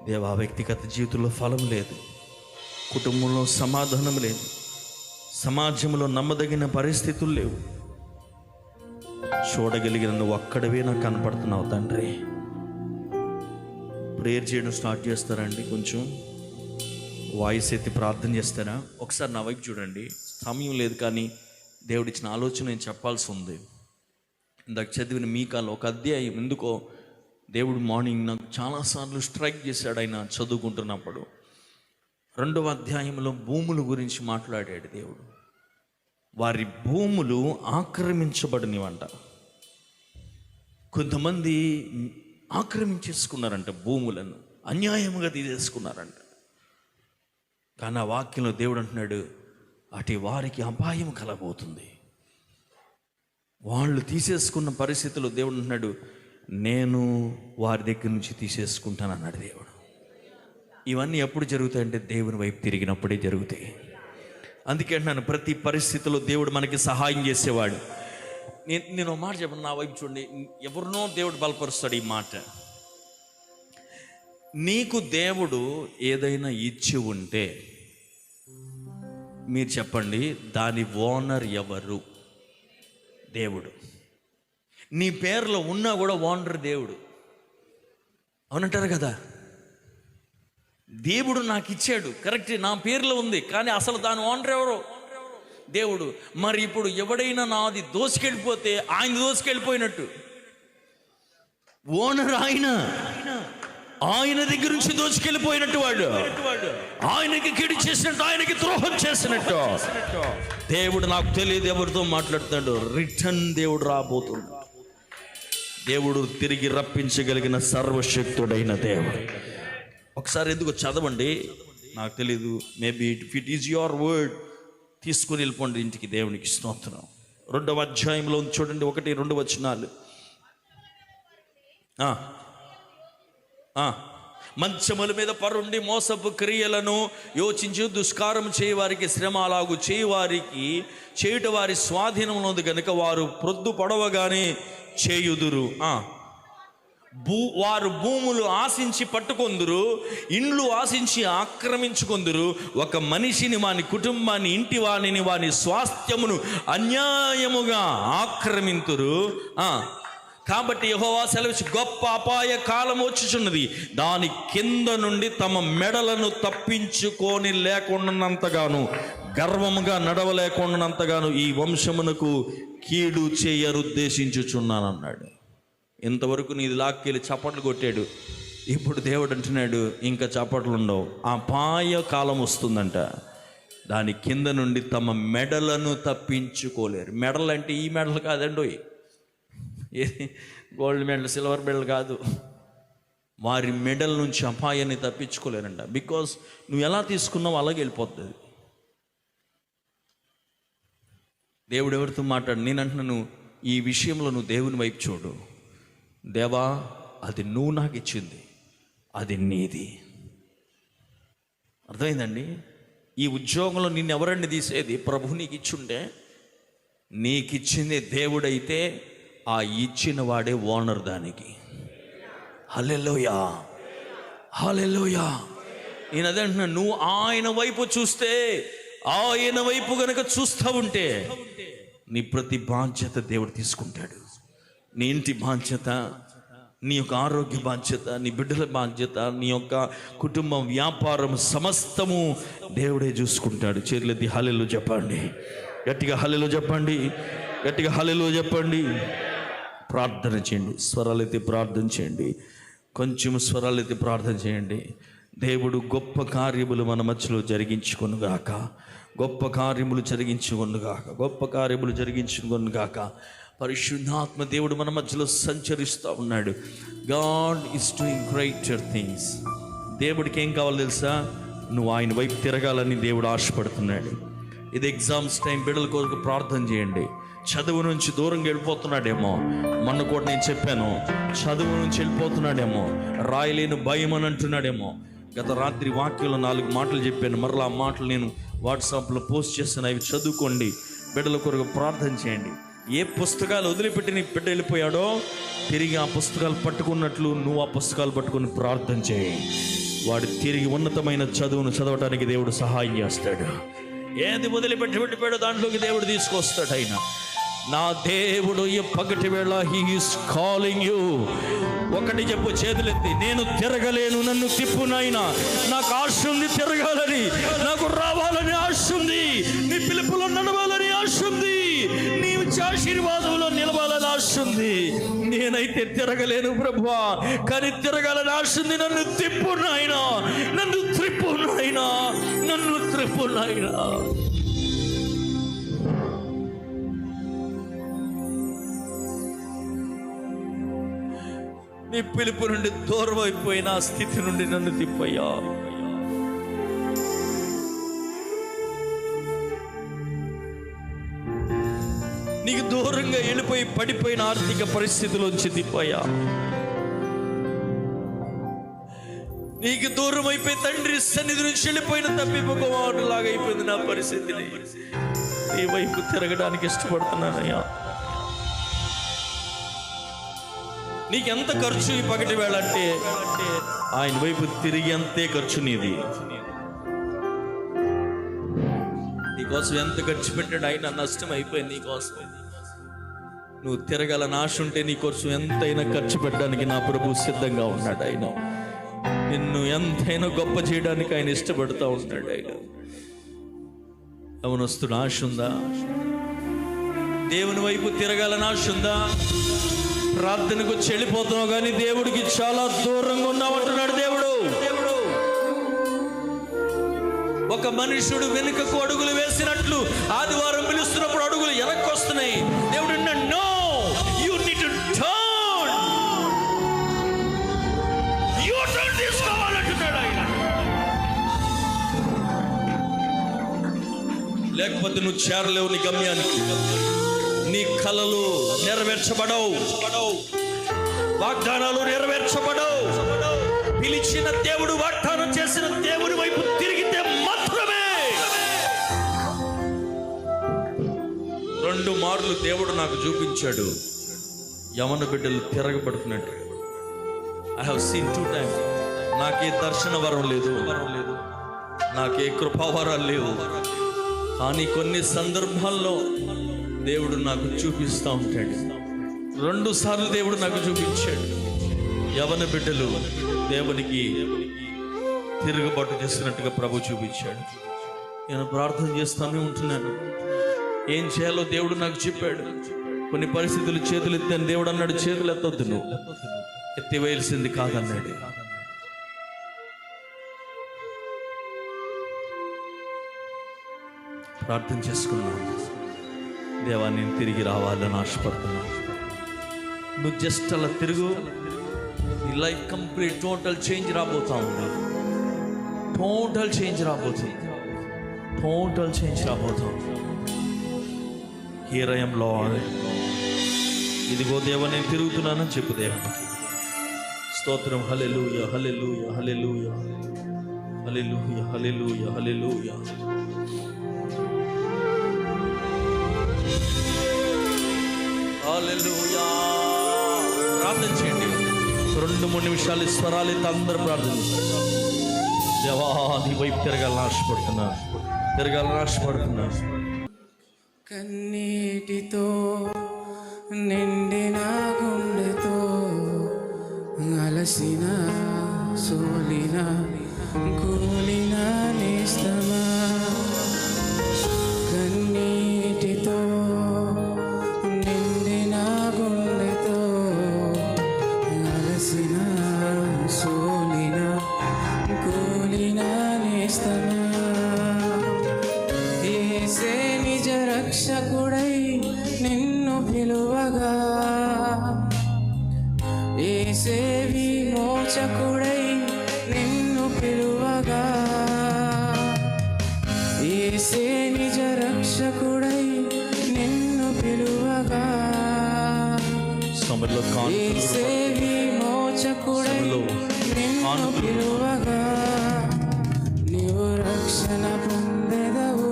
దేవా, వ్యక్తిగత జీవితంలో ఫలం లేదు, కుటుంబంలో సమాధానం లేదు, సమాజంలో నమ్మదగిన పరిస్థితులు లేవు. చూడగలిగిన నువ్వు అక్కడవే నాకు కనపడుతున్నావు తండ్రి. ప్రేయర్ చేయడం స్టార్ట్ చేస్తారండి. కొంచెం వాయిస్ ఎత్తి ప్రార్థన చేస్తారా? ఒకసారి నా వైపు చూడండి. సమయం లేదు కానీ దేవుడిచ్చిన ఆలోచన నేను చెప్పాల్సి ఉంది. ఇందాక చదివిన మీకాలో ఒక అధ్యాయం ఎందుకో దేవుడు మార్నింగ్ నాకు చాలాసార్లు స్ట్రైక్ చేశాడు. ఆయన చదువుకుంటున్నప్పుడు 2వ అధ్యాయంలో భూముల గురించి మాట్లాడాడు దేవుడు. వారి భూములు ఆక్రమించబడినవంట. కొంతమంది ఆక్రమించేసుకున్నారంట, భూములను అన్యాయముగా తీసేసుకున్నారంట. కానీ ఆ వాక్యంలో దేవుడు అంటున్నాడు, అటు వారికి అపాయం కలగబోతుంది. వాళ్ళు తీసేసుకున్న పరిస్థితుల్లో దేవుడు అంటున్నాడు, నేను వారి దగ్గర నుంచి తీసేసుకుంటాను అన్నాడు దేవుడు. ఇవన్నీ ఎప్పుడు జరుగుతాయంటే దేవుని వైపు తిరిగినప్పుడే జరుగుతాయి. అందుకే అంటున్నాను, ప్రతి పరిస్థితిలో దేవుడు మనకి సహాయం చేసేవాడు. నేను ఒక మాట చెప్పను, నా వైపు చూడండి. ఎవరినో దేవుడు బలపరుస్తాడు. ఈ మాట, నీకు దేవుడు ఏదైనా ఇచ్చి ఉంటే మీరు చెప్పండి, దాని ఓనర్ ఎవరు? దేవుడు. నీ పేరులో ఉన్నా కూడా ఓనర్ దేవుడు. అవునంటారు కదా, దేవుడు నాకు ఇచ్చాడు, కరెక్ట్, నా పేరులో ఉంది, కానీ అసలు దాని ఓనర్ ఎవరు? దేవుడు. మరి ఇప్పుడు ఎవడైనా నాది దోసుకెళ్ళిపోతే ఆయన దోసుకెళ్ళిపోయినట్టు. ఓనర్ ఆయన దగ్గర నుంచి దోచుకెళ్ళిపోయినట్టు వాడు. ఆయనకి కిడి చేసినట్టు, ఆయనకి ద్రోహం చేసినట్టు. దేవుడు నాకు తెలియదు ఎవరితో మాట్లాడుతాడు. రిటర్న్ దేవుడు రాబోతున్నాడు. దేవుడు తిరిగి రప్పించగలిగిన సర్వశక్తుడైన దేవుడు. ఒకసారి ఎందుకు చదవండి, నాకు తెలీదు, maybe if it is your word తీసుకుని వెళ్ళిపోండి ఇంటికి. దేవునికి స్తోత్రం. 2వ అధ్యాయంలో చూడండి, 1-2 వచనాలు. మంచముల మీద పరుండి మోసపు క్రియలను యోచించి దుష్కారం చేయవారికి శ్రమ అలాగు చేయవారికి చేయుట వారి స్వాధీనంలో ఉంది కనుక వారు ప్రొద్దు పొడవగానే చేయుదురు. వారు భూములు ఆశించి పట్టుకొందురు, ఇండ్లు ఆశించి ఆక్రమించుకొందురు. ఒక మనిషిని, వాని కుటుంబాన్ని, ఇంటి వాణిని, వాని స్వాస్థ్యమును అన్యాయముగా ఆక్రమింతురు. కాబట్టి యెహోవా సెలవిచ్చి, గొప్ప అపాయ కాలం వచ్చుచున్నది, దాని కింద నుండి తమ మెడలను తప్పించుకొని లేకుండానంతగాను, గర్వముగా నడవలేకుండానంతగాను ఈ వంశమునకు కీడు చేయరుద్దేశించుచున్నానన్నాడు. ఇంతవరకు నీది లాక్కెళ్ళి చప్పట్లు కొట్టాడు. ఇప్పుడు దేవుడు అంటున్నాడు, ఇంకా చప్పట్లు ఉండవు, అపాయ కాలం వస్తుందంట. దాని కింద నుండి తమ మెడలను తప్పించుకోలేరు. మెడలు అంటే ఈ మెడలు కాదండి, గోల్డ్ మెడల్, సిల్వర్ మెడల్ కాదు. వారి మెడల్ నుంచి అపాయాన్ని తప్పించుకోలేరంట. బికాస్ నువ్వు ఎలా తీసుకున్నావు అలాగే వెళ్ళిపోతుంది. దేవుడు ఎవరితో మాట్లాడు? నేను అంటున్నాను, ఈ విషయంలో నువ్వు దేవుని వైపు చూడు. దేవా, అది నువ్వు నాకు ఇచ్చింది, అది నీది. అర్థమైందండి? ఈ ఉద్యోగంలో నిన్ను ఎవరండి తీసేది? ప్రభు నీకు ఇచ్చుంటే, నీకిచ్చింది దేవుడైతే ఆ ఇచ్చిన వాడే ఓనర్ దానికి. హల్లెలూయా, హల్లెలూయా. నేను అదే అంటున్నాను, నువ్వు ఆయన వైపు చూస్తే, ఆయన వైపు గనక చూస్తూ ఉంటే నీ ప్రతి బాధ్యత దేవుడు తీసుకుంటాడు. నీ ఇంటి బాధ్యత, నీ యొక్క ఆరోగ్య బాధ్యత, నీ బిడ్డల బాధ్యత, నీ యొక్క కుటుంబం, వ్యాపారం సమస్తము దేవుడే చూసుకుంటాడు. చేతులెత్తి హల్లెలూయా చెప్పండి, గట్టిగా హల్లెలూయా చెప్పండి, గట్టిగా హల్లెలూయా చెప్పండి. ప్రార్థన చేయండి, స్వరాలెత్తి ప్రార్థన చేయండి, కొంచెం స్వరాలెత్తి ప్రార్థన చేయండి. దేవుడు గొప్ప కార్యములు మన మధ్యలో జరిగించుకొనుగాక, గొప్ప కార్యములు జరిగించుకొనుగాక, గొప్ప కార్యములు జరిగించుకొనుగాక. పరిశుద్ధాత్మ దేవుడు మన మధ్యలో సంచరిస్తూ ఉన్నాడు. God is doing greater things. దేవుడికి ఏం కావాలో తెలుసా? నువ్వు ఆయన వైపు తిరగాలని దేవుడు ఆశపడుతున్నాడు. ఇది ఎగ్జామ్స్ టైం, బిడ్డల కొరకు ప్రార్థన చేయండి. చదువు నుంచి దూరంగా వెళ్ళిపోతున్నాడేమో, మొన్న కూడా నేను చెప్పాను, చదువు నుంచి వెళ్ళిపోతున్నాడేమో, రాయలేని భయం అని అంటున్నాడేమో. గత రాత్రి వాక్యంలో 4 మాటలు చెప్పాను, మరలా ఆ మాటలు నేను వాట్సాప్లో పోస్ట్ చేస్తాను. అవి చదువుకోండి, బిడ్డల కొరకు ప్రార్థన చేయండి. ఏ పుస్తకాలు వదిలిపెట్టి నీ బిడ్డ వెళ్ళిపోయాడో తిరిగి ఆ పుస్తకాలు పట్టుకున్నట్లు నువ్వు ఆ పుస్తకాలు పట్టుకుని ప్రార్థన చేయి. వాడు తిరిగి ఉన్నతమైన చదువును చదవటానికి దేవుడు సహాయం చేస్తాడు. ఏది వదిలిపెట్టి వెళ్ళిపోయాడో దాంట్లోకి దేవుడు తీసుకొస్తాడు. ఆయన నా దేవుడు ఈ పగటి వేళ హీ ఈస్ కాలింగ్ యూ. ఒకటి చెప్పు, చేతులెత్తి, నేను తిరగలేను, నన్ను తిప్పు నాయనా. నాకు ఆశ ఉంది తిరగాలని, నాకు రావాలని ఆశ ఉంది, నీ పిలుపులో నడవాలని ఆశ ఉంది, నీ ఆశీర్వాదంలో నిలవాలని ఆశ ఉంది. నేనైతే తిరగలేను ప్రభువా, కానీ తిరగాలని ఆశ ఉంది. నన్ను తిప్పు నాయనా, నన్ను త్రిప్పు నాయనా, నన్ను త్రిప్పు నాయనా. నీ పిలుపు నుండి దూరం అయిపోయిన ఆ స్థితి నుండి నన్ను తిప్పయ్యా. నీకు దూరంగా వెళ్ళిపోయి పడిపోయిన ఆర్థిక పరిస్థితిలోంచి తిప్పయ్యా. నీకు దూరం అయిపోయి తండ్రి సన్నిధి నుంచి వెళ్ళిపోయిన తప్పిపోవాడు లాగా అయిపోయింది నా పరిస్థితిని. నీ వైపు తిరగడానికి ఇష్టపడుతున్నానయ్యా. నీకెంత ఖర్చు ఈ పగటి వేళ అంటే ఆయన వైపు తిరిగి అంతే ఖర్చు నీది. నీకోసం ఎంత ఖర్చు పెట్టాడు ఆయన, నష్టం అయిపోయింది నీకోసం. నువ్వు తిరగాలని ఆశ ఉంటే నీకోసం ఎంతైనా ఖర్చు పెట్టడానికి నా ప్రభు సిద్ధంగా ఉన్నాడు. ఆయన నిన్ను ఎంతైనా గొప్ప చేయడానికి ఆయన ఇష్టపడుతూ ఉంటాడు. ఆయన యవనస్తుడు ఆశ ఉందా? దేవుని వైపు తిరగాలని ఆశ ఉందా? ప్రార్థనకు చెల్లిపోతున్నావు కానీ దేవుడికి చాలా దూరంగా ఉన్నావు అంటున్నాడు దేవుడు. ఒక మనుషుడు వెనుకకు అడుగులు వేసినట్లు ఆదివారం పిలుస్తున్నప్పుడు అడుగులు వెనక్కి వస్తున్నాయి. దేవుడు no, you need to turn, U turn తీసుకోవాలంటున్నాడు ఆయన. లేకపోతే నువ్వు చేరలేవు నీ గమ్యానికి. నీ కలలు నెరవేర్చబడవు, వాగ్దానాలు నెరవేర్చబడవు. పిలిచిన దేవుడు, వాగ్దానం చేసిన దేవుడి వైపు తిరిగితే మాత్రమే. 2 మార్లు దేవుడు నాకు చూపించాడు యవన బిడ్డలు తిరగబడుతున్నట్టు. I have seen 2 times. నాకే దర్శన వరం లేదు, నాకే కృపావరాలు లేవు, కానీ కొన్ని సందర్భాల్లో దేవుడు నాకు చూపిస్తూ ఉంటాడు. 2 సార్లు దేవుడు నాకు చూపించాడు. యవన బిడ్డలు దేవునికి తిరుగుబాటు చేస్తున్నట్టుగా ప్రభు చూపించాడు. నేను ప్రార్థన చేస్తూనే ఉంటున్నాను. ఏం చేయాలో దేవుడు నాకు చెప్పాడు. కొన్ని పరిస్థితులు చేతులు ఎత్తాను. దేవుడు అన్నాడు, చేతులు ఎత్తొద్దు, నువ్వు ఎత్తివేయాల్సింది కాదన్నాడు. ప్రార్థన చేసుకున్నాను. దేవా, నేను తిరిగి రావాలని ఆశపడుతున్నాను. నువ్వు జస్ట్ అలా తిరుగు, నీ లైఫ్ కంప్లీట్ టోటల్ చేంజ్ రాబోతా ఉంది. టోటల్ చేంజ్ రాబోతుంది. టోటల్ చేంజ్ రాబోతా ఉంది. Here I am lord. ఇదిగో దేవా, నేను తిరుగుతున్నానని చెప్పు దేవునికి. స్తోత్రం. హల్లెలూయా, హల్లెలూయా, హల్లెలూయా, హల్లెలూయా, హల్లెలూయా, హల్లెలూయా. హల్లెలూయా. ప్రార్థన చేయండి. 2-3 నిమిషాలు స్వరాలు అందరూ ప్రార్థన చేస్తారు. దేవాది వైపు తిరగాలని ఆశపడుతున్నా. కన్నీటితో నిండిన గుండెతో అలసిన సోలిన కూలిన నేస్తమా కన్నీటితో నిండిన గుండెతో అలసిన సోలిన కూలిన నేస్తమా యేసే నిజ రక్షకుడై నిన్ను పిలువగా యేసే విమోచకుడై నిన్ను పిలువగా యేసే నిజ రక్షకుడై నిన్ను పిలువగా యేసే విమోచకుడై నిన్ను పిలువగా నీవు రక్షణ పొందెదవు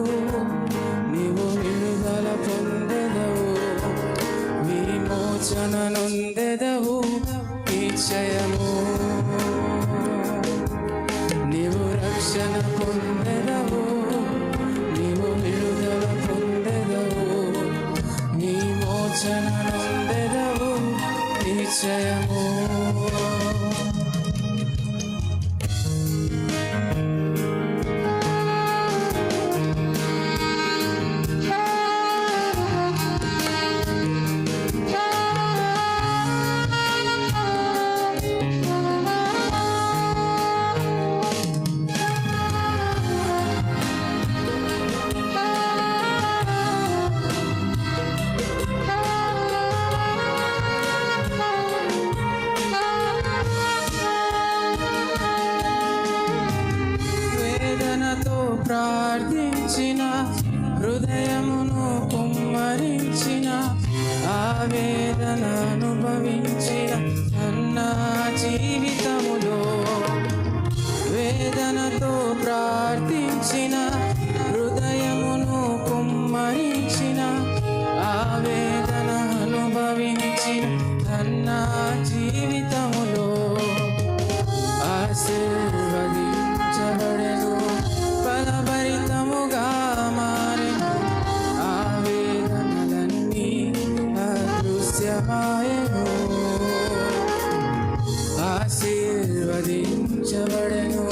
నీవు విడుదల పొందెదవు విమోచన నొందెదవు నిశ్చయము నీవు రక్షణ పొందెదవు నీవు విడుదల పొందెదవు విమోచన నొందెదవు నిశ్చయము ప్రార్థించిన హృదయమును కుమ్మరించిన ఆవేదన అనుభవించిన నా జీవితములో వేదనతో ప్రార్థించిన హృదయమును కుమ్మరించిన ఆవేదన అనుభవించిన నా జీవితములో ఆశీర్వదించబడెను ఫలభరితముగా మారెను ఆవేదనలన్నీ అదృశ్యమాయెను ఆశీర్వదించబడెను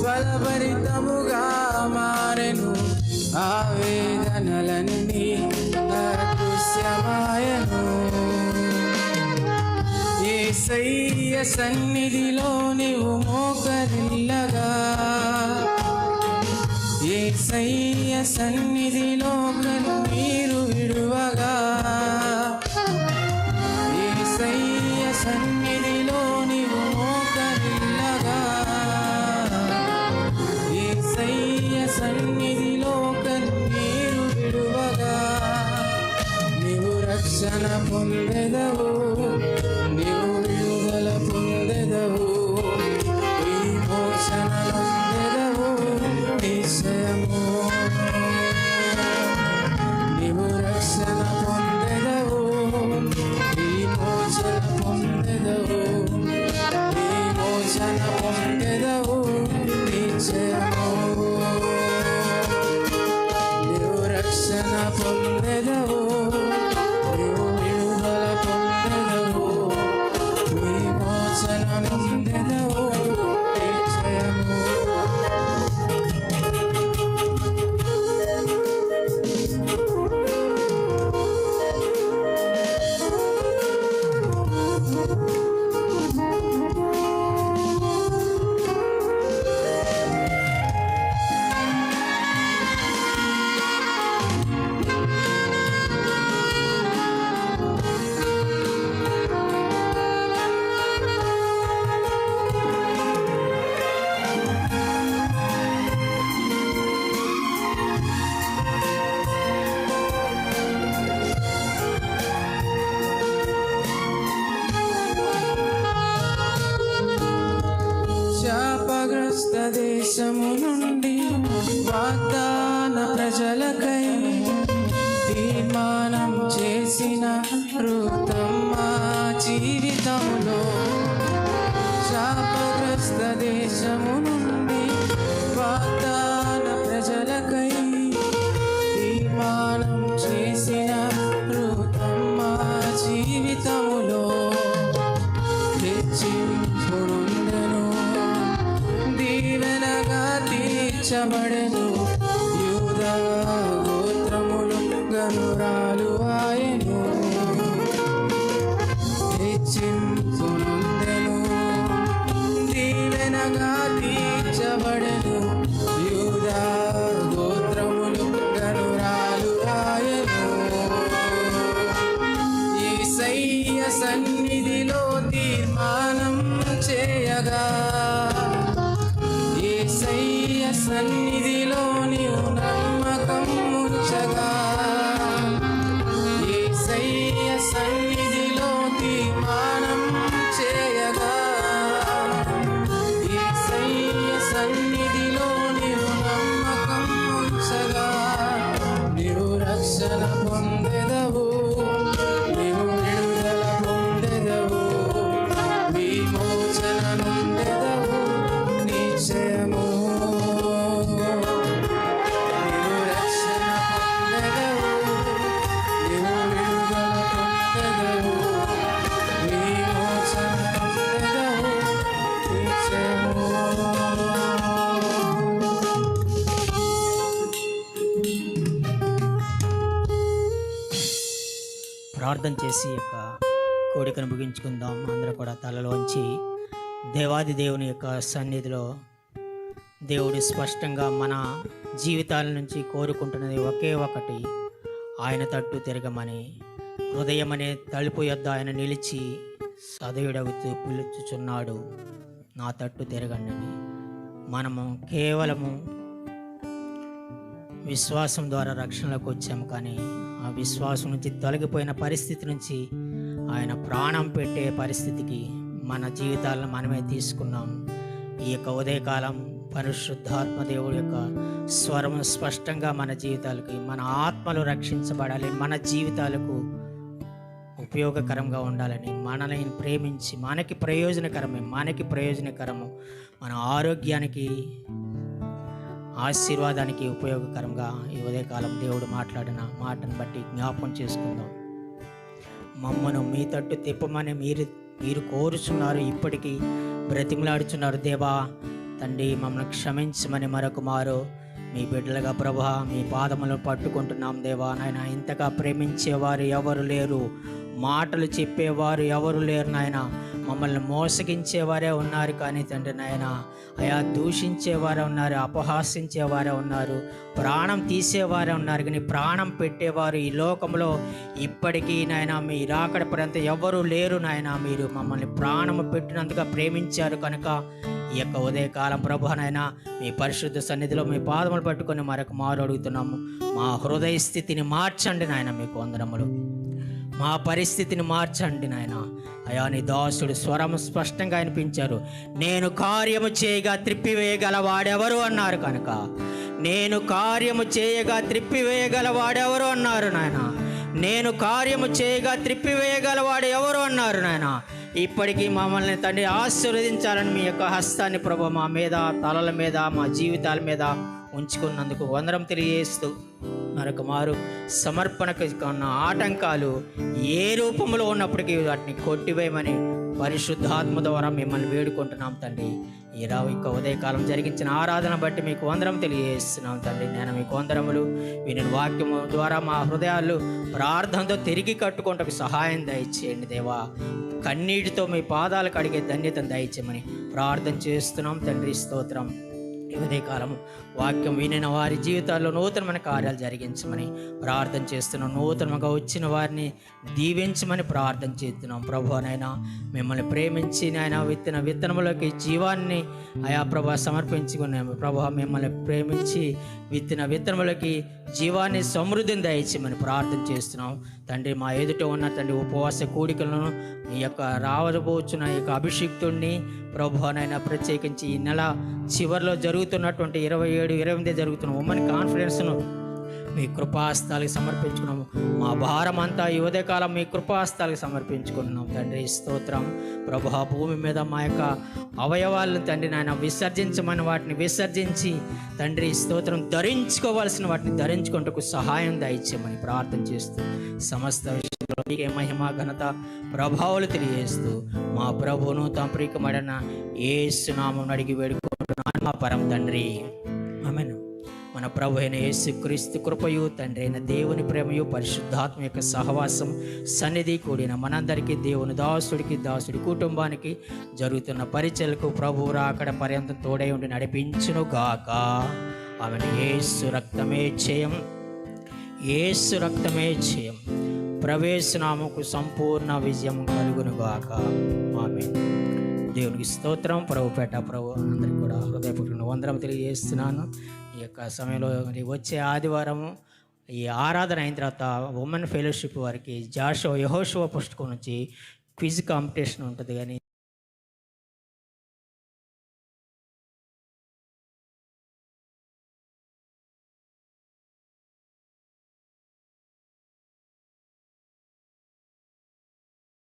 ఫలభరితముగా మారెను ఆవేదనలన్నీ అదృశ్యమాయెను యేసయ్య సన్నిధిలో నీవు మోకరిల్లగా యేసయ్య సన్నిధిలో కన్నీరు విడువగా యేసయ్య సన్నిధిలో నీవు మోకరిల్లగా యేసయ్య సన్నిధిలో కన్నీరు విడువగా నీవు రక్షణ పొందెదవు నీవు విడుదల పొందెదవు విమోచన పొందెదవు నిశ్చయము నీవు రక్షణ పొందెదవు విమోచన పొందెదవు విమోచన పొందెదవు నిశ్చయము నీవు రక్షణ పొందెదవు నీవు విడుదల పొందెదవు విమోచన పొందెదవు నిశ్చయము శాపగ్రస్త దేశము నుండి వాగ్దాన ప్రజలకై తీర్మానం చేసిన ఋతమ్మ జీవితంలో శాపగ్రస్త దేశము నుండి వాగ్దాన ప్రజలకై తీర్మానం చేసిన ఋతమ్మ జీవితములో తెచ్చి తీర్చబడెను. యూదా గోత్రములు గనురాలు ఆయను. హెచ్చింపు నొందెను, దీవెనగా తీర్చబడెను. యూదా గోత్రములు గనురాలు ఆయను. యేసయ్య సన్నిధిలో తీర్మానం చేయగా, యేసయ్య సన్నిధిలో నీవు నమ్మకం ఉంచగా, యేసయ్య సన్నిధిలో తీర్మానం చేయగా, యేసయ్య సన్నిధిలో నీవు నమ్మకం ఉంచగా, నీవు రక్షణ పొందెదవు, నీవు విడుదల పొందెదవు, విమోచన నొందెదవు నిశ్చయము. నీవు రక్షణ పొందెదవు, నీవు విడుదల పొందెదవు, విమోచన నొందెదవు నిశ్చయము. ప్రార్థన చేసి ఈ యొక్క కోడికను ముగించుకుందాం. అందరూ కూడా తలలో వంచి దేవాది దేవుని యొక్క సన్నిధిలో దేవుడు స్పష్టంగా మన జీవితాల నుంచి కోరుకుంటున్నది ఒకే ఒకటి, ఆయన తట్టు తిరగమని. హృదయం అనే తలుపు యొద్ద ఆయన నిలిచి సదయుడవుతూ పిలుచుచున్నాడు, నా తట్టు తిరగండి. మనము కేవలము విశ్వాసం ద్వారా రక్షణలోకి వచ్చాము, కానీ ఆ విశ్వాసం నుంచి తొలగిపోయిన పరిస్థితి నుంచి ఆయన ప్రాణం పెట్టే పరిస్థితికి మన జీవితాలను మనమే తీసుకున్నాం. ఈ యొక్క ఉదయకాలం పరిశుద్ధాత్మ దేవుడి యొక్క స్వరం స్పష్టంగా మన జీవితాలకి, మన ఆత్మలు రక్షించబడాలి, మన జీవితాలకు ఉపయోగకరంగా ఉండాలని, మనల్ని ప్రేమించి మనకి ప్రయోజనకరము, మన ఆరోగ్యానికి ఆశీర్వాదానికి ఉపయోగకరంగా ఈ ఉదయకాలం దేవుడు మాట్లాడిన మాటను బట్టి జ్ఞాపకం చేసుకుందాం. మమ్మను మీ తట్టు తిప్పమని మీరు కోరుచున్నారు, ఇప్పటికీ బ్రతిమలాడుచున్నారు. దేవా తండ్రి, మమ్మల్ని క్షమించమని మరొక మారు మీ బిడ్డలుగా ప్రభా మీ పాదములను పట్టుకుంటున్నాం. దేవా నాయన, ఇంతగా ప్రేమించేవారు ఎవరు లేరు, మాటలు చెప్పేవారు ఎవరు లేరు నాయన. మమ్మల్ని మోసగించేవారే ఉన్నారు, కానీ తండ్రి నాయన అయా దూషించేవారే ఉన్నారు, అపహాసించేవారే ఉన్నారు, ప్రాణం తీసేవారే ఉన్నారు, కానీ ప్రాణం పెట్టేవారు ఈ లోకంలో ఇప్పటికీ నాయన మీ రాకడ పర్యంతం ఎవరు లేరు నాయన. మీరు మమ్మల్ని ప్రాణము పెట్టినందుగా ప్రేమించారు కనుక ఈ యొక్క ఉదయకాలం ప్రభు నాయన మీ పరిశుద్ధ సన్నిధిలో మీ పాదములు పట్టుకొని మరొక మారు అడుగుతున్నాము. మా హృదయ స్థితిని మార్చండి నాయన, మీకు వందనములు. మా పరిస్థితిని మార్చండి నాయన. అయా నీ దాసుడు స్వరం స్పష్టంగా వినిపించారు, నేను కార్యము చేయగా త్రిప్పివేయగలవాడెవరు అన్నారు కనుక, నేను కార్యము చేయగా త్రిప్పివేయగలవాడెవరు అన్నారు నాయన. నేను కార్యము చేయగా త్రిప్పివేయగలవాడు ఎవరు అన్నారు నాయన. ఇప్పటికీ మమ్మల్ని తండ్రి ఆశీర్వదించాలని మీ యొక్క హస్తాన్ని ప్రభు మా మీద, తలల మీద, మా జీవితాల మీద ఉంచుకున్నందుకు వందనం తెలియజేస్తూ మరొక మారు సమర్పణకు ఉన్న ఆటంకాలు ఏ రూపంలో ఉన్నప్పటికీ వాటిని కొట్టివేయమని పరిశుద్ధాత్మ ద్వారా మిమ్మల్ని వేడుకుంటున్నాం తండ్రి. ఈ ఉదయకాలం జరిగించిన ఆరాధన బట్టి మీకు వందనం తెలియజేస్తున్నాం తండ్రి. నేను మీకు వందనములు. విని వాక్యము ద్వారా మా హృదయాలు ప్రార్థనతో తిరిగి కట్టుకుంటకు సహాయం దయచేయండి దేవా. కన్నీటితో మీ పాదాలు కడిగే ధన్యతను దయచేయమని ప్రార్థన చేస్తున్నాం తండ్రి. స్తోత్రం. ఈ ఉదయకాలము వాక్యం వినిన వారి జీవితాల్లో నూతనమైన కార్యాలు జరిగించమని ప్రార్థన చేస్తున్నాం. నూతనంగా వచ్చిన వారిని దీవించమని ప్రార్థన చేస్తున్నాం. ప్రభునైనా మిమ్మల్ని ప్రేమించి నాయన విత్తనములకి జీవాన్ని అయా ప్రభా సమర్పించుకున్నాము. ప్రభు మిమ్మల్ని ప్రేమించి విత్తనములకి జీవాన్ని సమృద్ధిని దయచేయమని ప్రార్థన చేస్తున్నాం తండ్రి. మా ఎదుట ఉన్న తండ్రి ఉపవాస కూడికలను మీ యొక్క రావబోచున్న ఈ యొక్క అభిషిక్తుడిని ప్రభునైనా ప్రత్యేకించి ఈ నెల చివరిలో జరుగుతున్నటువంటి 27-28 జరుగుతున్న ఉమెన్ కాన్ఫరెన్స్ను మీ కృపాస్తాలకి సమర్పించుకున్నాము. మా భారం అంతా ఈ ఉదయకాలం మీ కృపాస్తాలకి సమర్పించుకుంటున్నాం తండ్రి. స్తోత్రం. ప్రభు భూమి మీద మా యొక్క అవయవాలను తండ్రి నాయన విసర్జించమని వాటిని విసర్జించి తండ్రి స్తోత్రం ధరించుకోవాల్సిన వాటిని ధరించుకుంటూ సహాయం దయచేయమని ప్రార్థన చేస్తూ సమస్త విషయంలో మీకే మహిమ ఘనత ప్రభావాలు తెలియజేస్తూ మా ప్రభువును తంప్రికమడిన యేసు నామమున అడిగి వేడుకుంటున్నాను మా పరమ తండ్రి. ఆమేన్. మన ప్రభు అయిన యేసుక్రీస్తు కృపయు తండ్రి అయిన దేవుని ప్రేమయు పరిశుద్ధాత్మ యొక్క సహవాసం సన్నిధి కూడిన మనందరికీ దేవుని దాసుడి కుటుంబానికి జరుగుతున్న పరిచయలకు ప్రభువు రాకడ పర్యంతం తోడై ఉండి నడిపించును గాక. ఆమెను యేసు రక్తమే జయం, యేసు రక్తమే జయం. ప్రవేశనామకు సంపూర్ణ విజయం కలుగును గాక. ఆమేన్. దేవునికి స్తోత్రం. ప్రభుపేట ప్రభు అందరికి కూడా హృదయపూర్వక వందనం తెలియజేస్తున్నాను. ఈ యొక్క సమయంలో వచ్చే ఆదివారము ఈ ఆరాధన అయిన తర్వాత ఉమెన్ ఫెలోషిప్ వారికి యెహోషువ పుస్తకం నుంచి క్విజ్ కాంపిటీషన్ ఉంటుంది. కానీ